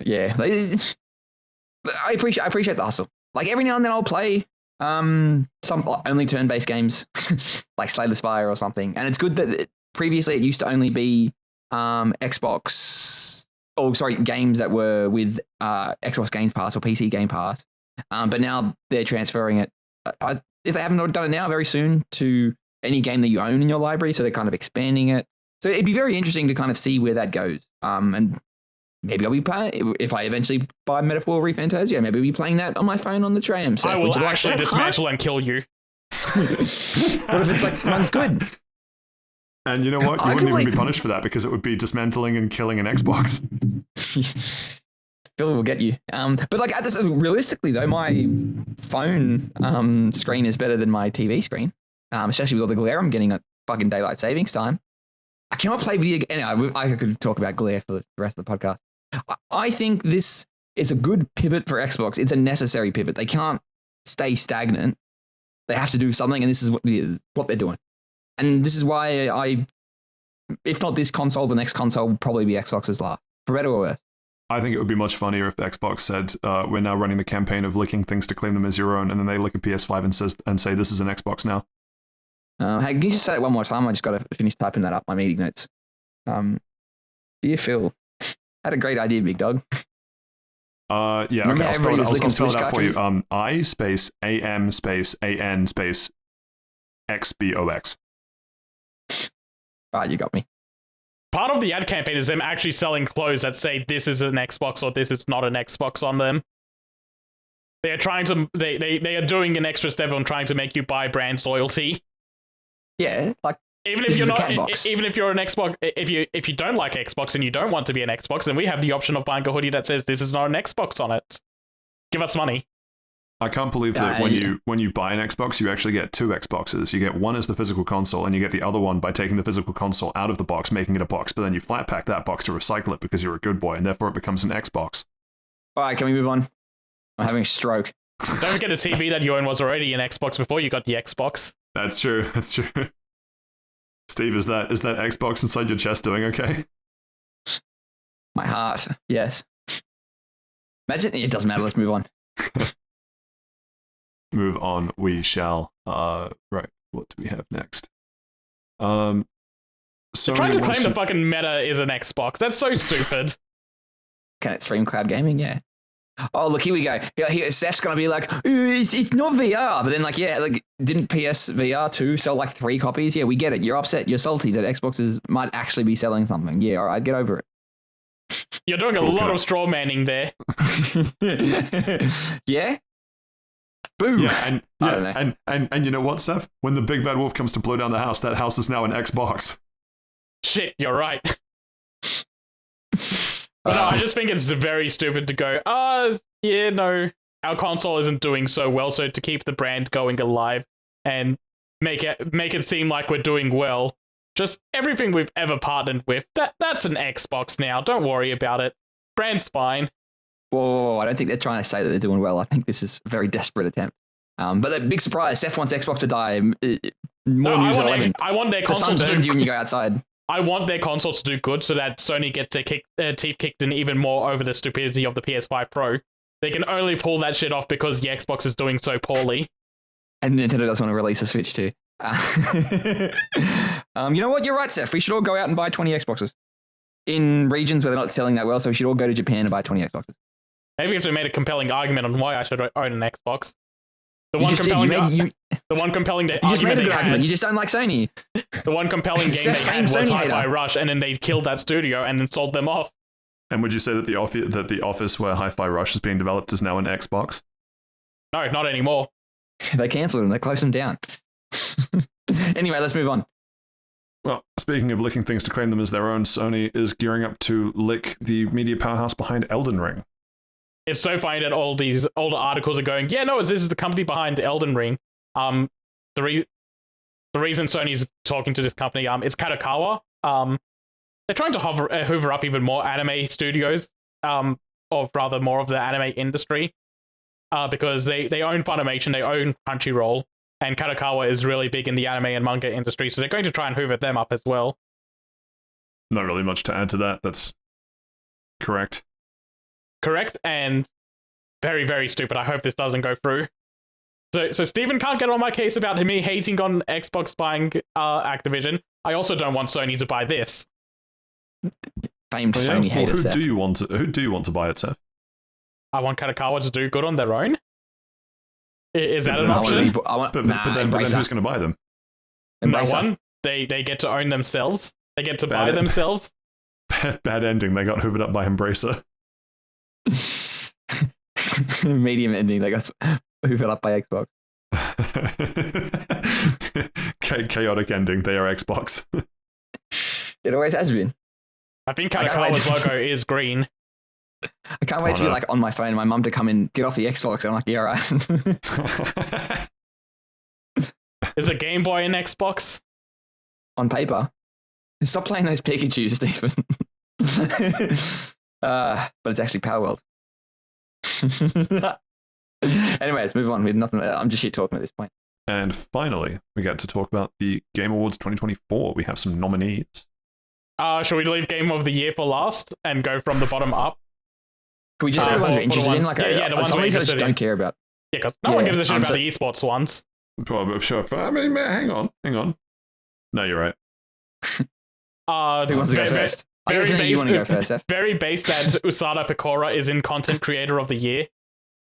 Yeah, I appreciate the hustle. Like every now and then I'll play some only turn-based games like Slay the Spire or something, and it's good that previously it used to only be Xbox, games that were with Xbox Game Pass or PC Game Pass, but now they're transferring it. If they haven't done it now, very soon to any game that you own in your library, so they're kind of expanding it. So it'd be very interesting to kind of see where that goes. And maybe I'll be playing, if I eventually buy Metaphor ReFantazio, maybe I'll be playing that on my phone on the tram. I will actually dismantle and kill you. What if it's like, runs good? And you know what? You wouldn't even be punished for that because it would be dismantling and killing an Xbox. Phil will get you. But like realistically though, my phone screen is better than my TV screen, especially with all the glare I'm getting at fucking daylight savings time. I cannot play video games. Anyway, I could talk about glare for the rest of the podcast. I think this is a good pivot for Xbox. It's a necessary pivot. They can't stay stagnant. They have to do something, and this is what they're doing. And this is why if not this console, the next console will probably be Xbox's last, for better or worse. I think it would be much funnier if Xbox said, we're now running the campaign of licking things to claim them as your own, and then they lick a PS5 and say, this is an Xbox now. Hey, can you just say it one more time? I just got to finish typing that up, my meeting notes. Dear Phil, had a great idea, big dog. Yeah, Remember okay, I'll spell it out for you. cartridges? I space AM space AN space XBOX. Right, you got me. Part of the ad campaign is them actually selling clothes that say this is an Xbox or this is not an Xbox on them. They are trying to they are doing an extra step on trying to make you buy brands loyalty. Yeah, like Even if you're not, even if you're an Xbox, if you don't like Xbox and you don't want to be an Xbox, then we have the option of buying a hoodie that says this is not an Xbox on it. Give us money. I can't believe that when you buy an Xbox, you actually get two Xboxes. You get one as the physical console, and you get the other one by taking the physical console out of the box, making it a box, but then you flat pack that box to recycle it because you're a good boy, and therefore it becomes an Xbox. All right, can we move on? I'm having a stroke. Don't forget the TV that you own was already an Xbox before you got the Xbox. That's true. That's true. Steve, is that Xbox inside your chest doing okay? My heart, yes. Imagine it doesn't matter. Let's move on. Move on. We shall. Right. What do we have next? Sony trying to claim the fucking Meta is an Xbox. That's so stupid. Can it stream cloud gaming? Yeah. Oh, look, here we go. Here, Steph's going to be like, it's not VR. But then, like, yeah, like, didn't PSVR 2 sell like 3 copies? Yeah, we get it. You're upset. You're salty that Xboxes might actually be selling something. Yeah, all right, get over it. You're doing a lot of straw manning there. Yeah? Boom. Yeah, and you know what, Seth? When the big bad wolf comes to blow down the house, that house is now an Xbox. Shit, you're right. But no, I just think it's very stupid to go, yeah, no, our console isn't doing so well, so to keep the brand going alive and make it seem like we're doing well, just everything we've ever partnered with, that's an Xbox now. Don't worry about it. Brand's fine. Whoa, I don't think they're trying to say that they're doing well. I think this is a very desperate attempt. But a big surprise, Seth wants Xbox to die. More news at 11. I want their console the sun burns you when you go outside. I want their console to do good so that Sony gets their teeth kicked in even more over the stupidity of the PS5 Pro. They can only pull that shit off because the Xbox is doing so poorly. And Nintendo doesn't want to release a Switch too. You know what? You're right, Seth. We should all go out and buy 20 Xboxes. In regions where they're not selling that well, so we should all go to Japan and buy 20 Xboxes. Maybe if they made a compelling argument on why I should own an Xbox. The one compelling argument you just don't like Sony. The one compelling game they had was Hi-Fi Rush, and then they killed that studio and then sold them off. And would you say that the office where Hi-Fi Rush is being developed is now an Xbox? No, not anymore. They cancelled them. They closed them down. Anyway, let's move on. Well, speaking of licking things to claim them as their own, Sony is gearing up to lick the media powerhouse behind Elden Ring. It's so funny that all these older articles are going, yeah, no, this is the company behind Elden Ring. The the reason Sony's talking to this company, it's Kadokawa. They're trying to hoover up even more anime studios, or rather more of the anime industry, because they own Funimation, they own Crunchyroll, and Kadokawa is really big in the anime and manga industry, so they're going to try and hoover them up as well. Not really much to add to that. That's correct. Correct, and very, very stupid. I hope this doesn't go through. So Steven can't get on my case about me hating on Xbox buying Activision. I also don't want Sony to buy this. Famed Sony haters. Who do you want to buy it, Seth? I want Kadokawa to do good on their own. Is that an But option? But then who's going to buy them? No one. They get to own themselves. They get to buy themselves. Bad ending. They got hoovered up by Embracer. Medium ending. They got hoovered up by Xbox. Chaotic ending. They are Xbox. It always has been. I think Kadokawa's logo is green. I can't wait to be like on my phone and my mum to come in, get off the Xbox. And I'm like, yeah, right. Is a Game Boy an Xbox? On paper. Stop playing those Pikachu, Stephen. But it's actually Power World. Anyway, let's move on. We have nothing. I'm just shit talking at this point. And finally, we get to talk about the Game Awards 2024. We have some nominees. Should we leave Game of the Year for last and go from the bottom up? Can we just say the ones we're interested in? Like, the ones some we're of these I interested just don't care about. Yeah, because no one gives a shit about the esports ones. Well, sure. I mean, hang on. No, you're right. Who wants to go first? You want to go first, Seth? Very based that Usada Pecora is in Content Creator of the Year.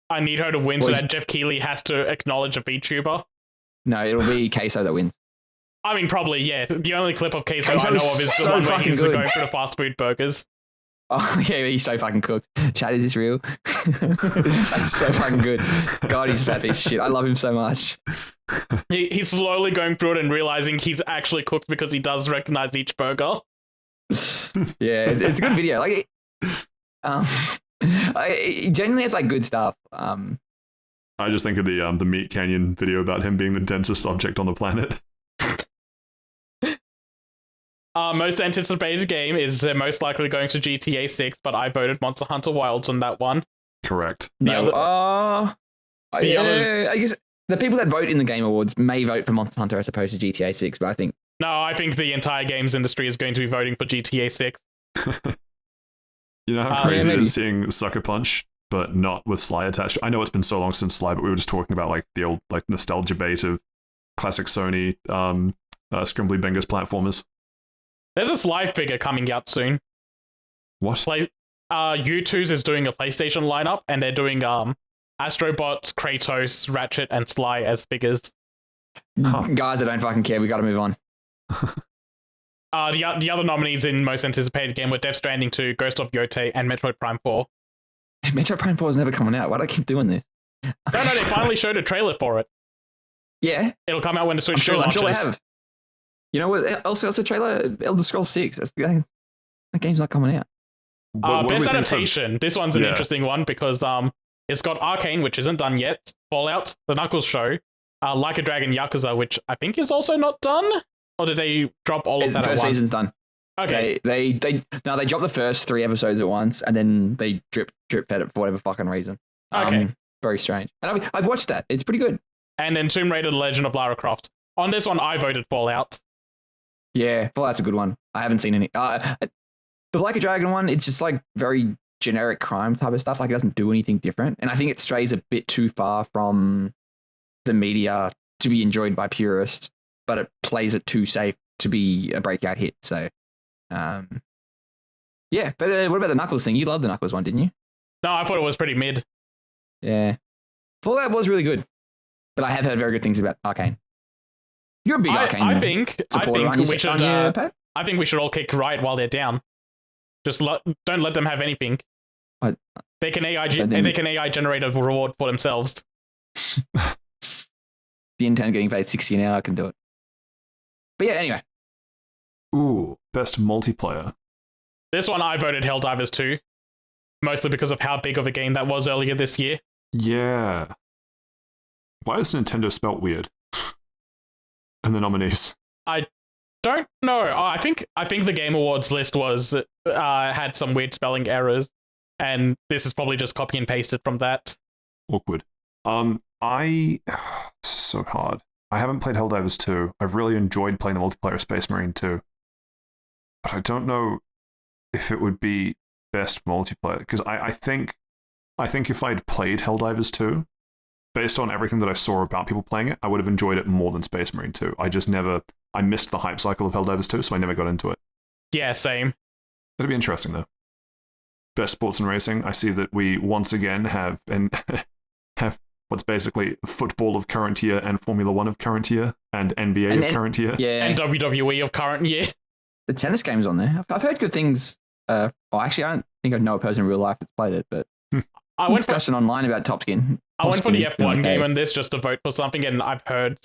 I need her to win so that Jeff Keighley has to acknowledge a VTuber. No, it'll be Queso that wins. I mean, probably, yeah. The only clip of Queso I know of is the one where he's going for the fast food burgers. Oh, yeah, he's so fucking cooked. Chad, is this real? That's so fucking good. God, he's a fat piece of shit. I love him so much. He's slowly going through it and realizing he's actually cooked because he does recognize each burger. Yeah, it's a good video. Like, he genuinely has like good stuff. I just think of the Meat Canyon video about him being the densest object on the planet. Most anticipated game is most likely going to GTA 6, but I voted Monster Hunter Wilds on that one. Correct. I guess the people that vote in the Game Awards may vote for Monster Hunter as opposed to GTA 6, but I think... No, I think the entire games industry is going to be voting for GTA 6. You know how crazy it is seeing Sucker Punch, but not with Sly attached? I know it's been so long since Sly, but we were just talking about like the old like nostalgia bait of classic Sony scrimbly bingers platformers. There's a Sly figure coming out soon. What? U2's is doing a PlayStation lineup, and they're doing Astrobot, Kratos, Ratchet, and Sly as figures. Guys, I don't fucking care. We got to move on. The other nominees in most anticipated game were Death Stranding 2, Ghost of Yotei, and Metroid Prime 4. Metroid Prime 4 is never coming out. Why do I keep doing this? No, they finally showed a trailer for it. Yeah. It'll come out when the Switch 2 launches. I'm sure they have. You know what? Also, it's a trailer. Elder Scrolls 6. That game's not coming out. Best adaptation. This one's an interesting one because it's got Arcane, which isn't done yet. Fallout, The Knuckles Show, Like a Dragon Yakuza, which I think is also not done. Or did they drop all of that at once? First season's done. Okay. They dropped the first 3 episodes at once, and then they drip fed it for whatever fucking reason. Okay. Very strange. And I've watched that. It's pretty good. And then Tomb Raider: The Legend of Lara Croft. On this one, I voted Fallout. Yeah, Fallout's a good one. I haven't seen any. The Like a Dragon one, it's just like very generic crime type of stuff. Like it doesn't do anything different. And I think it strays a bit too far from the media to be enjoyed by purists, but it plays it too safe to be a breakout hit. So, yeah. But what about the Knuckles thing? You loved the Knuckles one, didn't you? No, I thought it was pretty mid. Yeah. Fallout was really good, but I have heard very good things about Arcane. You're a big Arcane supporter, aren't you? I think we should all kick Riot while they're down. Just don't let them have anything. They can AI generate a reward for themselves. The intern getting paid 60 an hour, I can do it. But yeah, anyway. Ooh, best multiplayer. This one I voted Helldivers 2, mostly because of how big of a game that was earlier this year. Yeah. Why is Nintendo spelt weird? And the nominees. I don't know. Oh, I think the Game Awards list was had some weird spelling errors, and this is probably just copy and pasted from that. Awkward. This is so hard. I haven't played Helldivers 2. I've really enjoyed playing the multiplayer of Space Marine 2. But I don't know if it would be best multiplayer, because I think if I'd played Helldivers 2, based on everything that I saw about people playing it, I would have enjoyed it more than Space Marine 2. I missed the hype cycle of Helldivers 2, so I never got into it. Yeah, same. That'd be interesting, though. Best sports and racing, I see that we once again have what's basically football of current year and Formula 1 of current year and NBA of current year. Yeah. And WWE of current year. The tennis game's on there. I've heard good things. Actually, I don't think I know a person in real life that's played it, but I went discussion online about Top Skin. I went for the F1 game on this just to vote for something, and I've heard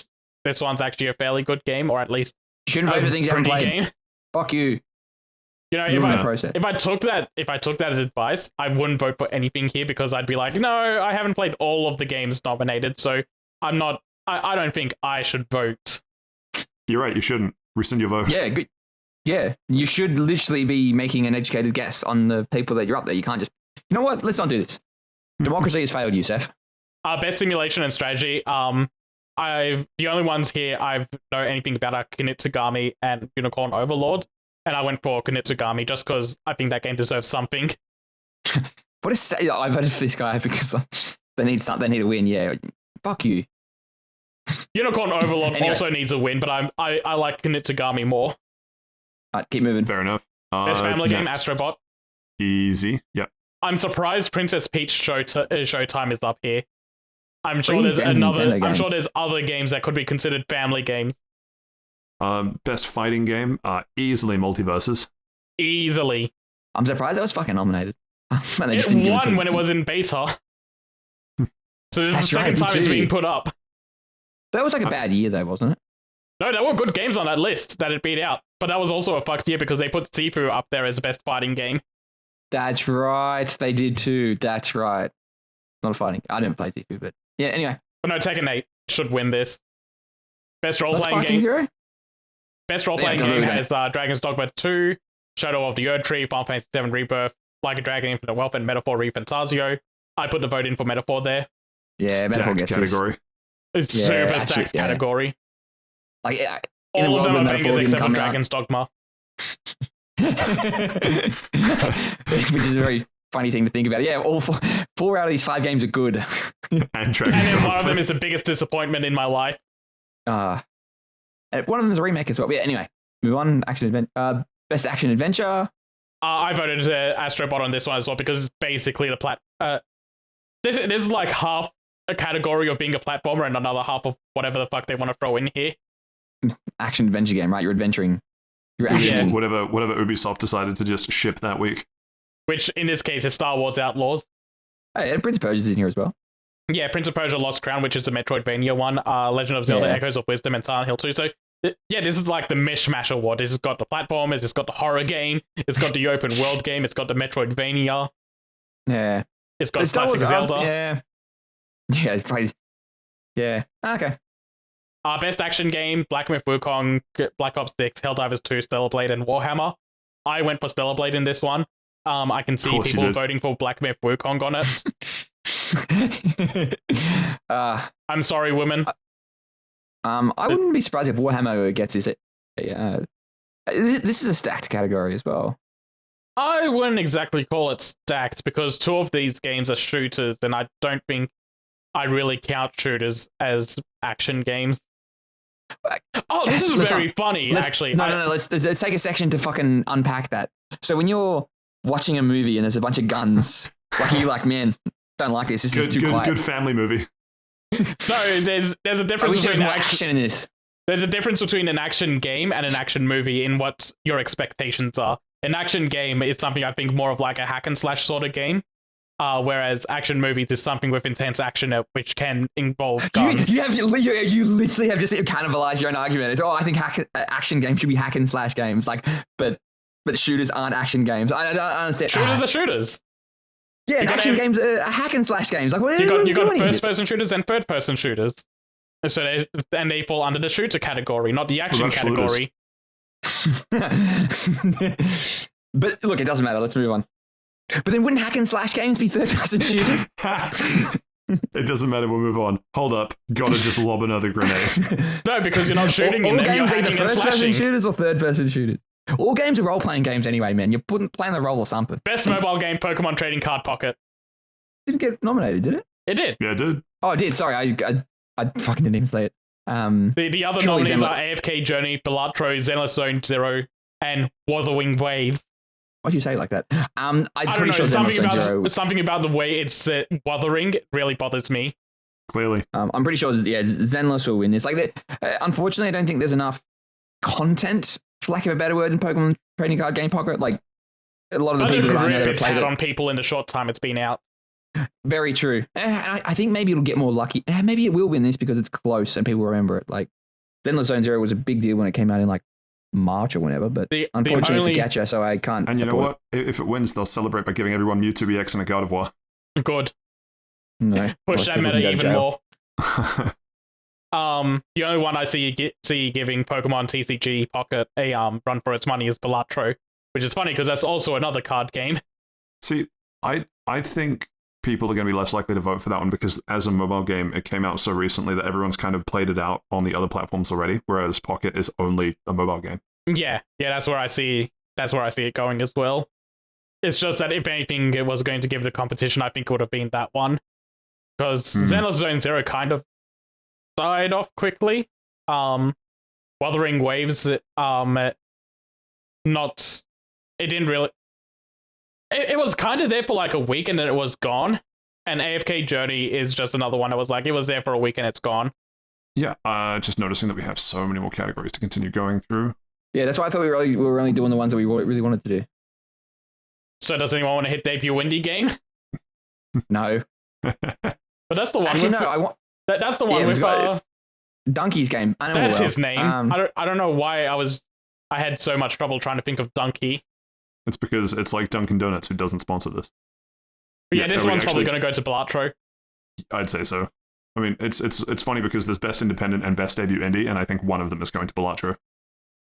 this one's actually a fairly good game, or at least You shouldn't vote for things you haven't played. game. Fuck you. You know, if I took that advice, I wouldn't vote for anything here because I'd be like, no, I haven't played all of the games nominated, so I'm not. I don't think I should vote. You're right. You shouldn't rescind your vote. Yeah, good. Yeah, you should literally be making an educated guess on the people that you're up there. You can't just. You know what? Let's not do this. Democracy has failed you, Saif. Best simulation and strategy. The only ones here I know anything about are Kunitsugami and Unicorn Overlord, and I went for Kunitsugami just because I think that game deserves something. What is? I voted for this guy because they need something. They need a win. Yeah, fuck you. Unicorn Overlord also needs a win, but I like Kunitsugami more. All right, keep moving. Fair enough. Best family game, Astrobot. Easy. Yep. I'm surprised Princess Peach Showtime is up here. I'm sure there's other games that could be considered family games. Best fighting game, easily Multiverses. Easily. I'm surprised that was fucking nominated. It won when it was in beta. So this is the second time it's being put up. That was like a bad year though, wasn't it? No, there were good games on that list that it beat out. But that was also a fucked year because they put Sifu up there as the best fighting game. That's right. They did too. That's right. Not a fighting. I didn't play Sifu, but yeah, anyway. But no, Tekken 8 should win this. Best role-playing game. Zero? Best role-playing game has Dragon's Dogma 2, Shadow of the Erdtree, Final Fantasy 7 Rebirth, Like a Dragon, Infinite Wealth, and Metaphor ReFantazio. I put the vote in for Metaphor there. Yeah, Metaphor gets category. It's super stacked category. Like, all of them are bangers except for Dragon's Dogma. Which is a very funny thing to think about. Yeah, all four out of these 5 games are good. And Dragon's Dogma. One of them is the biggest disappointment in my life. One of them is a remake as well. But yeah, anyway, move on. Best action adventure. I voted Astrobot on this one as well because it's basically the This is like half a category of being a platformer and another half of whatever the fuck they want to throw in here. Action adventure game, right? You're adventuring. You're actually whatever Ubisoft decided to just ship that week. Which in this case is Star Wars Outlaws. Hey, and Prince of Persia is in here as well. Yeah, Prince of Persia Lost Crown, which is a Metroidvania one. Legend of Zelda Echoes of Wisdom and Silent Hill 2. So yeah, this is like the mishmash award. This has got the platformers, it's got the horror game, it's got the open world game, it's got the Metroidvania. Yeah. It's got classic Zelda. Yeah. Yeah, probably. Yeah. Okay. Best action game, Black Myth Wukong, Black Ops 6, Helldivers 2, Stellar Blade, and Warhammer. I went for Stellar Blade in this one. I can see people voting for Black Myth Wukong on it. I'm sorry, women. I wouldn't be surprised if Warhammer gets this. This is a stacked category as well. I wouldn't exactly call it stacked because 2 of these games are shooters, and I don't think I really count shooters as action games. Oh, this is very funny, actually. No. Let's take a section to fucking unpack that. So when you're watching a movie and there's a bunch of guns, like you're like, man, don't like this. This is too quiet. Good family movie. No, there's a difference between action in this. There's a difference between an action game and an action movie in what your expectations are. An action game is something I think more of like a hack and slash sort of game. Whereas action movies is something with intense action which can involve guns. You literally have just cannibalized your own argument. It's, I think action games should be hack and slash games. Like, but shooters aren't action games. I don't understand. Shooters are shooters. Yeah, action games are hack and slash games. Like, you got first person shooters and third person shooters. So they fall under the shooter category, not the action that's shooters. category. But look, it doesn't matter. Let's move on. But then wouldn't hack and slash games be third-person shooters? It doesn't matter, we'll move on. Hold up, gotta just lob another grenade. No, because you're not shooting all in them, you're games are either hacking and first-person slashing. shooters or third-person shooters. All games are role-playing games anyway, man. You're playing the role or something. Best mobile game, Pokemon Trading Card Pocket. Didn't get nominated, did it? It did. Yeah, dude. Oh, it did. Sorry, I fucking didn't even say it. The other surely nominees Zenla- are AFK Journey, Balatro, Zenless Zone Zero, and Wuthering Wave. Why'd you say it like that? I'm I don't pretty know, sure Zenless Zone Zero. something about the way it's Wuthering really bothers me. Clearly. I'm pretty sure, Zenless will win this. Like, unfortunately, I don't think there's enough content, for lack of a better word, in Pokemon Trading Card Game Pocket. Like, a lot of the people that I know that have played it. on people in the short time it's been out. Very true. I think maybe it'll get more lucky. Maybe it will win this because it's close and people remember it. Like, Zenless Zone Zero was a big deal when it came out in like March or whenever, but unfortunately it's a gacha, so I can't. And you know what? If it wins, they'll celebrate by giving everyone Mewtwo EX and a Gardevoir. Good. No, Push that meta even more. More. The only one I see giving Pokemon TCG Pocket a run for its money is Balatro, which is funny because that's also another card game. See, I think people are going to be less likely to vote for that one because as a mobile game, it came out so recently that everyone's kind of played it out on the other platforms already, whereas Pocket is only a mobile game. Yeah, that's where I see it going as well. It's just that if anything it was going to give it a competition, I think it would have been that one. Because Zenless Zone Zero kind of died off quickly. Wuthering Waves, it didn't really. It was kind of there for like a week and then it was gone. And AFK Journey is just another one that was like, it was there for a week and it's gone. Yeah, just noticing that we have so many more categories to continue going through. Yeah, that's why I thought we were only doing the ones that we really wanted to do. So does anyone want to hit debut indie game? No. But that's the one. Actually, no. I want. That's the one with Donkey's game. That's his name. I don't know why I had so much trouble trying to think of Donkey. It's because it's like Dunkin' Donuts, who doesn't sponsor this. But yeah, this one's probably going to go to Balatro. I'd say so. I mean, it's funny because there's best independent and best debut indie, and I think one of them is going to Balatro.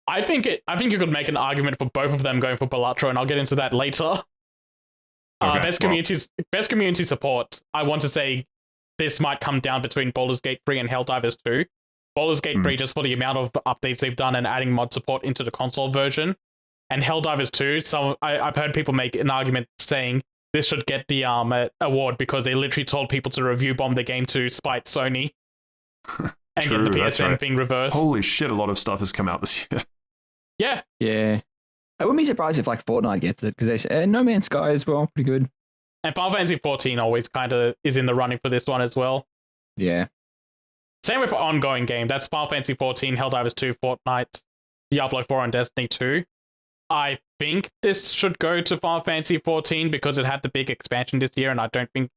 I think you could make an argument for both of them going for Balatro, and I'll get into that later. Okay, best community support. I want to say this might come down between Baldur's Gate 3 and Helldivers 2. Baldur's Gate 3 just for the amount of updates they've done and adding mod support into the console version. And Helldivers 2, I've heard people make an argument saying this should get the award because they literally told people to review bomb the game to spite Sony and True, get the that's PSN right. thing reversed. Holy shit, a lot of stuff has come out this year. Yeah. Yeah. I wouldn't be surprised if like Fortnite gets it because they say No Man's Sky as well, pretty good. And Final Fantasy 14 always kind of is in the running for this one as well. Yeah. Same with ongoing game. That's Final Fantasy 14, Helldivers 2, Fortnite, Diablo 4, and Destiny 2. I think this should go to Final Fantasy 14 because it had the big expansion this year, and I don't think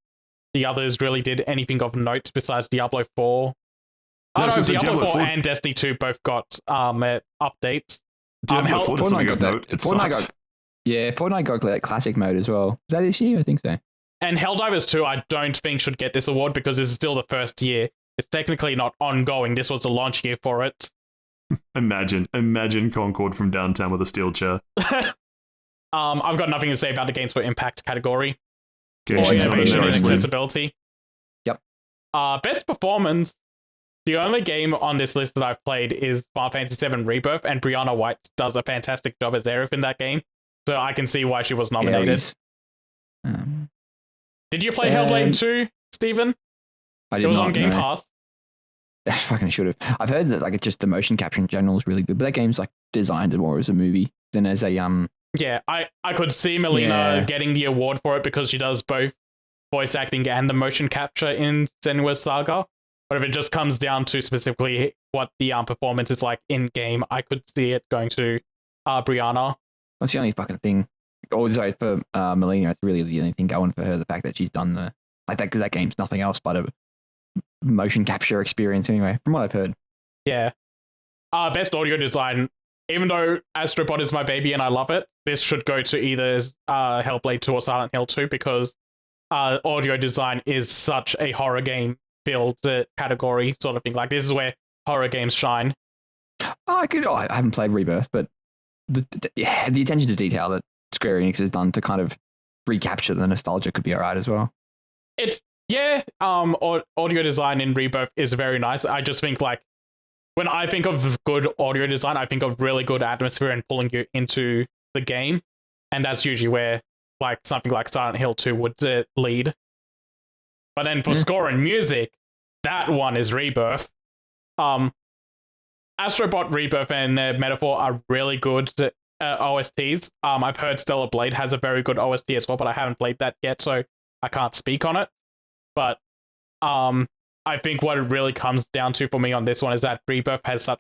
the others really did anything of note besides Diablo 4. Yeah, Diablo 4 and Destiny 2 both got updates. Diablo 4 did something of note. Fortnite got like classic mode as well. Is that this year? I think so. And Helldivers 2, I don't think should get this award because this is still the first year. It's technically not ongoing. This was the launch year for it. Imagine Concord from downtown with a steel chair. I've got nothing to say about the games for impact category. Or Genshin's not in innovation there, and actually. accessibility. Yep. Best performance. The only game on this list that I've played is Final Fantasy VII Rebirth, and Brianna White does a fantastic job as Aerith in that game, so I can see why she was nominated. Did you play Hellblade 2, Stephen? I did It was not, on Game no. Pass. I fucking should have. I've heard that like it's just the motion capture in general is really good, but that game's like designed more as a movie than as a Yeah, I could see Melina getting the award for it because she does both voice acting and the motion capture in Senua's Saga. But if it just comes down to specifically what the performance is like in game, I could see it going to Brianna. That's the only fucking thing. Oh, sorry, for Melina, it's really the only thing going for her. The fact that she's done the like that because that game's nothing else but a motion capture experience anyway, from what I've heard. Yeah. Best audio design. Even though Astrobot is my baby and I love it, this should go to either Hellblade 2 or Silent Hill 2 because audio design is such a horror game filled category sort of thing. Like this is where horror games shine. I haven't played Rebirth, but the attention to detail that Square Enix has done to kind of recapture the nostalgia could be alright as well. Audio design in Rebirth is very nice. I just think like when I think of good audio design, I think of really good atmosphere and pulling you into the game, and that's usually where like something like Silent Hill 2 would lead. But then for score and music, that one is Rebirth. Astrobot, Rebirth, and Metaphor are really good OSTs. I've heard Stellar Blade has a very good OST as well, but I haven't played that yet, so I can't speak on it. But I think what it really comes down to for me on this one is that Rebirth has such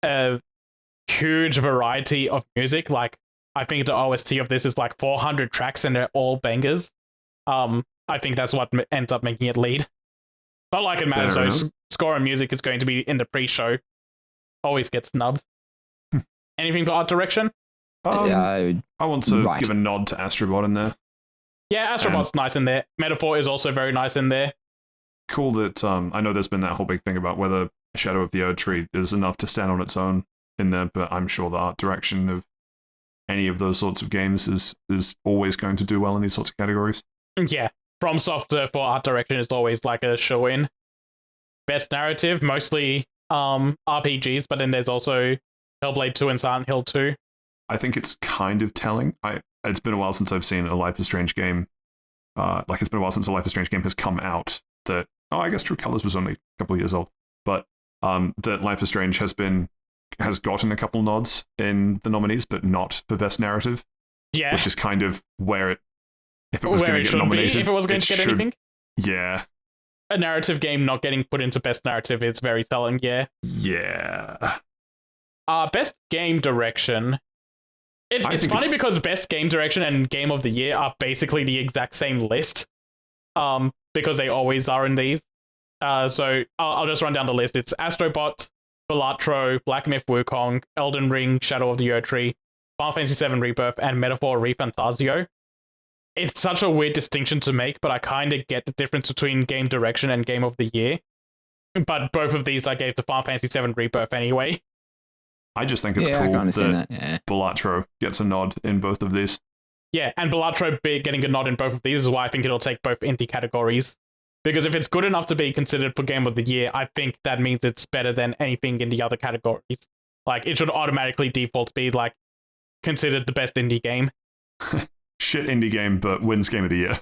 a huge variety of music. Like, I think the OST of this is like 400 tracks and they're all bangers. I think that's what ends up making it lead. Not like it matters, so score and music is going to be in the pre-show. Always gets snubbed. Anything for art direction? I want to give a nod to Astrobot in there. Yeah, Astrobot's nice in there. Metaphor is also very nice in there. Cool that, I know there's been that whole big thing about whether Shadow of the Erdtree is enough to stand on its own in there, but I'm sure the art direction of any of those sorts of games is always going to do well in these sorts of categories. Yeah, FromSoft for art direction is always like a show-in. Best narrative, mostly RPGs, but then there's also Hellblade 2 and Silent Hill 2. I think it's kind of telling. It's been a while since I've seen a Life is Strange game. It's been a while since a Life is Strange game has come out that, I guess True Colors was only a couple of years old, but that Life is Strange has gotten a couple nods in the nominees, but not for Best Narrative. Yeah. Which is kind of where if it was going to get nominated. If it was going to get anything? Yeah. A narrative game not getting put into Best Narrative is very telling, yeah. Yeah. Best Game Direction. It's funny because Best Game Direction and Game of the Year are basically the exact same list. Because they always are in these. So I'll just run down the list. It's Astrobot, Balatro, Black Myth Wukong, Elden Ring, Shadow of the Erdtree, Final Fantasy VII Rebirth, and Metaphor ReFantazio. It's such a weird distinction to make, but I kind of get the difference between Game Direction and Game of the Year. But both of these I gave to Final Fantasy VII Rebirth anyway. I just think it's cool that Balatro gets a nod in both of these. Yeah, and Balatro getting a nod in both of these is why I think it'll take both indie categories. Because if it's good enough to be considered for Game of the Year, I think that means it's better than anything in the other categories. Like, it should automatically default be, like, considered the best indie game. Shit indie game, but wins Game of the Year.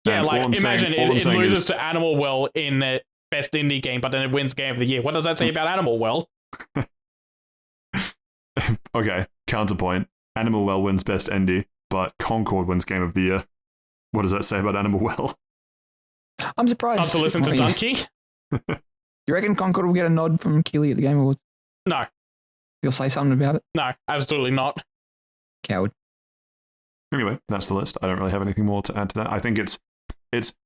Yeah, like, imagine it loses to Animal Well in best indie game, but then it wins Game of the Year. What does that say about Animal Well? Okay, counterpoint. Animal Well wins Best Indie, but Concord wins Game of the Year. What does that say about Animal Well? I'm surprised. Not to listen to Donkey? You reckon Concord will get a nod from Keeley at the Game Awards? No. You'll say something about it? No, absolutely not. Coward. Anyway, that's the list. I don't really have anything more to add to that. I think it's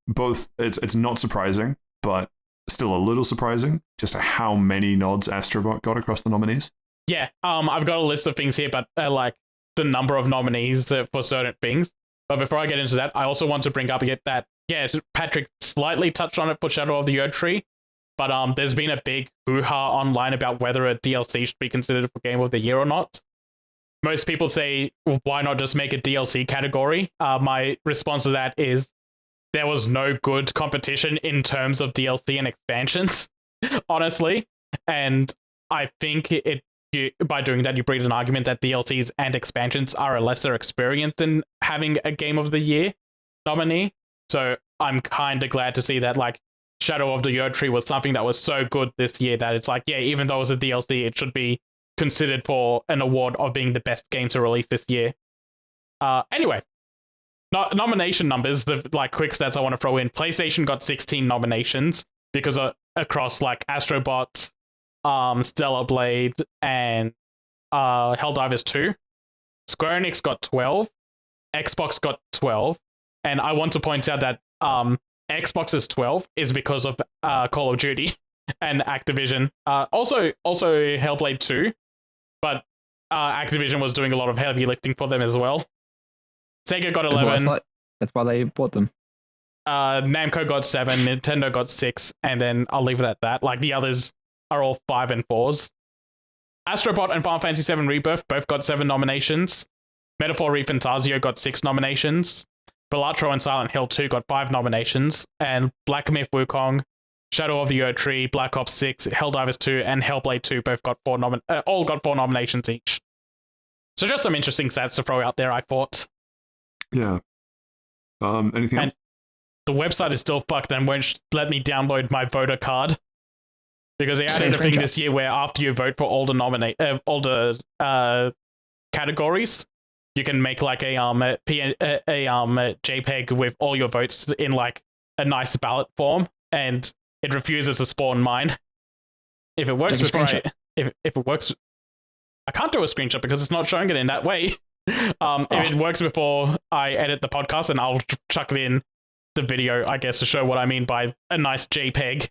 both, it's not surprising, but still a little surprising just how many nods Astrobot got across the nominees. Yeah, I've got a list of things here, but like the number of nominees for certain things. But before I get into that, I also want to bring up that, yeah, Patrick slightly touched on it for Shadow of the Erdtree, but there's been a big hoo-ha online about whether a DLC should be considered for Game of the Year or not. Most people say, well, why not just make a DLC category? My response to that is there was no good competition in terms of DLC and expansions, honestly. And I think by doing that, you breed an argument that DLCs and expansions are a lesser experience in having a Game of the Year nominee. So I'm kind of glad to see that, like, Shadow of the Erdtree was something that was so good this year that it's like, yeah, even though it was a DLC, it should be considered for an award of being the best game to release this year. Anyway, nomination numbers, the like quick stats I want to throw in. PlayStation got 16 nominations because across like Astrobot, Stellar Blade, and Helldivers 2. Square Enix got 12. Xbox got 12. And I want to point out that Xbox's 12 is because of Call of Duty and Activision. Also Hellblade 2, but Activision was doing a lot of heavy lifting for them as well. Sega got 11. That's why they bought them. Namco got 7, Nintendo got 6, and then I'll leave it at that. Like the others are all 5 and 4s. Astrobot and Final Fantasy VII Rebirth both got 7 nominations. Metaphor ReFantazio got 6 nominations. Balatro and Silent Hill 2 got 5 nominations. And Black Myth Wukong, Shadow of the Ur Tree, Black Ops 6, Helldivers 2, and Hellblade 2 both got all got 4 nominations each. So just some interesting stats to throw out there, I thought. Yeah. Anything else? The website is still fucked and won't let me download my voter card. Because they added a thing this year where after you vote for all the categories, you can make like a JPEG with all your votes in like a nice ballot form, and it refuses to spawn mine. If it works before if it works, I can't do a screenshot because it's not showing it in that way. If it works before I edit the podcast, and I'll chuck it in the video, I guess, to show what I mean by a nice JPEG.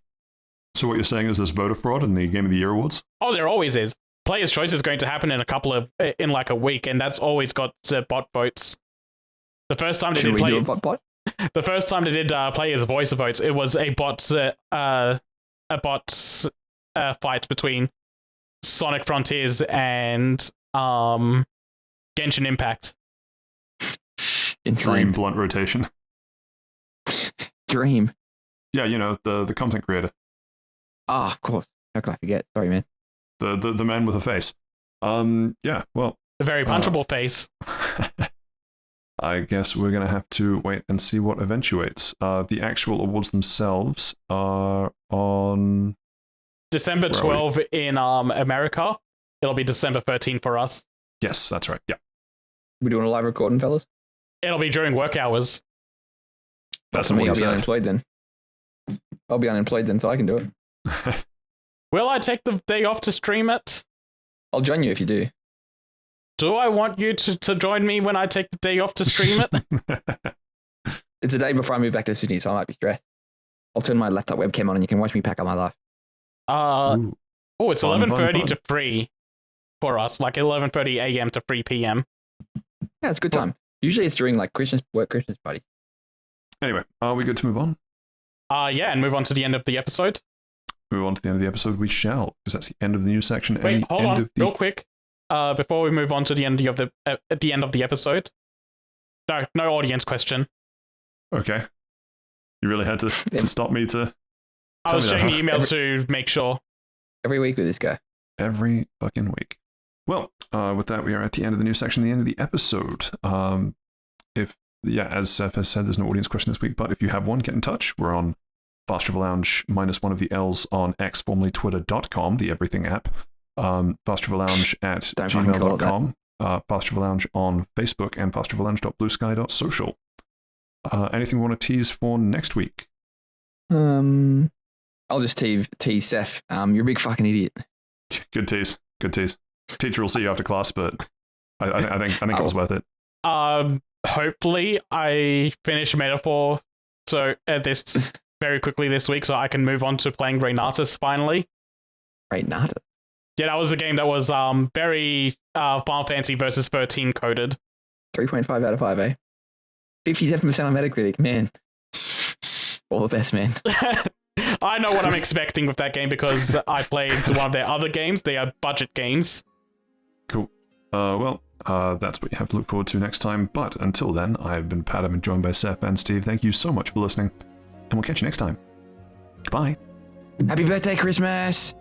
So what you're saying is there's voter fraud in the Game of the Year awards? Oh, there always is. Player's Choice is going to happen in like a week, and that's always got bot votes. The first time they did play, the first time they did Player's Voice votes, it was a bot fight between Sonic Frontiers and Genshin Impact. Insane. Dream blunt rotation. Dream. Yeah, you know, the content creator. Ah, of course. How could I forget? Sorry, man. The man with a face. Yeah, well. The very punchable face. I guess we're going to have to wait and see what eventuates. The actual awards themselves are on... December 12 in America. It'll be December 13 for us. Yes, that's right, yeah. We doing a live recording, fellas? It'll be during work hours. That's me. I'll be unemployed then. So I can do it. Will I take the day off to stream it? I'll join you if you do. Do I want you to join me when I take the day off to stream it? It's a day before I move back to Sydney, so I might be stressed. I'll turn my laptop webcam on and you can watch me pack up my life. It's 11:30 to 3 for us, like 11:30 a.m. to 3 p.m. Yeah, it's a good time. Usually it's during like Christmas party. Anyway, are we good to move on? Yeah, and move on to the end of the episode. Move on to the end of the episode, we shall, because that's the end of the news section. Wait, hold on, real quick. Before we move on to the end of the episode. No audience question. Okay. You really had to stop me to... I was checking the emails to make sure. Every week with this guy. Every fucking week. Well, with that, we are at the end of the news section, the end of the episode. As Saif has said, there's no audience question this week, but if you have one, get in touch. We're on Fast Travel Lounge minus one of the L's on X, formerly Twitter.com, the everything app. Fast Travel Lounge at gmail.com. Fast Travel Lounge on Facebook, and fasttravellounge.bluesky.social. Anything we want to tease for next week? I'll just tease Saif. You're a big fucking idiot. Good tease. Teacher will see you after class, but I think it was worth it. Hopefully I finish Metaphor this very quickly this week, so I can move on to playing Renatus finally. Renatus? Yeah, that was the game that was very Final Fantasy versus 13 coded. 3.5 out of 5, eh? 57% on Metacritic, man. All the best, man. I know what I'm expecting with that game because I played one of their other games. They are budget games. Cool. That's what you have to look forward to next time. But until then, I've been Pat. I've been joined by Saif and Steve. Thank you so much for listening, and we'll catch you next time. Goodbye. Happy birthday, Christmas.